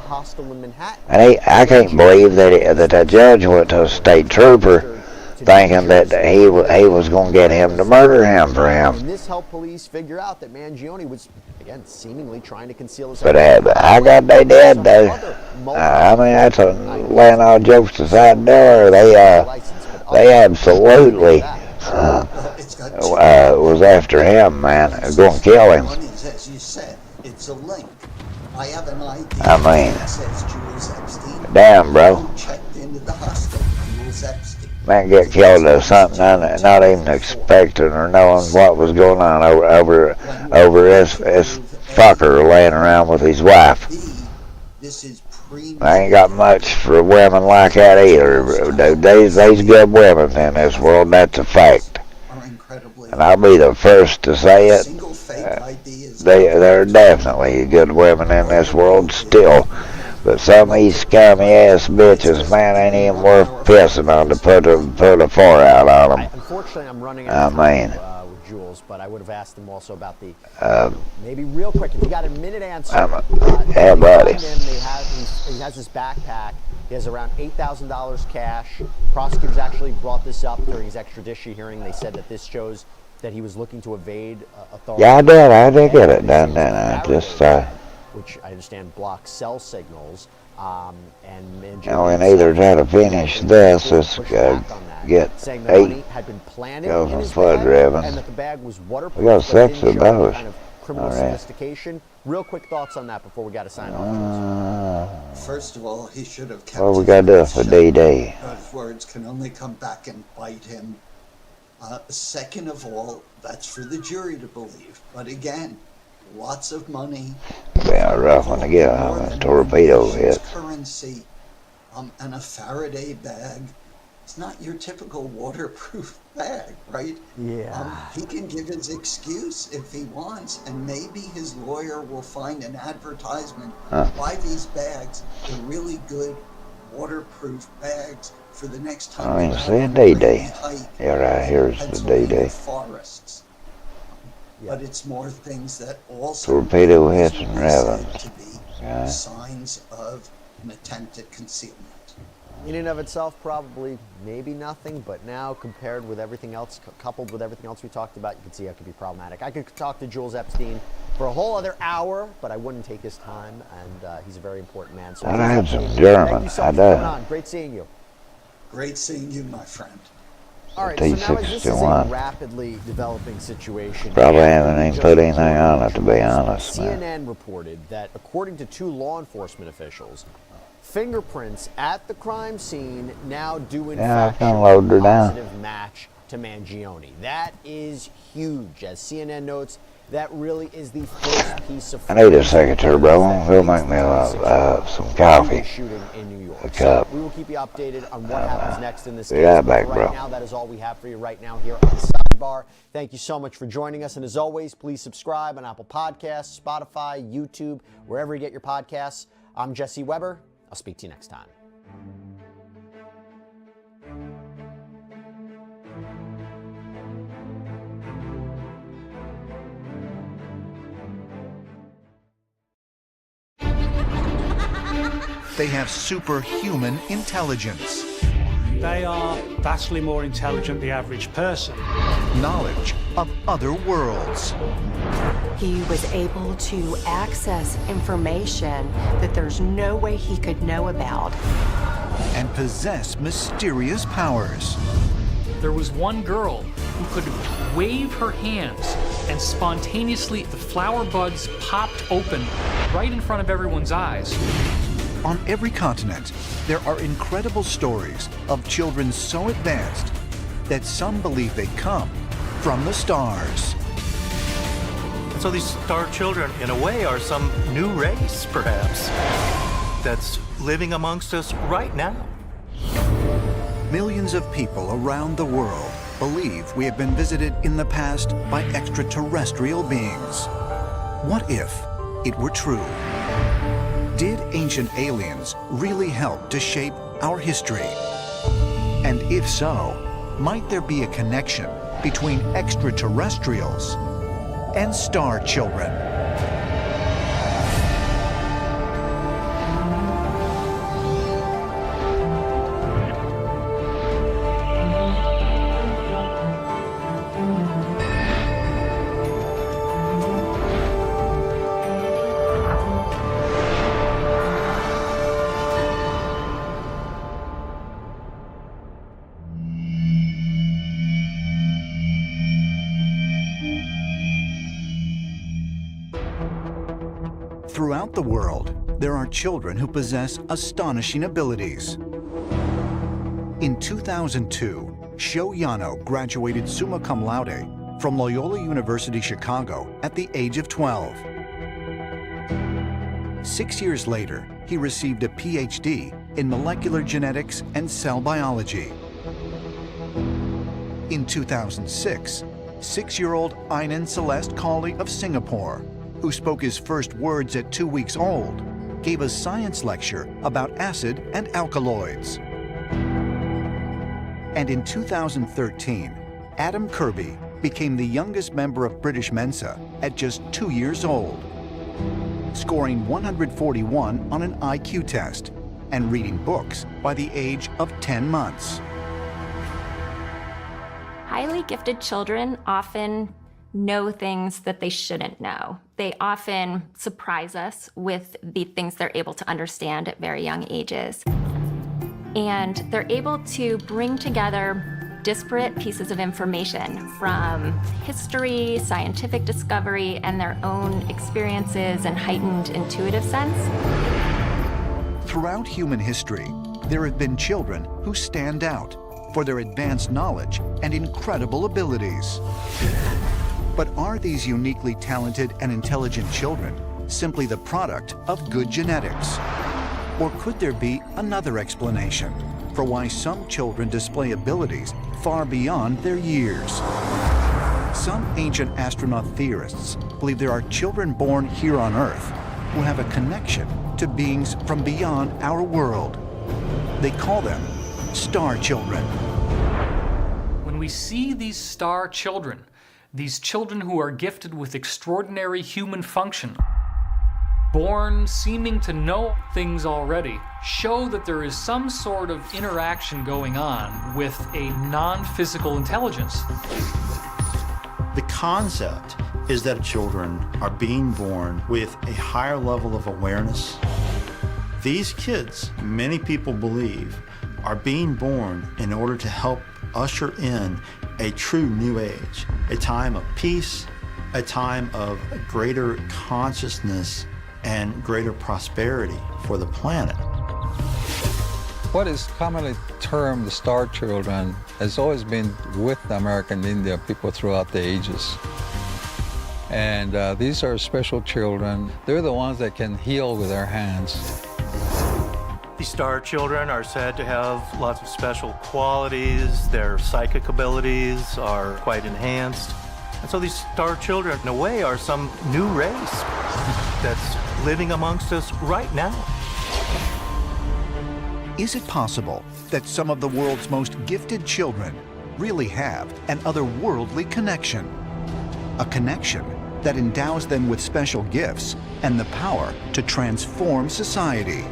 and I can't believe that that judge went to a state trooper thinking that he was going to get him to murder him for him. And this helped police figure out that Mangione was, again, seemingly trying to conceal his. But I got they did though. I mean, that's laying all jokes aside there. They absolutely was after him, man. Going to kill him. As you said, it's a link. I have an ID that says Jules Epstein. Damn, bro. Checked into the hospital. Jules Epstein. Man get killed or something, not even expecting or knowing what was going on over this fucker laying around with his wife. I ain't got much for women like that either. There's good women in this world, that's a fact. And I'll be the first to say it. There are definitely good women in this world still. But some of these scummy ass bitches, man, ain't even worth pissing on to put a four out on them. Unfortunately, I'm running out of time with Jules, but I would have asked him also about the maybe real quick if you got a minute answer. Yeah, buddy. He has this backpack. He has around $8,000 cash. Prosecutors actually brought this up during his extradition hearing. They said that this shows that he was looking to evade authority. Yeah, I did get it done. Then I just. Which I understand blocks cell signals, and either try to finish this, let's get saying the money had been planted in his bag, and that the bag was waterproof. We got 6 of those. Kind of criminal sophistication. Real quick thoughts on that before we got to sign off. First of all, he should have kept. What we got to do for D-Day? Those words can only come back and bite him. Second of all, that's for the jury to believe. But again, lots of money. Yeah, rough one to get a torpedo hit. Currency, and a Faraday bag. It's not your typical waterproof bag, right? Yeah. He can give his excuse if he wants, and maybe his lawyer will find an advertisement. Buy these bags. They're really good waterproof bags for the next time. I mean, see a D-Day. Yeah, right here's the D-Day. Forests. But it's more things that also Torpedo hits and ravens. to be signs of an attempt at concealment. In and of itself, probably maybe nothing, but now compared with everything else, coupled with everything else we talked about, you can see how it could be problematic. I could talk to Jules Epstein for a whole other hour, but I wouldn't take his time, and he's a very important man. So I had some German. Thank you so much for coming on. Great seeing you. Great seeing you, my friend. All right, so now this is a rapidly developing situation. Probably haven't even put anything on it, to be honest. CNN reported that according to 2 law enforcement officials, fingerprints at the crime scene now do in fact show a positive match to Mangione. That is huge. As CNN notes, that really is the first piece of. I need a secretary, bro. He'll make me some coffee. Shooting in New York. A cup. We will keep you updated on what happens next in this case. Yeah, back, bro. Right now, that is all we have for you right now here on Sidebar. Thank you so much for joining us, and as always, please subscribe on Apple Podcasts, Spotify, YouTube, wherever you get your podcasts. I'm Jesse Weber. I'll speak to you next time. They have superhuman intelligence. They are vastly more intelligent than the average person. Knowledge of other worlds. He was able to access information that there's no way he could know about. And possess mysterious powers. There was one girl who could wave her hands and spontaneously the flower buds popped open right in front of everyone's eyes. On every continent, there are incredible stories of children so advanced that some believe they come from the stars. So these star children, in a way, are some new race, perhaps, that's living amongst us right now. Millions of people around the world believe we have been visited in the past by extraterrestrial beings. What if it were true? Did ancient aliens really help to shape our history? And if so, might there be a connection between extraterrestrials and star children? Throughout the world, there are children who possess astonishing abilities. In 2002, Sho Yano graduated summa cum laude from Loyola University Chicago at the age of 12. 6 years later, he received a PhD in molecular genetics and cell biology. In 2006, 6-year-old Ainan Celeste Cawley of Singapore, who spoke his first words at 2 weeks old, gave a science lecture about acid and alkaloids. And in 2013, Adam Kirby became the youngest member of British Mensa at just 2 years old, scoring 141 on an IQ test and reading books by the age of 10 months. Highly gifted children often know things that they shouldn't know. They often surprise us with the things they're able to understand at very young ages. And they're able to bring together disparate pieces of information from history, scientific discovery, and their own experiences and heightened intuitive sense. Throughout human history, there have been children who stand out for their advanced knowledge and incredible abilities. But are these uniquely talented and intelligent children simply the product of good genetics? Or could there be another explanation for why some children display abilities far beyond their years? Some ancient astronaut theorists believe there are children born here on Earth who have a connection to beings from beyond our world. They call them star children. When we see these star children, these children who are gifted with extraordinary human function, born seeming to know things already, show that there is some sort of interaction going on with a non-physical intelligence. The concept is that children are being born with a higher level of awareness. These kids, many people believe, are being born in order to help usher in a true new age, a time of peace, a time of greater consciousness and greater prosperity for the planet. What is commonly termed the star children has always been with the American Indian people throughout the ages. And these are special children. They're the ones that can heal with their hands. These star children are said to have lots of special qualities. Their psychic abilities are quite enhanced. And so these star children, in a way, are some new race that's living amongst us right now. Is it possible that some of the world's most gifted children really have an otherworldly connection? A connection that endows them with special gifts and the power to transform society.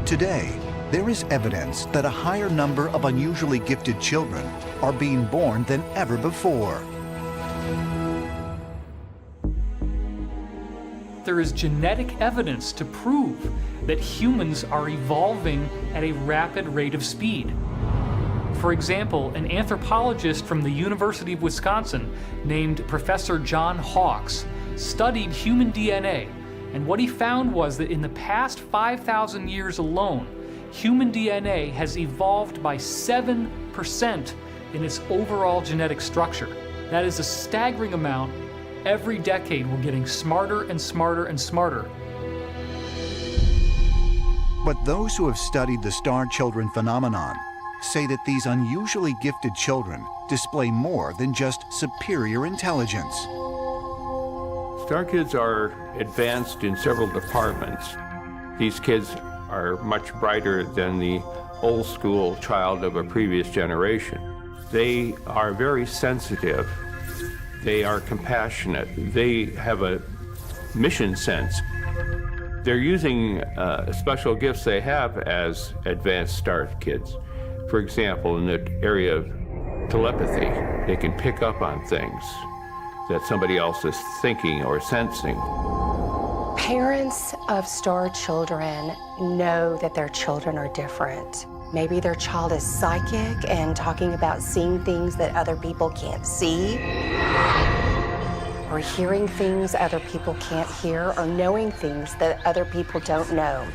Today, there is evidence that a higher number of unusually gifted children are being born than ever before. There is genetic evidence to prove that humans are evolving at a rapid rate of speed. For example, an anthropologist from the University of Wisconsin named Professor John Hawkes studied human DNA, and what he found was that in the past 5,000 years alone, human DNA has evolved by 7% in its overall genetic structure. That is a staggering amount. Every decade, we're getting smarter and smarter and smarter. But those who have studied the star children phenomenon say that these unusually gifted children display more than just superior intelligence. Star kids are advanced in several departments. These kids are much brighter than the old school child of a previous generation. They are very sensitive. They are compassionate. They have a mission sense. They're using special gifts they have as advanced star kids. For example, in the area of telepathy, they can pick up on things that somebody else is thinking or sensing. Parents of star children know that their children are different. Maybe their child is psychic and talking about seeing things that other people can't see, or hearing things other people can't hear, or knowing things that other people don't know.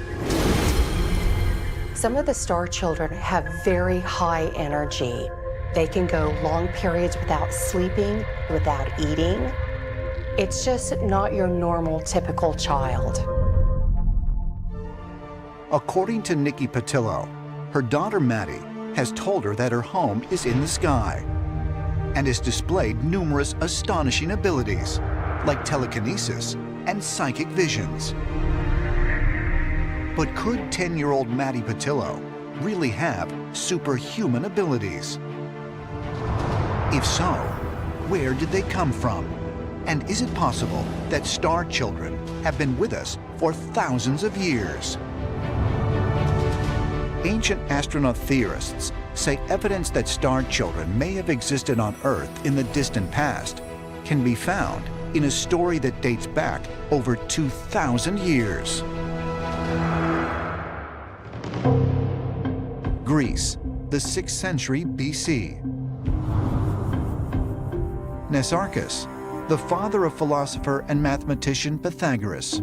Some of the star children have very high energy. They can go long periods without sleeping, without eating. It's just not your normal, typical child. According to Nikki Patillo, her daughter Maddie has told her that her home is in the sky and has displayed numerous astonishing abilities like telekinesis and psychic visions. But could 10-year-old Maddie Patillo really have superhuman abilities? If so, where did they come from? And is it possible that star children have been with us for thousands of years? Ancient astronaut theorists say evidence that star children may have existed on Earth in the distant past can be found in a story that dates back over 2,000 years. Greece, the 6th century BC. Nesarchus, the father of philosopher and mathematician Pythagoras,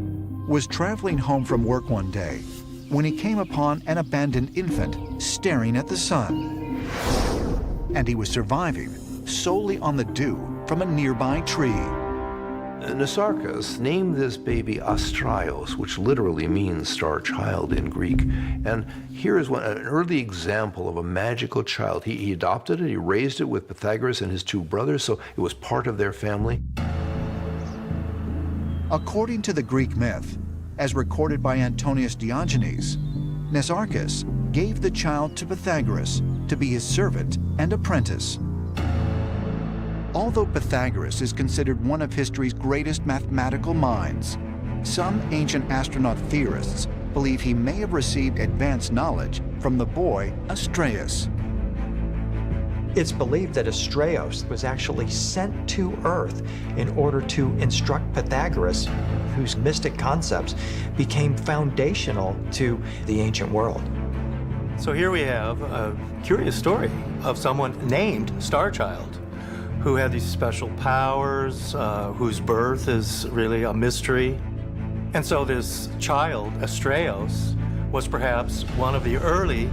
was traveling home from work one day when he came upon an abandoned infant staring at the sun. And he was surviving solely on the dew from a nearby tree. Nesarchus named this baby Astraios, which literally means star child in Greek. And here is an early example of a magical child. He adopted it, he raised it with Pythagoras and his two brothers, so it was part of their family. According to the Greek myth, as recorded by Antonius Diogenes, Nesarchus gave the child to Pythagoras to be his servant and apprentice. Although Pythagoras is considered one of history's greatest mathematical minds, some ancient astronaut theorists believe he may have received advanced knowledge from the boy Astraios. It's believed that Astraios was actually sent to Earth in order to instruct Pythagoras, whose mystic concepts became foundational to the ancient world. So here we have a curious story of someone named Starchild, who had these special powers, whose birth is really a mystery. And so this child, Astraios, was perhaps one of the early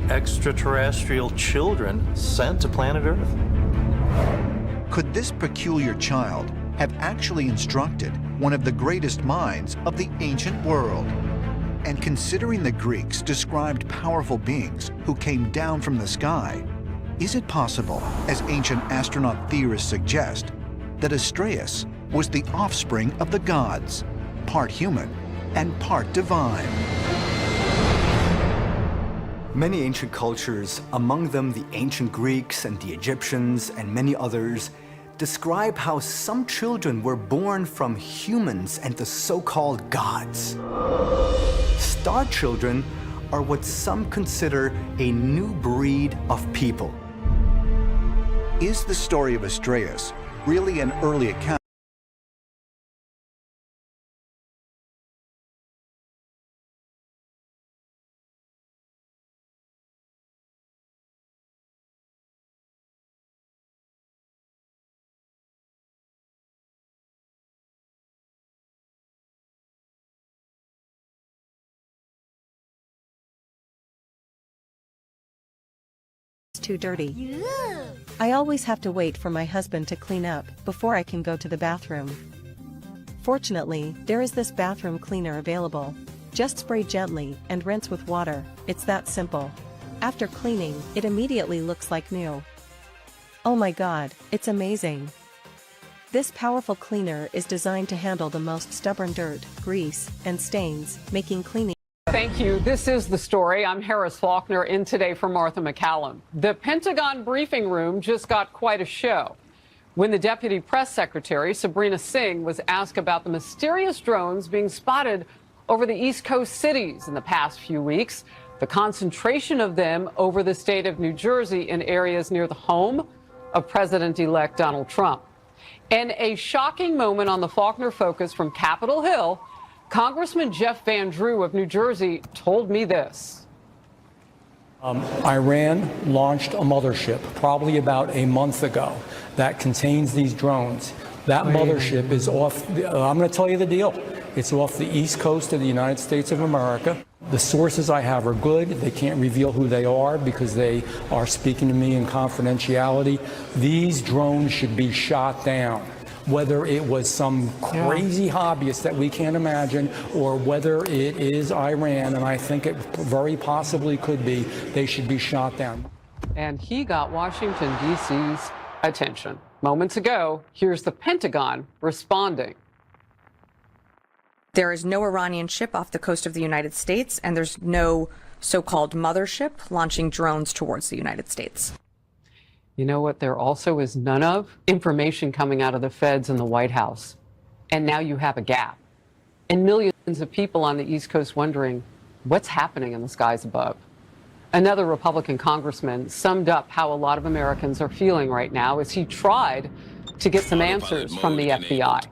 extraterrestrial children sent to planet Earth. Could this peculiar child have actually instructed one of the greatest minds of the ancient world? And considering the Greeks described powerful beings who came down from the sky, is it possible, as ancient astronaut theorists suggest, that Astraios was the offspring of the gods, part human and part divine? Many ancient cultures, among them the ancient Greeks and the Egyptians and many others, describe how some children were born from humans and the so-called gods. Star children are what some consider a new breed of people. Is the story of Astraios really an early account? Too dirty. I always have to wait for my husband to clean up before I can go to the bathroom. Fortunately, there is this bathroom cleaner available. Just spray gently and rinse with water, it's that simple. After cleaning, it immediately looks like new. Oh my god, it's amazing. This powerful cleaner is designed to handle the most stubborn dirt, grease, and stains, making cleaning. Thank you. This is The Story. I'm Harris Faulkner, in today for Martha McCallum. The Pentagon briefing room just got quite a show when the Deputy Press Secretary, Sabrina Singh, was asked about the mysterious drones being spotted over the East Coast cities in the past few weeks, the concentration of them over the state of New Jersey in areas near the home of President-elect Donald Trump. In a shocking moment on the Faulkner Focus from Capitol Hill, Congressman Jeff Van Drew of New Jersey told me this. Iran launched a mothership probably about a month ago that contains these drones. That mothership is off, I'm going to tell you the deal. It's off the east coast of the United States of America. The sources I have are good. They can't reveal who they are because they are speaking to me in confidentiality. These drones should be shot down. Whether it was some crazy hobbyist that we can't imagine, or whether it is Iran, and I think it very possibly could be, they should be shot down. And he got Washington, D.C.'s attention. Moments ago, here's the Pentagon responding. There is no Iranian ship off the coast of the United States, and there's no so-called mothership launching drones towards the United States. You know what there also is none of? Information coming out of the feds and the White House. And now you have a gap. And millions of people on the East Coast wondering what's happening in the skies above. Another Republican congressman summed up how a lot of Americans are feeling right now as he tried to get some answers from the FBI.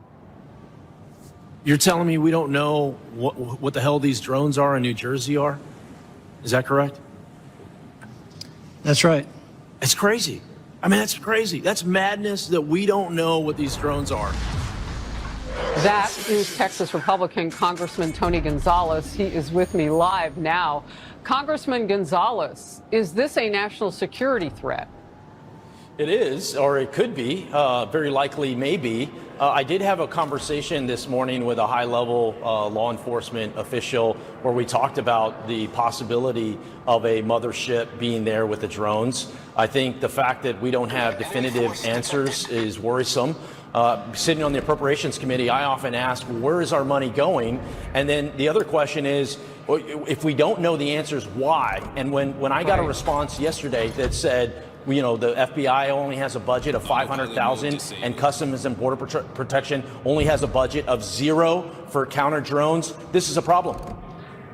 You're telling me we don't know what the hell these drones are in New Jersey are? Is that correct? That's right. It's crazy. I mean, that's crazy. That's madness that we don't know what these drones are. That is Texas Republican Congressman Tony Gonzalez. He is with me live now. Congressman Gonzalez, is this a national security threat? It is, or it could be, very likely maybe. I did have a conversation this morning with a high-level law enforcement official where we talked about the possibility of a mothership being there with the drones. I think the fact that we don't have definitive answers is worrisome. Sitting on the Appropriations Committee, I often ask, where is our money going? And then the other question is, if we don't know the answers, why? And when I got a response yesterday that said, you know, the FBI only has a budget of $500,000 and Customs and Border Protection only has a budget of $0 for counter drones, this is a problem.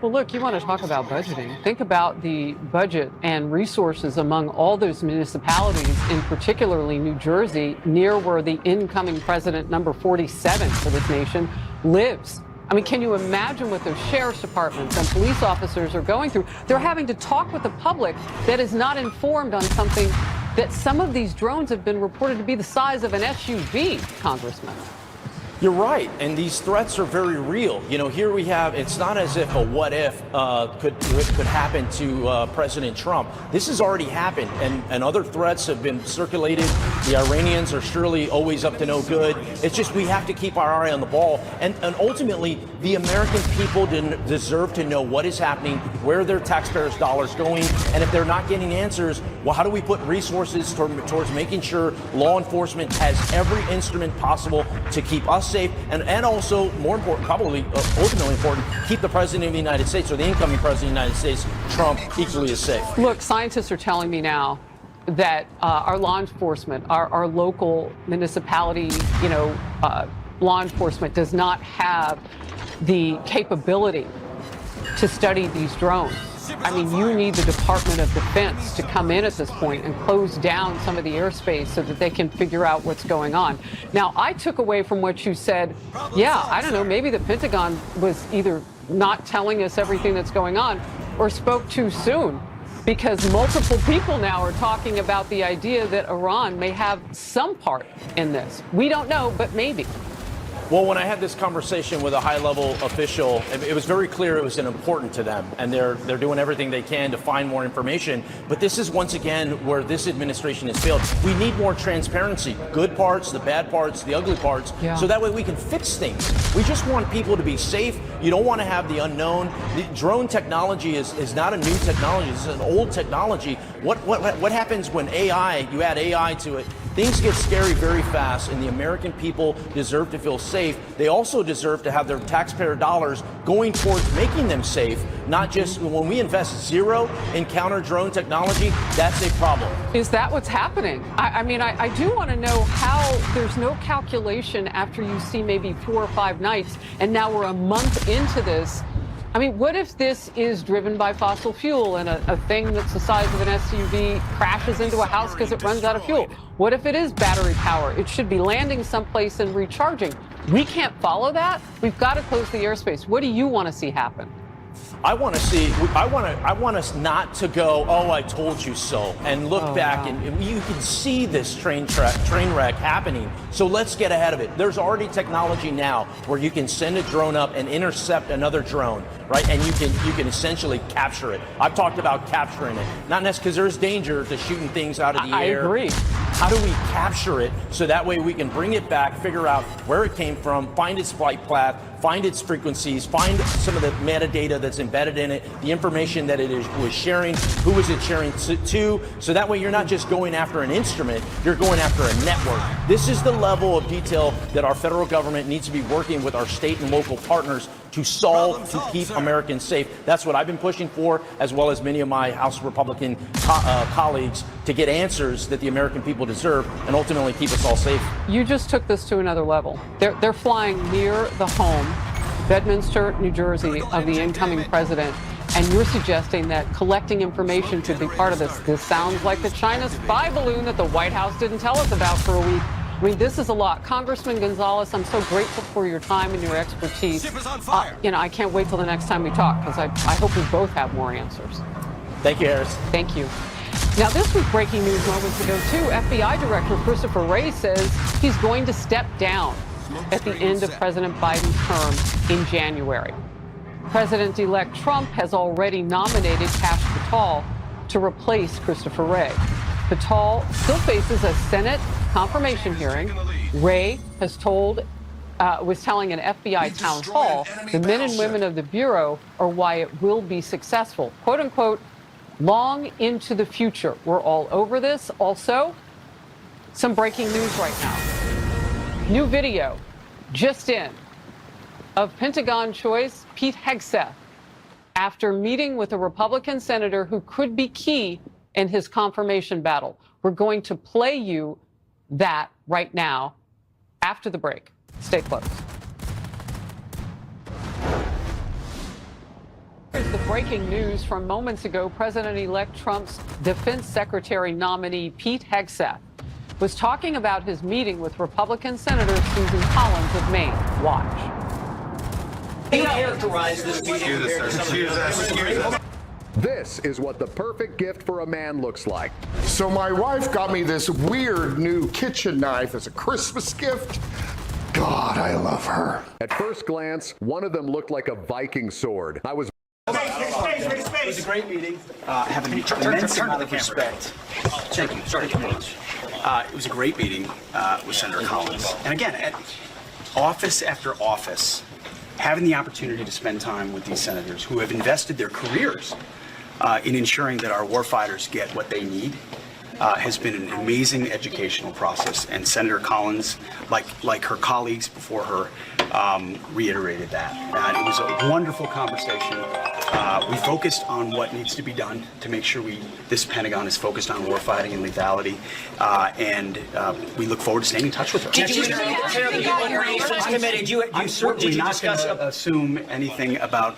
Well, look, you want to talk about budgeting. Think about the budget and resources among all those municipalities, in particularly New Jersey, near where the incoming president, number 47 for this nation, lives. I mean, can you imagine what those sheriff's departments and police officers are going through? They're having to talk with the public that is not informed on something that some of these drones have been reported to be the size of an SUV, Congressman. You're right, and these threats are very real. You know, here we have, it's not as if a what if could happen to President Trump. This has already happened, and other threats have been circulated. The Iranians are surely always up to no good. It's just we have to keep our eye on the ball, and ultimately, the American people deserve to know what is happening, where their taxpayers' dollars going, and if they're not getting answers, well, how do we put resources towards making sure law enforcement has every instrument possible to keep us safe, and also, more important, probably ultimately important, keep the President of the United States, or the incoming President of the United States, Trump, equally as safe. Look, scientists are telling me now that our law enforcement, our local municipality, law enforcement does not have the capability to study these drones. I mean, you need the Department of Defense to come in at this point and close down some of the airspace so that they can figure out what's going on. Now, I took away from what you said, I don't know, maybe the Pentagon was either not telling us everything that's going on or spoke too soon, because multiple people now are talking about the idea that Iran may have some part in this. We don't know, but maybe. Well, when I had this conversation with a high-level official, it was very clear it was important to them, and they're doing everything they can to find more information. But this is once again where this administration has failed. We need more transparency, good parts, the bad parts, the ugly parts, so that way we can fix things. We just want people to be safe. You don't want to have the unknown. The drone technology is not a new technology. It's an old technology. What happens when AI, you add AI to it? Things get scary very fast, and the American people deserve to feel safe. They also deserve to have their taxpayer dollars going towards making them safe, not just when we invest zero in counter drone technology, that's a problem. Is that what's happening? I mean, I do want to know how there's no calculation after you see maybe 4 or 5 nights, and now we're a month into this. I mean, what if this is driven by fossil fuel and a thing that's the size of an SUV crashes into a house because it runs out of fuel? What if it is battery power? It should be landing someplace and recharging. We can't follow that. We've got to close the airspace. What do you want to see happen? I want us not to go, oh, I told you so, and look back, and you can see this train wreck happening. So let's get ahead of it. There's already technology now where you can send a drone up and intercept another drone, right? And you can essentially capture it. I've talked about capturing it, not necessarily because there's danger to shooting things out of the air. I agree. How do we capture it so that way we can bring it back, figure out where it came from, find its flight path, find its frequencies, find some of the metadata that's embedded in it, the information that it was sharing, who was it sharing to, so that way you're not just going after an instrument, you're going after a network. This is the level of detail that our federal government needs to be working with our state and local partners to solve, to keep Americans safe. That's what I've been pushing for, as well as many of my House Republican colleagues, to get answers that the American people deserve and ultimately keep us all safe. You just took this to another level. They're flying near the home, Bedminster, New Jersey, of the incoming president, and you're suggesting that collecting information could be part of this. This sounds like the China spy balloon that the White House didn't tell us about for a week. I mean, this is a lot. Congressman Gonzalez, I'm so grateful for your time and your expertise. I can't wait till the next time we talk, because I hope we both have more answers. Thank you, Harris. Thank you. Now, this was breaking news moments ago, too. FBI Director Christopher Wray says he's going to step down at the end of President Biden's term in January. President-elect Trump has already nominated Kash Patel to replace Christopher Wray. Patel still faces a Senate confirmation hearing. Wray was telling an FBI town hall, the men and women of the Bureau are why it will be successful. Quote unquote, long into the future. We're all over this. Also, some breaking news right now. New video just in of Pentagon choice Pete Hegseth after meeting with a Republican senator who could be key in his confirmation battle. We're going to play you that right now after the break. Stay close. Here's the breaking news from moments ago. President-elect Trump's Defense Secretary nominee Pete Hegseth was talking about his meeting with Republican Senator Susan Collins of Maine. Watch. Can you characterize this meeting? This is what the perfect gift for a man looks like. So my wife got me this weird new kitchen knife as a Christmas gift. God, I love her. At first glance, one of them looked like a Viking sword. I was... It was a great meeting. Having an immense amount of respect. Thank you. Sorry to much. It was a great meeting with Senator Collins. And again, at office after office, having the opportunity to spend time with these senators who have invested their careers in ensuring that our warfighters get what they need has been an amazing educational process. And Senator Collins, like her colleagues before her, reiterated that. And it was a wonderful conversation. We focused on what needs to be done to make sure this Pentagon is focused on warfighting and lethality, and we look forward to staying in touch with her. Did you I'm certainly not going to assume anything about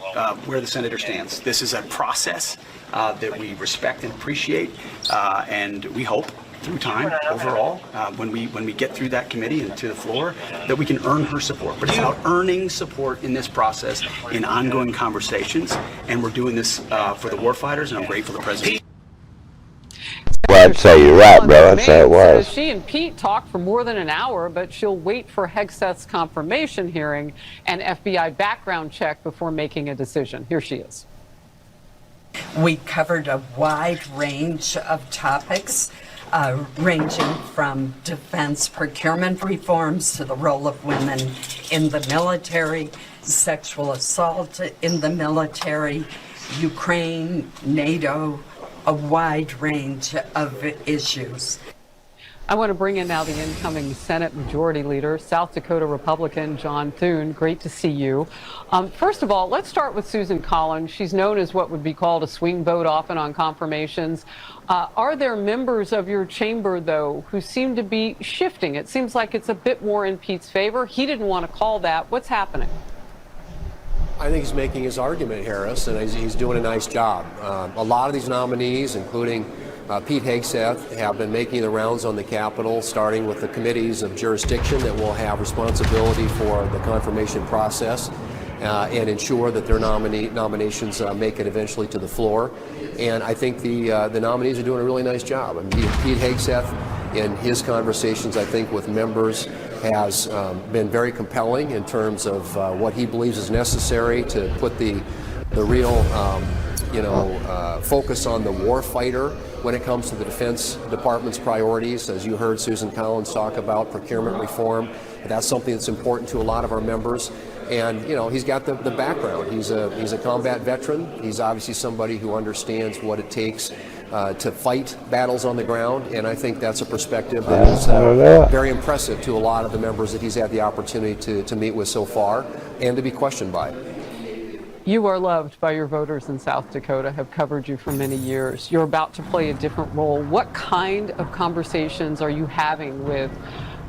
where the senator stands. This is a process that we respect and appreciate, and we hope through time, overall, when we get through that committee and to the floor, that we can earn her support. But it's about earning support in this process, in ongoing conversations, and we're doing this for the warfighters, and I'm grateful to the President. Well, I'd say you're right, bro. I'd say it was. Says she and Pete talked for more than an hour, but she'll wait for Hegseth's confirmation hearing and FBI background check before making a decision. Here she is. We covered a wide range of topics, ranging from defense procurement reforms to the role of women in the military, sexual assault in the military, Ukraine, NATO, a wide range of issues. I want to bring in now the incoming Senate Majority Leader, South Dakota Republican John Thune. Great to see you. First of all, let's start with Susan Collins. She's known as what would be called a swing vote often on confirmations. Are there members of your chamber, though, who seem to be shifting? It seems like it's a bit more in Pete's favor. He didn't want to call that. What's happening? I think he's making his argument, Harris, and he's doing a nice job. A lot of these nominees, including Pete Hegseth, have been making the rounds on the Capitol, starting with the committees of jurisdiction that will have responsibility for the confirmation process and ensure that their nominations make it eventually to the floor. And I think the nominees are doing a really nice job. I mean, Pete Hegseth, in his conversations, I think, with members, has been very compelling in terms of what he believes is necessary to put the real focus on the war fighter when it comes to the Defense Department's priorities. As you heard Susan Collins talk about procurement reform, that's something that's important to a lot of our members. And he's got the background. He's a combat veteran. He's obviously somebody who understands what it takes to fight battles on the ground, and I think that's a perspective that is very impressive to a lot of the members that he's had the opportunity to meet with so far and to be questioned by. You are loved by your voters in South Dakota, have covered you for many years. You're about to play a different role. What kind of conversations are you having with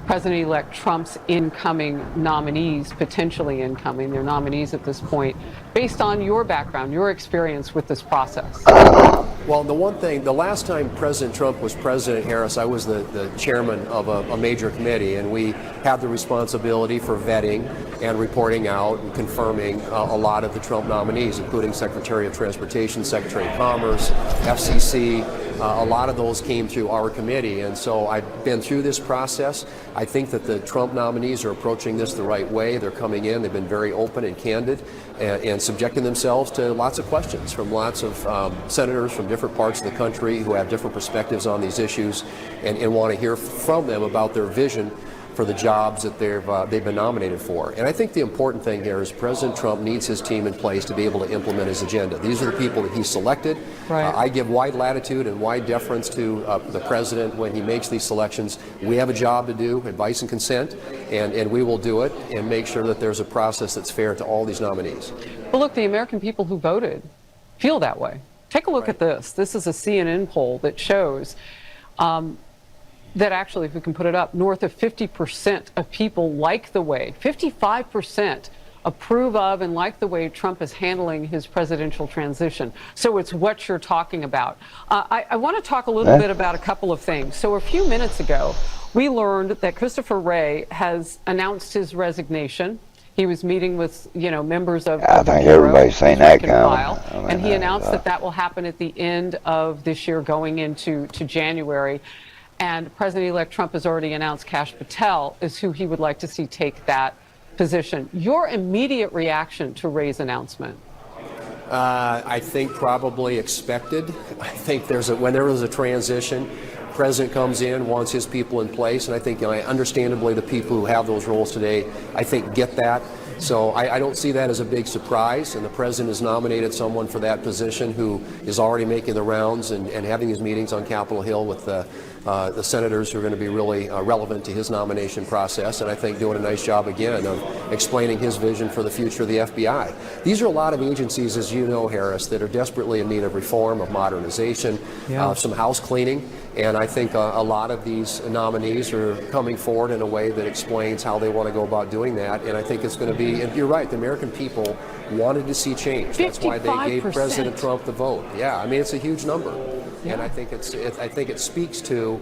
President-elect Trump's incoming nominees, potentially incoming, they're nominees at this point, based on your background, your experience with this process? Well, the last time President Trump was president, Harris, I was the chairman of a major committee, and we had the responsibility for vetting and reporting out and confirming a lot of the Trump nominees, including Secretary of Transportation, Secretary of Commerce, FCC. A lot of those came through our committee, and so I've been through this process. I think that the Trump nominees are approaching this the right way. They're coming in, they've been very open and candid and subjecting themselves to lots of questions from lots of senators from different parts of the country who have different perspectives on these issues and want to hear from them about their vision for the jobs that they've been nominated for. And I think the important thing here is President Trump needs his team in place to be able to implement his agenda. These are the people that he selected. Right. I give wide latitude and wide deference to the president when he makes these selections. We have a job to do, advice and consent, and we will do it and make sure that there's a process that's fair to all these nominees. Well, look, the American people who voted feel that way. Take a look at this. This is a CNN poll that shows that actually, if we can put it up, north of 50% of people like the way, 55% approve of and like the way Trump is handling his presidential transition. So it's what you're talking about. I want to talk a little bit about a couple of things. So a few minutes ago, we learned that Christopher Wray has announced his resignation. He was meeting with, members of I think everybody's seen that coming. And he announced that will happen at the end of this year, going into January. And President-elect Trump has already announced Kash Patel is who he would like to see take that position. Your immediate reaction to Wray's announcement? I think probably expected. I think when there was a transition, president comes in, wants his people in place, and I think understandably the people who have those roles today, I think, get that. So I don't see that as a big surprise, and the president has nominated someone for that position who is already making the rounds and having his meetings on Capitol Hill with the senators who are going to be really relevant to his nomination process, and I think doing a nice job again of explaining his vision for the future of the FBI. These are a lot of agencies, as you know, Harris, that are desperately in need of reform, of modernization, some house cleaning, and I think a lot of these nominees are coming forward in a way that explains how they want to go about doing that, and I think it's going to be, and you're right, the American people wanted to see change. That's why they gave President Trump the vote. Yeah, I mean, it's a huge number. Yeah. And I think it speaks to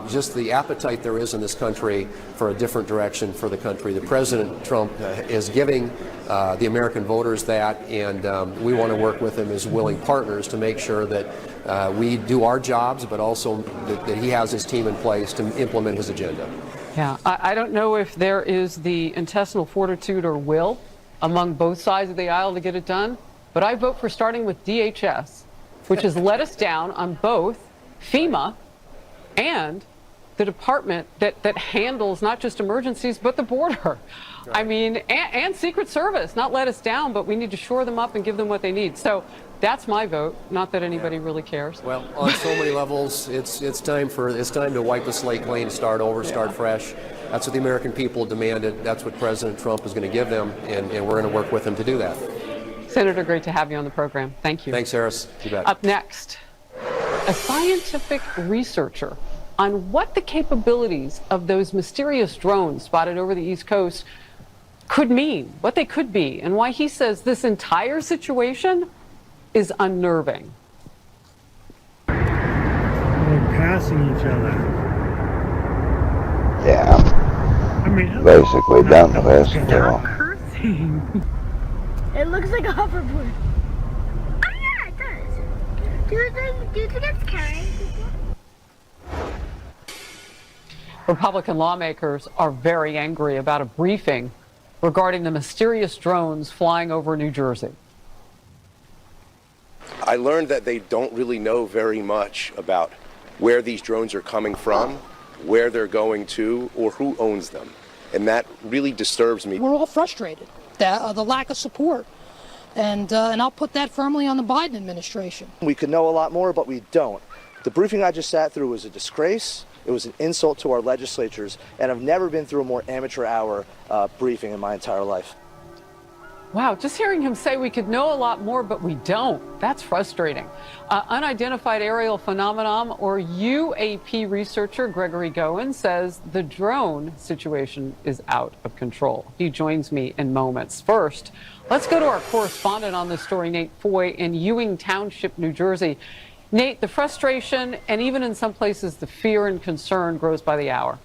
just the appetite there is in this country for a different direction for the country. The President Trump is giving the American voters that, and we want to work with him as willing partners to make sure that we do our jobs, but also that he has his team in place to implement his agenda. Yeah, I don't know if there is the intestinal fortitude or will among both sides of the aisle to get it done, but I vote for starting with DHS, which has let us down on both FEMA and the department that handles not just emergencies, but the border. Right. I mean, and Secret Service, not let us down, but we need to shore them up and give them what they need. So that's my vote, not that anybody really cares. Well, on so many levels, it's time to wipe the slate clean, start over, start fresh. That's what the American people demanded. That's what President Trump is going to give them, and we're going to work with him to do that. Senator, great to have you on the program. Thank you. Thanks, Harris. You bet. Up next, a scientific researcher on what the capabilities of those mysterious drones spotted over the East Coast could mean, what they could be, and why he says this entire situation is unnerving. We're passing each other. Yeah. I mean, Basically done with this. stop cursing. It looks like a hoverboard. Oh yeah, it does. Do you think it's carrying people? Republican lawmakers are very angry about a briefing regarding the mysterious drones flying over New Jersey. I learned that they don't really know very much about where these drones are coming from, where they're going to, or who owns them. And that really disturbs me. We're all frustrated, the lack of support. And I'll put that firmly on the Biden administration. We could know a lot more, but we don't. The briefing I just sat through was a disgrace. It was an insult to our legislatures, and I've never been through a more amateur hour briefing in my entire life. Wow, just hearing him say we could know a lot more, but we don't. That's frustrating. Unidentified aerial phenomenon, or UAP researcher Gregory Gowen, says the drone situation is out of control. He joins me in moments. First, let's go to our correspondent on this story, Nate Foy, in Ewing Township, New Jersey. Nate, the frustration and even in some places the fear and concern grows by the hour.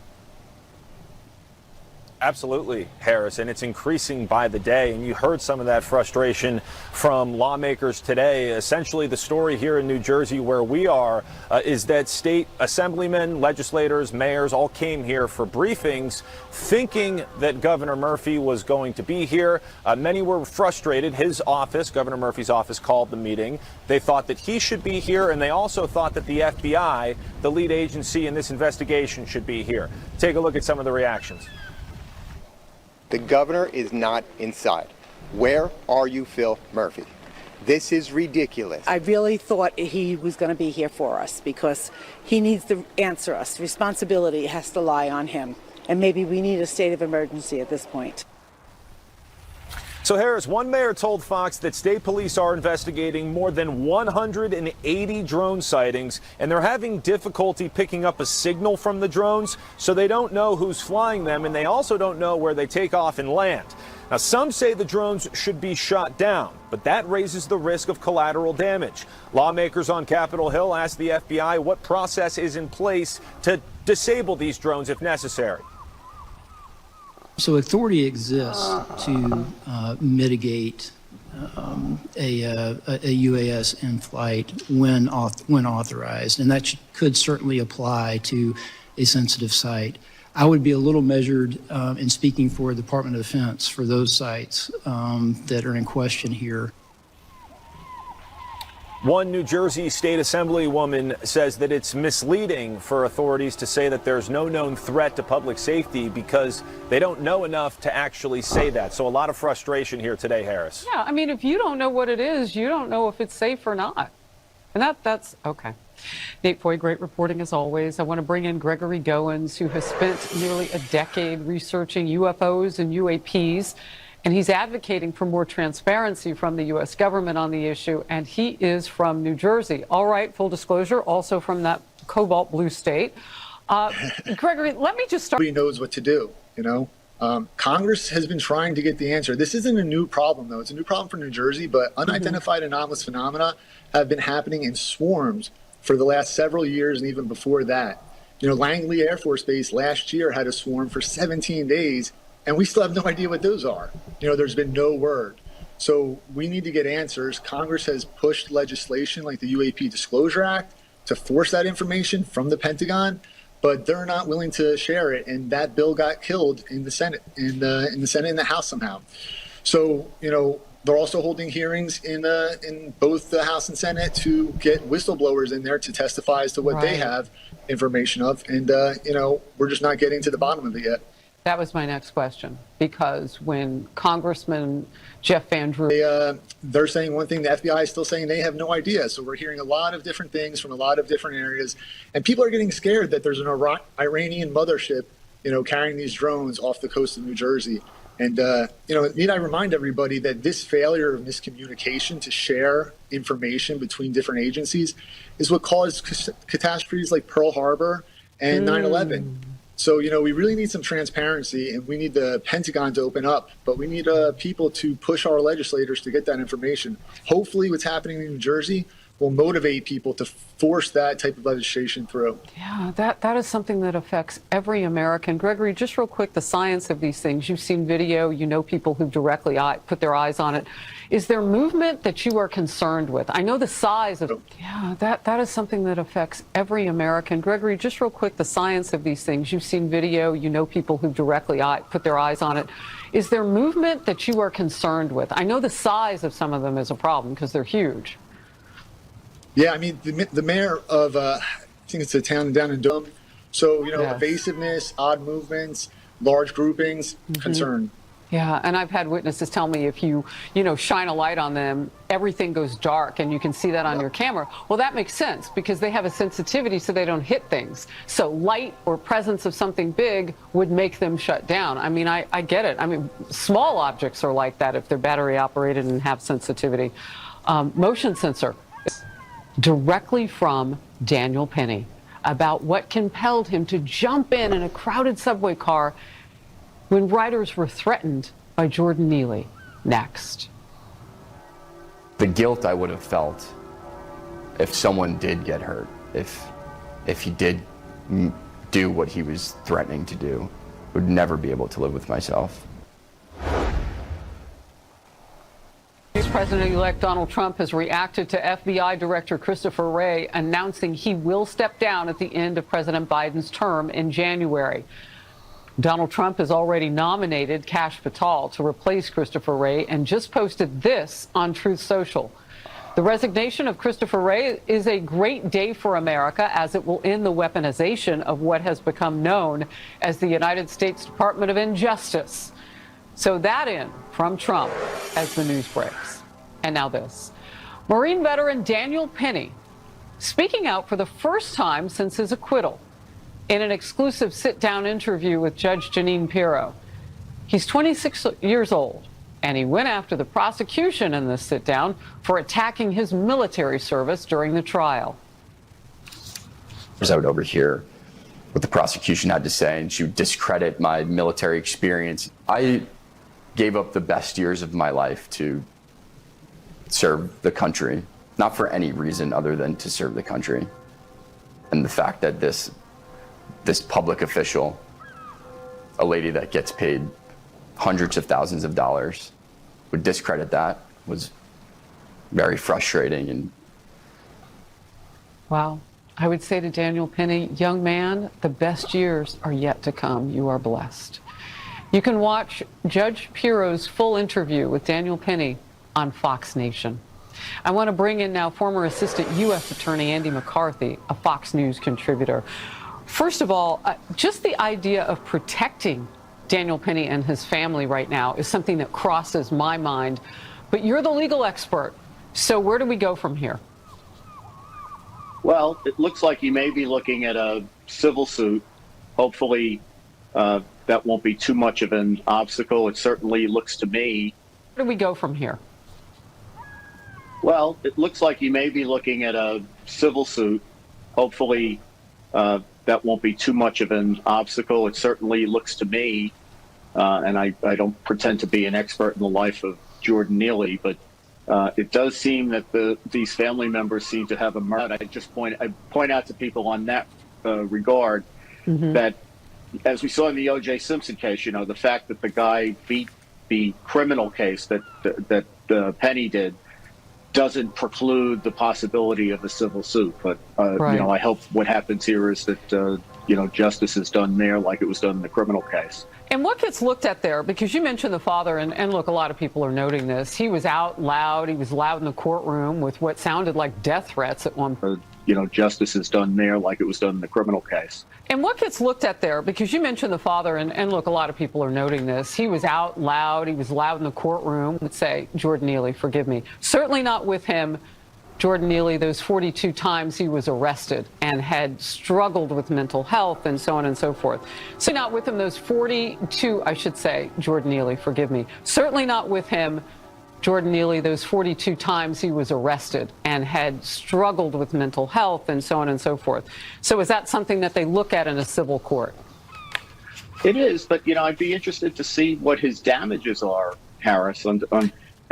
Absolutely, Harris, and it's increasing by the day. And you heard some of that frustration from lawmakers today. Essentially, the story here in New Jersey where we are is that state assemblymen, legislators, mayors all came here for briefings thinking that Governor Murphy was going to be here. Many were frustrated. His office, Governor Murphy's office, called the meeting. They thought that he should be here, and they also thought that the FBI, the lead agency in this investigation, should be here. Take a look at some of the reactions. The governor is not inside. Where are you, Phil Murphy? This is ridiculous. I really thought he was going to be here for us because he needs to answer us. Responsibility has to lie on him. And maybe we need a state of emergency at this point. So, Harris, one mayor told Fox that state police are investigating more than 180 drone sightings, and they're having difficulty picking up a signal from the drones, so they don't know who's flying them, and they also don't know where they take off and land. Now, some say the drones should be shot down, but that raises the risk of collateral damage. Lawmakers on Capitol Hill asked the FBI what process is in place to disable these drones if necessary. So authority exists to mitigate a UAS in flight when authorized, and that could certainly apply to a sensitive site. I would be a little measured in speaking for the Department of Defense for those sites that are in question here. One New Jersey State Assemblywoman says that it's misleading for authorities to say that there's no known threat to public safety because they don't know enough to actually say that. So a lot of frustration here today, Harris. Yeah, I mean, if you don't know what it is, you don't know if it's safe or not. And that's okay. Nate Foy, great reporting as always. I want to bring in Gregory Goins, who has spent nearly a decade researching UFOs and UAPs. And he's advocating for more transparency from the U.S. government on the issue. And he is from New Jersey. All right, full disclosure, also from that cobalt blue state. Gregory, let me just start. Nobody knows what to do, you know? Congress has been trying to get the answer. This isn't a new problem, though. It's a new problem for New Jersey, but unidentified anomalous phenomena have been happening in swarms for the last several years and even before that. Langley Air Force Base last year had a swarm for 17 days, and we still have no idea what those are. There's been no word. So we need to get answers. Congress has pushed legislation like the UAP Disclosure Act to force that information from the Pentagon, but they're not willing to share it. And that bill got killed in the Senate, in the Senate and the House somehow. So, they're also holding hearings in both the House and Senate to get whistleblowers in there to testify as to what they have information of. And, we're just not getting to the bottom of it yet. That was my next question, because when Congressman Jeff Van Drew... They're saying one thing, the FBI is still saying they have no idea. So we're hearing a lot of different things from a lot of different areas. And people are getting scared that there's an Iranian mothership, carrying these drones off the coast of New Jersey. And, need I remind everybody that this failure of miscommunication to share information between different agencies is what caused catastrophes like Pearl Harbor and 9/11. So, we really need some transparency, and we need the Pentagon to open up, but we need people to push our legislators to get that information. Hopefully what's happening in New Jersey will motivate people to force that type of legislation through. Yeah, that is something that affects every American. Gregory, just real quick, the science of these things. You've seen video, people who directly put their eyes on it. Is there movement that you are concerned with? I know the size of, that is something that affects every American. Gregory, just real quick, the science of these things. You've seen video, people who directly put their eyes on it. Is there movement that you are concerned with? I know the size of some of them is a problem because they're huge. Yeah, I mean, the mayor of, I think it's a town down in Durham. So, evasiveness, odd movements, large groupings, concern. Yeah, and I've had witnesses tell me if you shine a light on them, everything goes dark and you can see that on your camera. Well, that makes sense because they have a sensitivity so they don't hit things. So light or presence of something big would make them shut down. I mean, I get it. I mean, small objects are like that if they're battery operated and have sensitivity. Motion sensor. Directly from Daniel Penny about what compelled him to jump in a crowded subway car when riders were threatened by Jordan Neely. Next. The guilt I would have felt if someone did get hurt, if he did do what he was threatening to do, would never be able to live with myself. President-elect Donald Trump has reacted to FBI Director Christopher Wray announcing he will step down at the end of President Biden's term in January. Donald Trump has already nominated Kash Patel to replace Christopher Wray and just posted this on Truth Social. The resignation of Christopher Wray is a great day for America as it will end the weaponization of what has become known as the United States Department of Injustice. So that in from Trump as the news breaks. And now this. Marine veteran Daniel Penny speaking out for the first time since his acquittal in an exclusive sit-down interview with Judge Jeanine Pirro. He's 26 years old, and he went after the prosecution in this sit-down for attacking his military service during the trial. I would overhear what the prosecution had to say, and she would discredit my military experience. I gave up the best years of my life to serve the country, not for any reason other than to serve the country. And the fact that this public official, a lady that gets paid hundreds of thousands of dollars, would discredit that was very frustrating. And wow. I would say to Daniel Penny, young man, the best years are yet to come. You are blessed. You can watch Judge Pirro's full interview with Daniel Penny on Fox Nation. I want to bring in now former Assistant U.S. Attorney Andy McCarthy, a Fox News contributor. First of all, just the idea of protecting Daniel Penny and his family right now is something that crosses my mind. But you're the legal expert, so where do we go from here? Well, it looks like you may be looking at a civil suit. Hopefully, that won't be too much of an obstacle. It certainly looks to me. Where do we go from here? Well, it looks like you may be looking at a civil suit. Hopefully, that won't be too much of an obstacle. It certainly looks to me, and I don't pretend to be an expert in the life of Jordan Neely, but it does seem that these family members seem to have a murder. I point out to people on that regard, that as we saw in the O.J. Simpson case, the fact that the guy beat the criminal case that Penny did doesn't preclude the possibility of a civil suit. But, Right. I hope what happens here is that, justice is done there like it was done in the criminal case. And what gets looked at there, because you mentioned the father, and look, a lot of people are noting this. He was out loud. He was loud in the courtroom with what sounded like death threats at one point. Justice is done there like it was done in the criminal case. And what gets looked at there, because you mentioned the father, and look, a lot of people are noting this. He was out loud. He was loud in the courtroom. Let's say, Jordan Neely, forgive me. Certainly not with him, Jordan Neely, those 42 times he was arrested and had struggled with mental health and so on and so forth. So not with him those 42, I should say, Jordan Neely, forgive me. Certainly not with him, Jordan Neely, those 42 times he was arrested and had struggled with mental health and so on and so forth. So is that something that they look at in a civil court? It is, but, I'd be interested to see what his damages are, Harris, and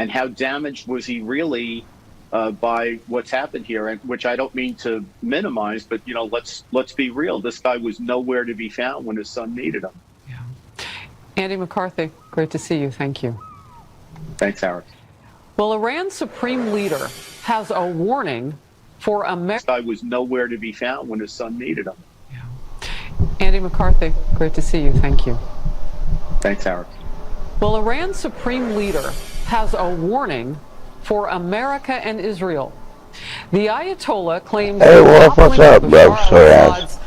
how damaged was he really by what's happened here, and which I don't mean to minimize, but, let's be real. This guy was nowhere to be found when his son needed him. Yeah. Andy McCarthy, great to see you. Thank you. Thanks, Harris. Well, Iran's supreme leader has a warning for America. This guy was nowhere to be found when his son needed him. Andy McCarthy, great to see you. Thank you. Thanks, Harris. Well, Iran's supreme leader has a warning for America and Israel. The Ayatollah claims What's up, bro? Assad's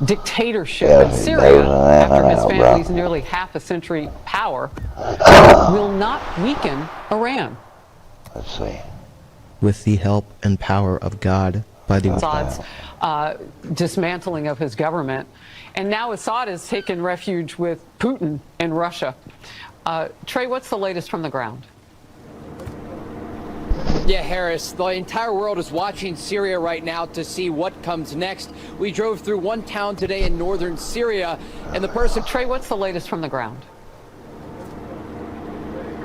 dictatorship in Syria, after his family's nearly half a century power, will not weaken Iran. Let's see. With the help and power of God by the Assad's dismantling of his government. And now Assad has taken refuge with Putin in Russia. Trey, what's the latest from the ground? Yeah, Harris, the entire world is watching Syria right now to see what comes next. We drove through one town today in northern Syria, and the person... Trey, what's the latest from the ground?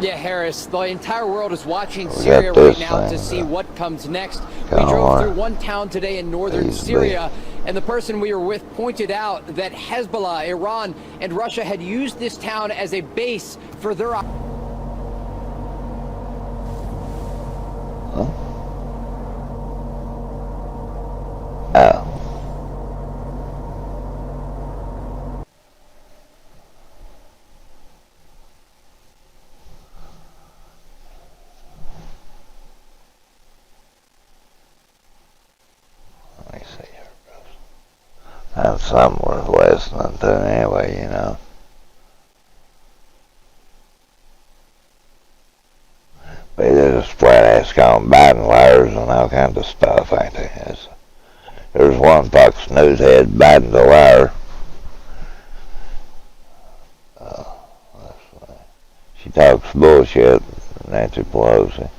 Yeah, Harris, the entire world is watching Syria right now to see what comes next. We drove through one town today in northern Syria, and the person we were with pointed out that Hezbollah, Iran, and Russia had used this town as a base for their... Let me see here, bros. That's something worth listening to anyway, But they're just flat-ass calling Biden liars and all kinds of stuff, ain't they? There's one Fox News head, Biden's a liar. She talks bullshit, Nancy Pelosi.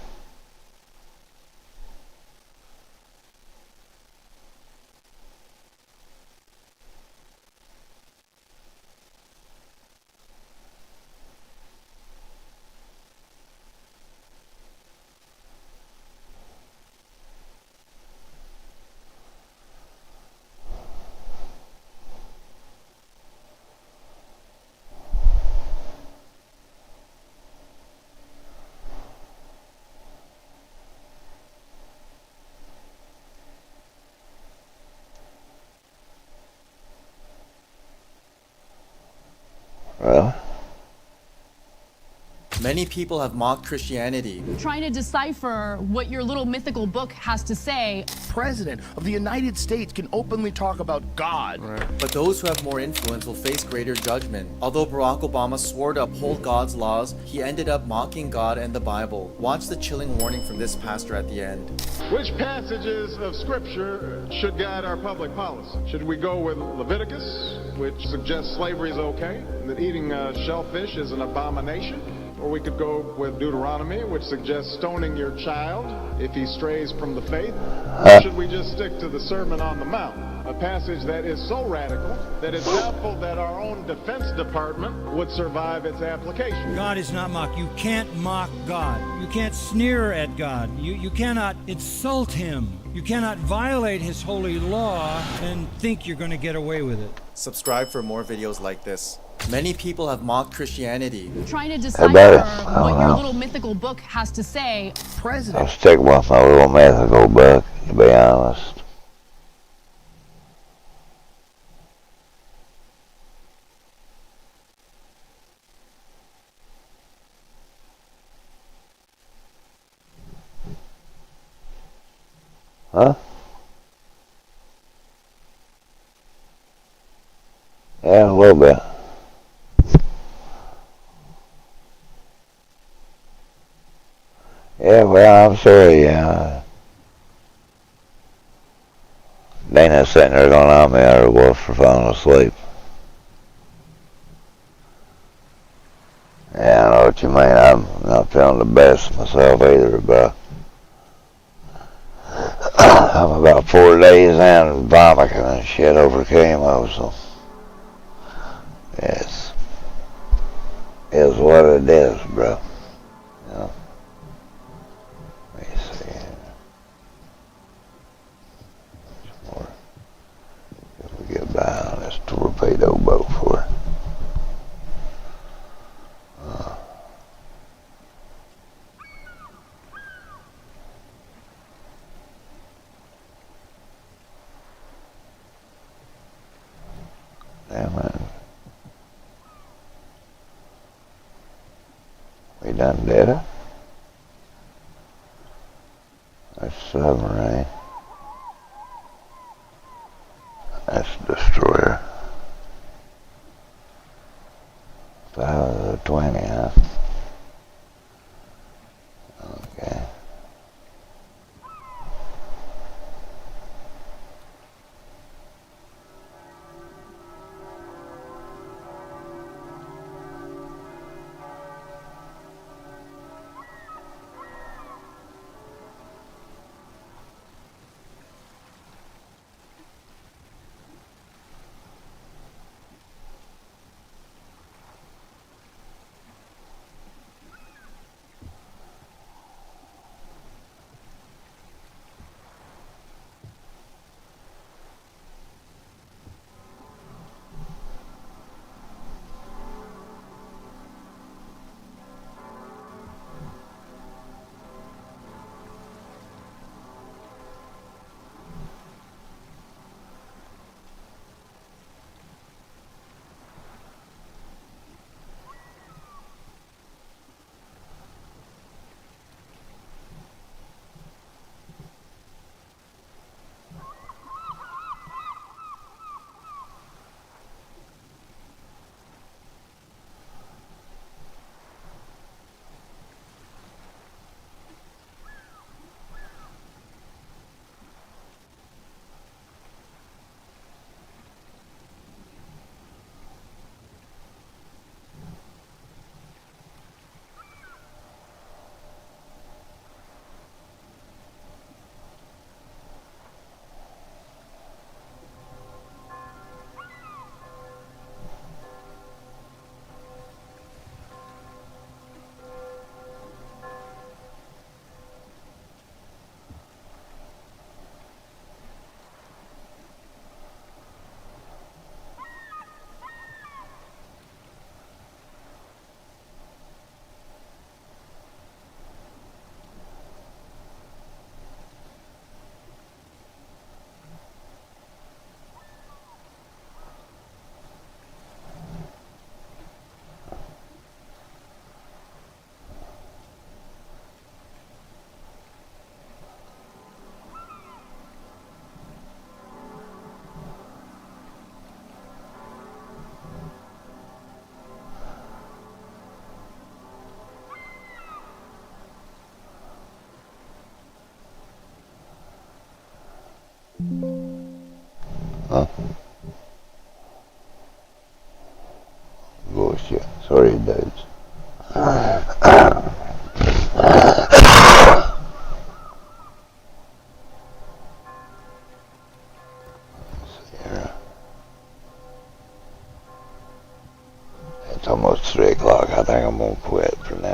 Really? Many people have mocked Christianity. Trying to decipher what your little mythical book has to say. President of the United States can openly talk about God. But those who have more influence will face greater judgment. Although Barack Obama swore to uphold God's laws, he ended up mocking God and the Bible. Watch the chilling warning from this pastor at the end. Which passages of Scripture should guide our public policy? Should we go with Leviticus, which suggests slavery is okay, and that eating shellfish is an abomination? or we could go with Deuteronomy, which suggests stoning your child if he strays from the faith. Or should we just stick to the Sermon on the Mount, a passage that is so radical that it's doubtful that our own Defense Department would survive its application? God is not mocked. You can't mock God. You can't sneer at God. You cannot insult him. You cannot violate his holy law and think you're going to get away with it. Subscribe for more videos like this. Many people have mocked Christianity. Trying to decipher what your little mythical book has to say. I'll stick with my little mythical book, to be honest. Huh? Yeah, a little bit. Yeah, well, I'm sorry, Dana's sitting there going, I'm out of the wolf for falling asleep. Yeah, I know what you mean. I'm not feeling the best myself either, but I'm about 4 days in and vomiting and shit over chemo, so yes, is what it is, bro. You know? Let me see here. More. If we get by on this torpedo boat for it. Damn it. We done did it? That's submarine. That's destroyer. 5 of the 20, huh? Okay. Huh? Bullshit. Sorry, dudes. It's almost 3 o'clock. I think I'm gonna quit for now.